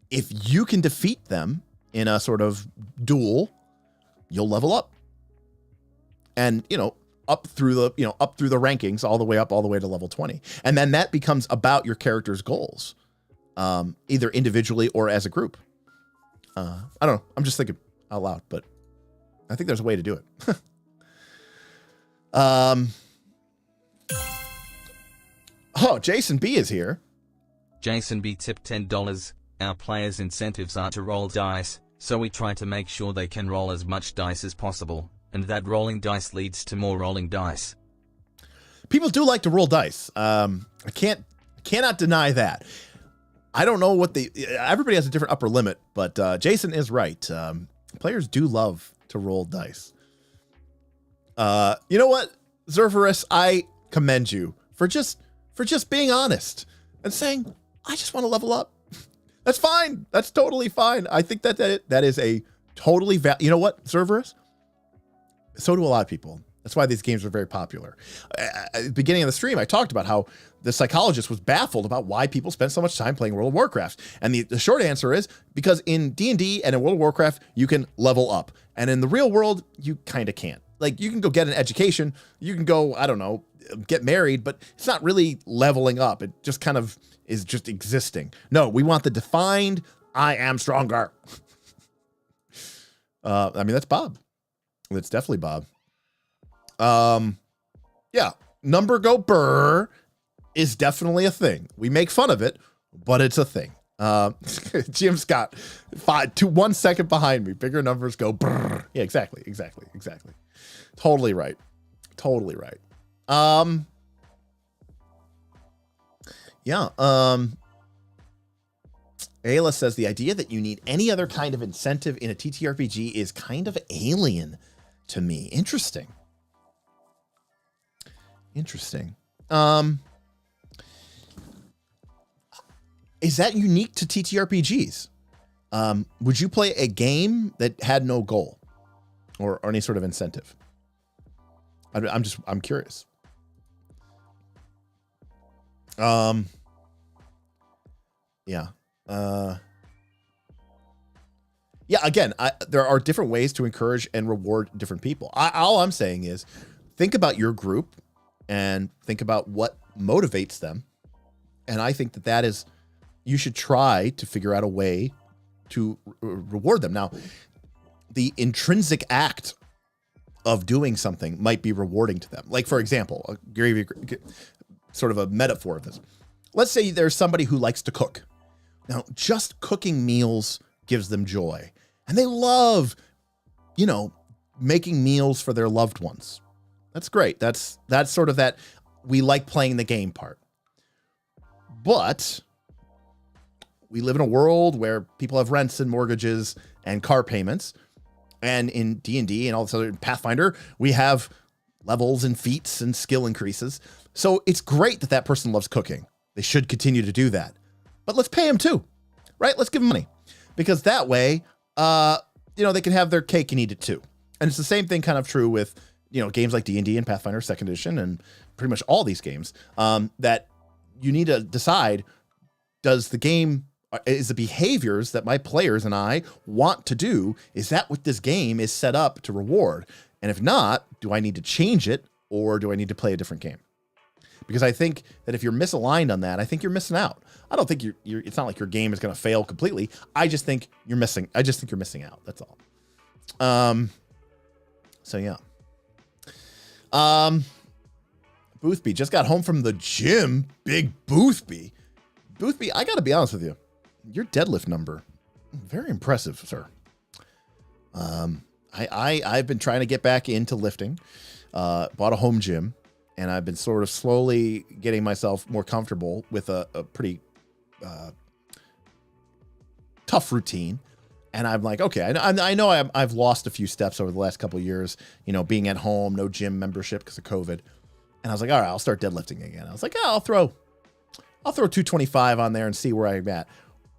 If you can defeat them in a sort of duel, you'll level up. And, up through the rankings, all the way to level 20. And then that becomes about your character's goals, either individually or as a group. I don't know. I'm just thinking out loud, but I think there's a way to do it. Jason B is here. Jason B tipped $10. Our players' incentives are to roll dice, so we try to make sure they can roll as much dice as possible. And that rolling dice leads to more rolling dice. People do like to roll dice. I cannot deny that. I don't know what everybody has a different upper limit, but Jason is right. Players do love to roll dice. You know what, Zerverus, I commend you for just being honest and saying, I just want to level up. That's fine. That's totally fine. I think that is a totally you know what, Zerverus? So do a lot of people. That's why these games are very popular. At the beginning of the stream, I talked about how the psychologist was baffled about why people spend so much time playing World of Warcraft. And the short answer is because in D&D and in World of Warcraft, you can level up. And in the real world, you kind of can't. Like, you can go get an education. You can go, I don't know, get married, but it's not really leveling up. It just kind of is just existing. No, we want the defined, I am stronger. That's Bob. It's definitely Bob. Yeah, number go burr is definitely a thing. We make fun of it, but it's a thing. Jim Scott, 1 second behind me. Bigger numbers go brr. Yeah, exactly. Totally right. Yeah. Ayla says the idea that you need any other kind of incentive in a TTRPG is kind of alien to me. Interesting. Is that unique to TTRPGs? Would you play a game that had no goal or any sort of incentive? I'm curious. Yeah. Again, there are different ways to encourage and reward different people. All I'm saying is think about your group and think about what motivates them. And I think that is, you should try to figure out a way to reward them. Now, the intrinsic act of doing something might be rewarding to them. Like, for example, I'll give you sort of a metaphor of this. Let's say there's somebody who likes to cook. Now, just cooking meals gives them joy. And they love, making meals for their loved ones. That's great. That's sort of that we like playing the game part. But we live in a world where people have rents and mortgages and car payments. And in D&D and all this other Pathfinder, we have levels and feats and skill increases. So it's great that person loves cooking. They should continue to do that. But let's pay them too, right? Let's give them money. Because that way, they can have their cake and eat it too. And it's the same thing kind of true with, games like D&D and Pathfinder 2nd Edition and pretty much all these games, that you need to decide, is the behaviors that my players and I want to do, is that what this game is set up to reward? And if not, do I need to change it, or do I need to play a different game? Because I think that if you're misaligned on that, I think you're missing out. I don't think it's not like your game is going to fail completely. I just think you're missing out. That's all. So yeah. Boothby just got home from the gym. Big Boothby. Boothby, I got to be honest with you. Your deadlift number, very impressive, sir. I've been trying to get back into lifting. Bought a home gym, and I've been sort of slowly getting myself more comfortable with a pretty tough routine. And I'm like, okay, I know I've lost a few steps over the last couple of years, being at home, no gym membership because of COVID. And I was like, all right, I'll start deadlifting again. I was like, I'll throw 225 on there and see where I'm at.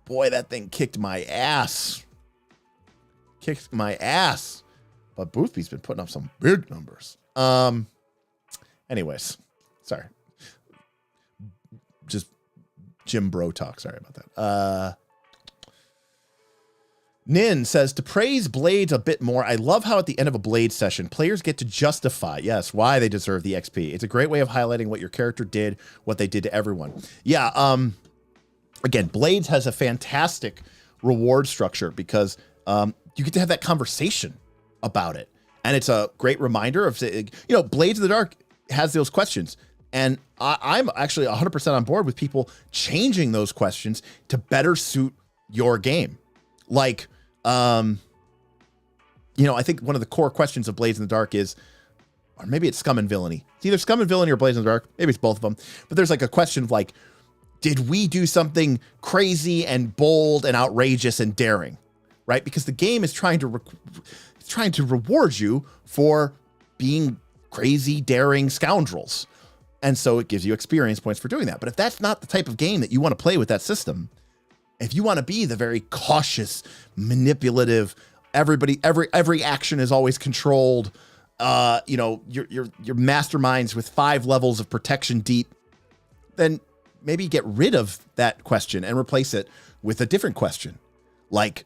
Boy, that thing kicked my ass. But Boothby's been putting up some big numbers. Anyways, sorry. Just gym bro talk. Sorry about that. Nin says, to praise Blades a bit more, I love how at the end of a Blade session, players get to justify, why they deserve the XP. It's a great way of highlighting what your character did, what they did to everyone. Yeah, again, Blades has a fantastic reward structure because you get to have that conversation about it. And it's a great reminder of, Blades in the Dark has those questions. And I'm actually 100% on board with people changing those questions to better suit your game. Like, I think one of the core questions of Blades in the Dark is, or maybe it's Scum and Villainy. It's either Scum and Villainy or Blades in the Dark. Maybe it's both of them. But there's like a question of like, did we do something crazy and bold and outrageous and daring? Right? Because the game is trying to reward you for being crazy, daring scoundrels. And so it gives you experience points for doing that. But if that's not the type of game that you want to play with that system, if you want to be the very cautious, manipulative, every action is always controlled, your masterminds with 5 levels of protection deep, then maybe get rid of that question and replace it with a different question. Like,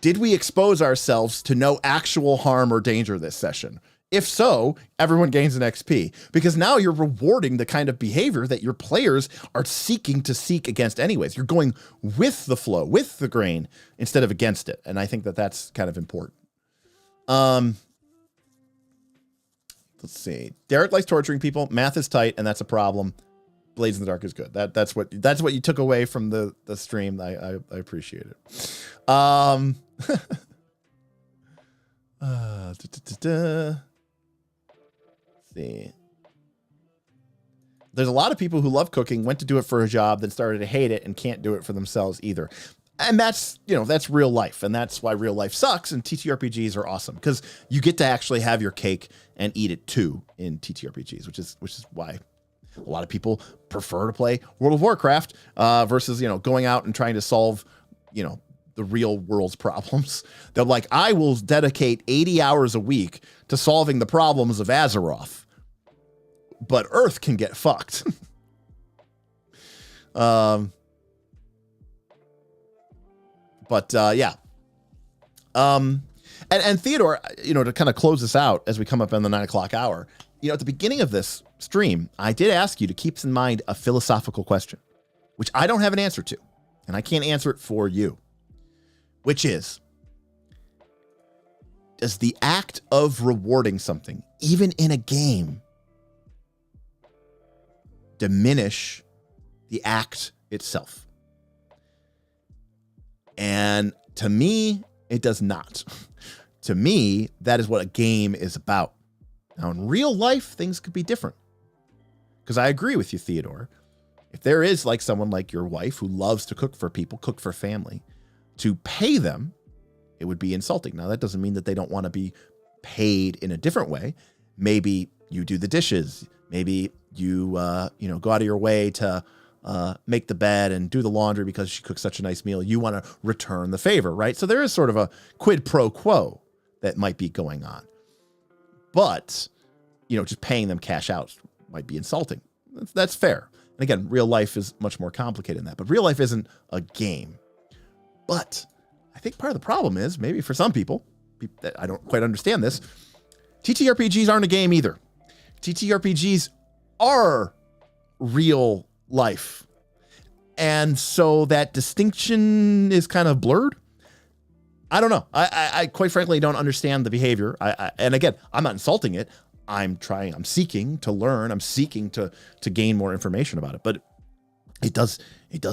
did we expose ourselves to no actual harm or danger this session? If so, everyone gains an XP, because now you're rewarding the kind of behavior that your players are seeking against anyways. You're going with the flow, with the grain, instead of against it. And I think that that's kind of important. Let's see. Derek likes torturing people. Math is tight, and that's a problem. Blades in the Dark is good. That's what you took away from the stream. I appreciate it. See. There's a lot of people who love cooking, went to do it for a job, then started to hate it and can't do it for themselves either. And that's real life. And that's why real life sucks. And TTRPGs are awesome because you get to actually have your cake and eat it too in TTRPGs, which is why a lot of people prefer to play World of Warcraft versus, going out and trying to solve, the real world's problems. They're like, I will dedicate 80 hours a week to solving the problems of Azeroth, but Earth can get fucked. Yeah. And Theodore, to kind of close this out as we come up on the 9 o'clock hour, at the beginning of this stream, I did ask you to keep in mind a philosophical question, which I don't have an answer to, and I can't answer it for you, which is, does the act of rewarding something, even in a game, diminish the act itself? And to me, it does not. To me, that is what a game is about. Now, in real life, things could be different. Because I agree with you, Theodore. If there is like someone like your wife who loves to cook for people, cook for family, to pay them, it would be insulting. Now, that doesn't mean that they don't want to be paid in a different way. Maybe you do the dishes. Maybe you, go out of your way to make the bed and do the laundry because she cooks such a nice meal. You want to return the favor, right? So there is sort of a quid pro quo that might be going on. But, just paying them cash out might be insulting. That's fair. And again, real life is much more complicated than that. But real life isn't a game. But I think part of the problem is, maybe for some people that I don't quite understand this, TTRPGs aren't a game either. TTRPGs are real life. And so that distinction is kind of blurred. I don't know. I quite frankly don't understand the behavior. And again, I'm not insulting it. I'm seeking to learn. I'm seeking to gain more information about it. But it does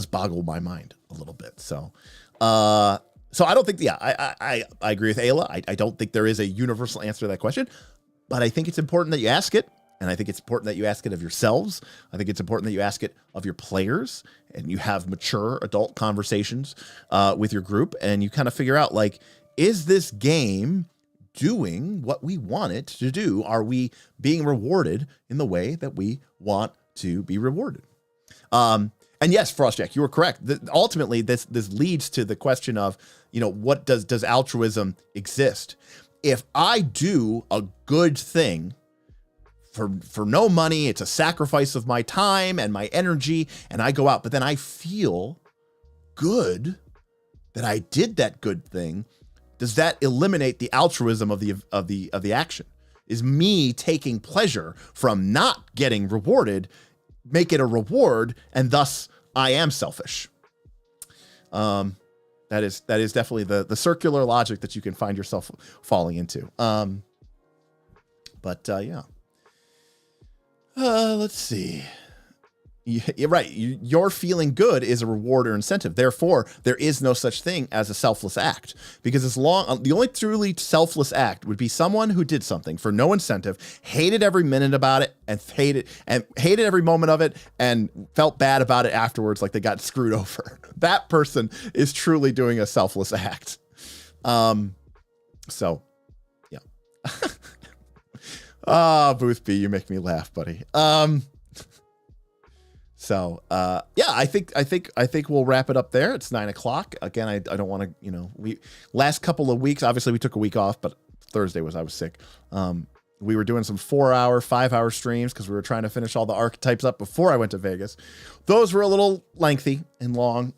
boggle my mind a little bit. So I don't think, I agree with Ayla. I don't think there is a universal answer to that question, but I think it's important that you ask it. And I think it's important that you ask it of yourselves. I think it's important that you ask it of your players and you have mature adult conversations with your group and you kind of figure out, like, is this game doing what we want it to do? Are we being rewarded in the way that we want to be rewarded? And yes, Frostjack, you were correct. Ultimately, this leads to the question of, what does altruism exist? If I do a good thing for no money, it's a sacrifice of my time and my energy, and I go out, but then I feel good that I did that good thing, does that eliminate the altruism of the action? Is me taking pleasure from not getting rewarded make it a reward, and thus I am selfish? That is definitely the circular logic that you can find yourself falling into. Yeah. Let's see. You're right. Your feeling good is a reward or incentive. Therefore, there is no such thing as a selfless act, because the only truly selfless act would be someone who did something for no incentive, hated every minute about it, and hated every moment of it, and felt bad about it afterwards, like they got screwed over. That person is truly doing a selfless act. Yeah. Booth B, you make me laugh, buddy. I think we'll wrap it up there. It's 9:00. Again, I don't want to, last couple of weeks, obviously we took a week off, but Thursday I was sick. We were doing some 4-hour, 5-hour streams because we were trying to finish all the archetypes up before I went to Vegas. Those were a little lengthy and long.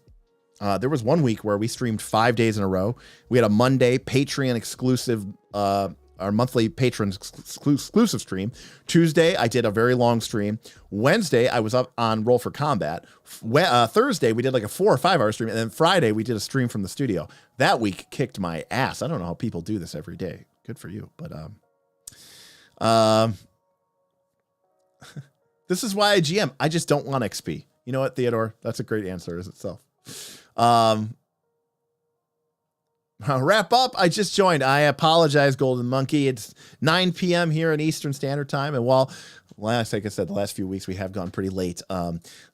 There was one week where we streamed 5 days in a row. We had a Monday Patreon exclusive, our monthly patrons exclusive stream. Tuesday, I did a very long stream. Wednesday, I was up on Roll for Combat. Thursday, we did like a 4 or 5 hour stream. And then Friday, we did a stream from the studio. That week kicked my ass. I don't know how people do this every day. Good for you. But this is why I GM. I just don't want XP. You know what, Theodore? That's a great answer as itself. Wrap up. I just joined. I apologize, Golden Monkey. It's 9 p.m. here in Eastern Standard Time. And while, like I said, the last few weeks we have gone pretty late,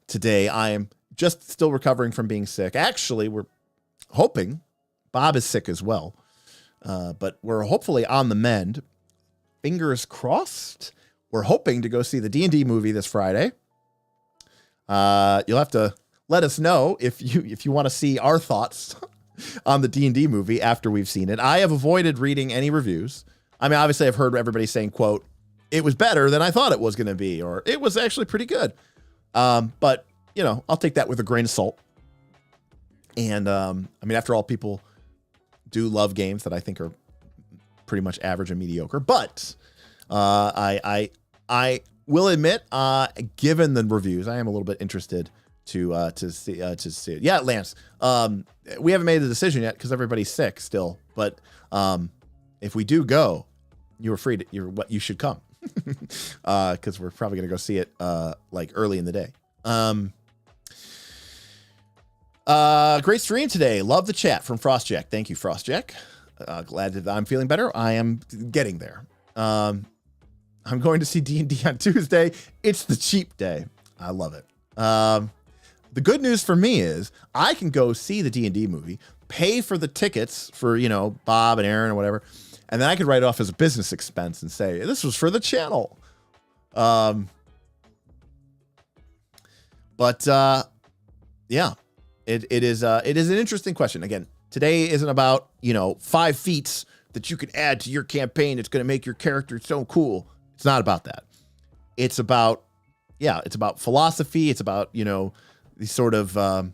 today I am just still recovering from being sick. Actually, we're hoping Bob is sick as well. But we're hopefully on the mend. Fingers crossed. We're hoping to go see the D&D movie this Friday. You'll have to let us know if you want to see our thoughts on the D&D movie after we've seen it. I have avoided reading any reviews. I mean, obviously I've heard everybody saying, quote, it was better than I thought it was going to be, or it was actually pretty good. But I'll take that with a grain of salt. And after all, people do love games that I think are pretty much average and mediocre. But I will admit, given the reviews, I am a little bit interested to see it. Yeah, Lance. We haven't made the decision yet because everybody's sick still. But if we do go, you should come because we're probably gonna go see it like early in the day. Great stream today. Love the chat from Frostjack. Thank you, Frostjack. Glad that I'm feeling better. I am getting there. I'm going to see D&D on Tuesday. It's the cheap day. I love it. The good news for me is I can go see the D&D movie, pay for the tickets for, Bob and Aaron or whatever, and then I could write it off as a business expense and say, this was for the channel. Yeah, it is an interesting question. Again, today isn't about, 5 feats that you can add to your campaign that's going to make your character so cool. It's not about that. It's about, it's about philosophy. It's about, these sort of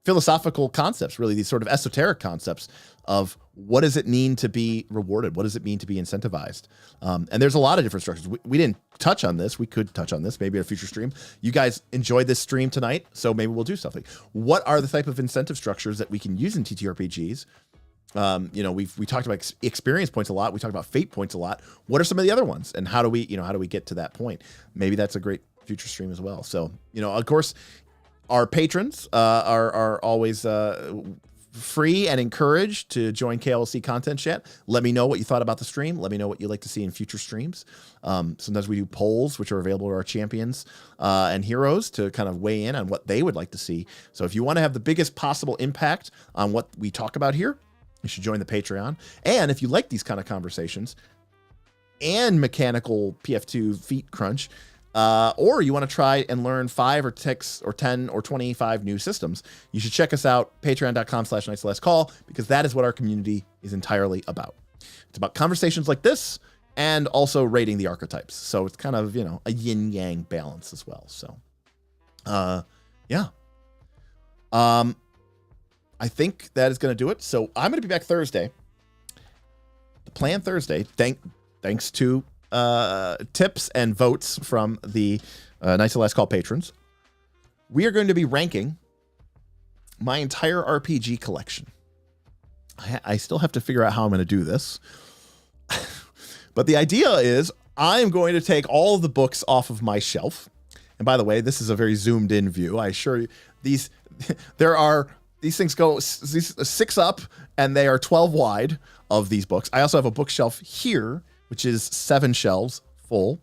philosophical concepts, really, these sort of esoteric concepts of what does it mean to be rewarded? What does it mean to be incentivized? And there's a lot of different structures. We didn't touch on this. We could touch on this maybe in a future stream. You guys enjoyed this stream tonight, so maybe we'll do something. What are the type of incentive structures that we can use in TTRPGs? We talked about experience points a lot. We talked about fate points a lot. What are some of the other ones? And how do we get to that point? Maybe that's a great future stream as well. So, of course, our patrons are always free and encouraged to join KLC Content Chat. Let me know what you thought about the stream. Let me know what you'd like to see in future streams. Sometimes we do polls, which are available to our champions and heroes to kind of weigh in on what they would like to see. So if you want to have the biggest possible impact on what we talk about here, you should join the Patreon. And if you like these kind of conversations and mechanical PF2 feet crunch, or you want to try and learn 5 or 6 or 10 or 25 new systems, you should check us out, patreon.com/nightslastcall, because that is what our community is entirely about. It's about conversations like this and also rating the archetypes. So it's kind of, a yin-yang balance as well. So, I think that is going to do it. So I'm going to be back Thursday. The plan Thursday, thanks to tips and votes from the Knights of Last Call patrons, we are going to be ranking my entire RPG collection. I still have to figure out how I'm going to do this. But the idea is I'm going to take all of the books off of my shelf. And by the way, this is a very zoomed in view. I assure you, these things go 6 up and they are 12 wide of these books. I also have a bookshelf here, which is 7 shelves full.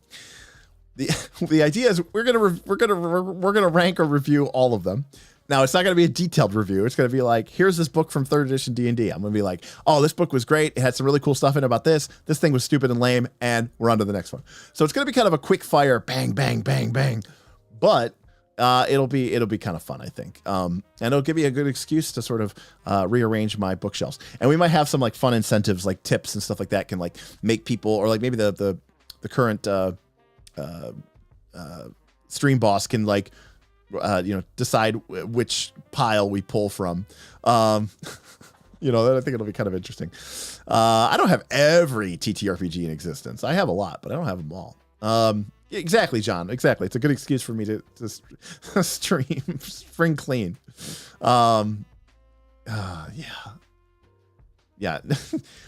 The idea is we're gonna rank or review all of them. Now, it's not going to be a detailed review. It's going to be like, here's this book from 3rd edition D&D. I'm going to be like, oh, this book was great. It had some really cool stuff in it about this. This thing was stupid and lame, and we're on to the next one. So it's going to be kind of a quick fire, bang, bang, bang, bang. But it'll be kind of fun, I think. And it'll give me a good excuse to sort of rearrange my bookshelves. And we might have some like fun incentives, like tips and stuff like that can like make people, or like maybe the current stream boss can like, decide which pile we pull from. I think it'll be kind of interesting. I don't have every TTRPG in existence. I have a lot, but I don't have them all. Exactly, John. Exactly. It's a good excuse for me to stream spring clean. Yeah.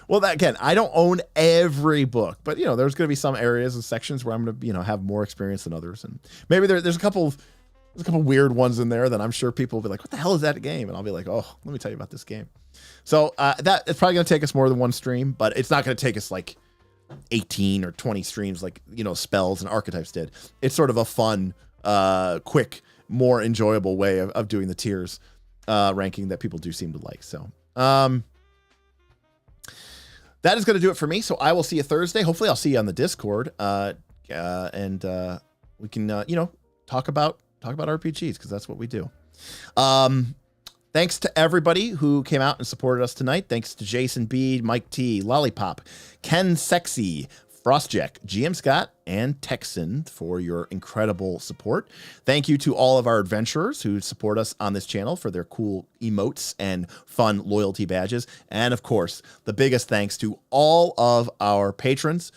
Well, again, I don't own every book, but there's going to be some areas and sections where I'm going to have more experience than others, and maybe there's a couple weird ones in there that I'm sure people will be like, what the hell is that game? And I'll be like, oh, let me tell you about this game. So that it's probably going to take us more than one stream, but it's not going to take us like 18 or 20 streams like, spells and archetypes did. It's sort of a fun, quick, more enjoyable way of doing the tiers ranking that people do seem to like. So that is going to do it for me. So I will see you Thursday. Hopefully I'll see you on the Discord and we can, talk about RPGs, because that's what we do. Thanks to everybody who came out and supported us tonight. Thanks to Jason B, Mike T, Lollipop, Ken Sexy, Frostjack, GM Scott, and Texan for your incredible support. Thank you to all of our adventurers who support us on this channel for their cool emotes and fun loyalty badges. And of course, the biggest thanks to all of our patrons,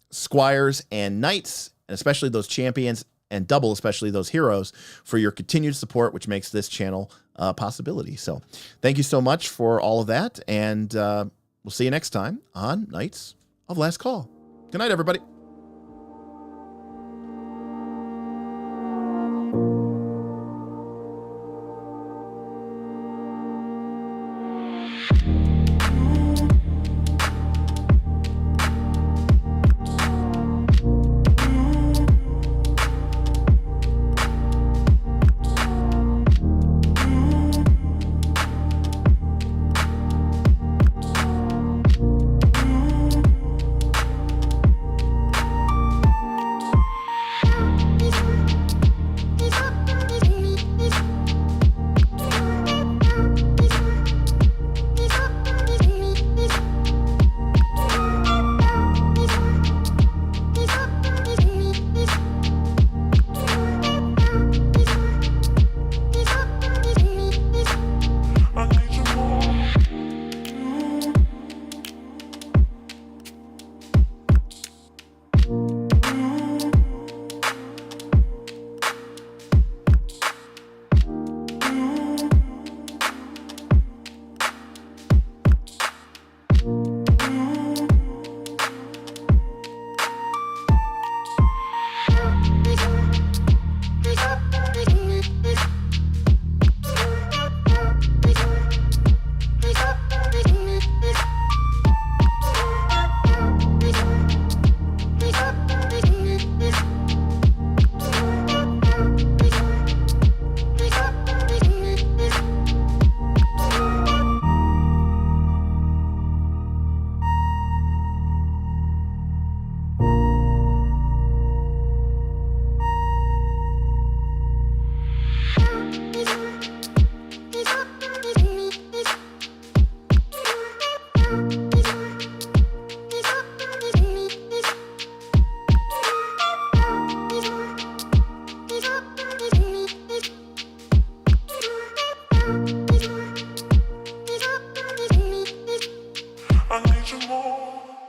squires and knights, and especially those champions, and especially those heroes, for your continued support, which makes this channel a possibility. So thank you so much for all of that. And we'll see you next time on Knights of Last Call. Good night, everybody.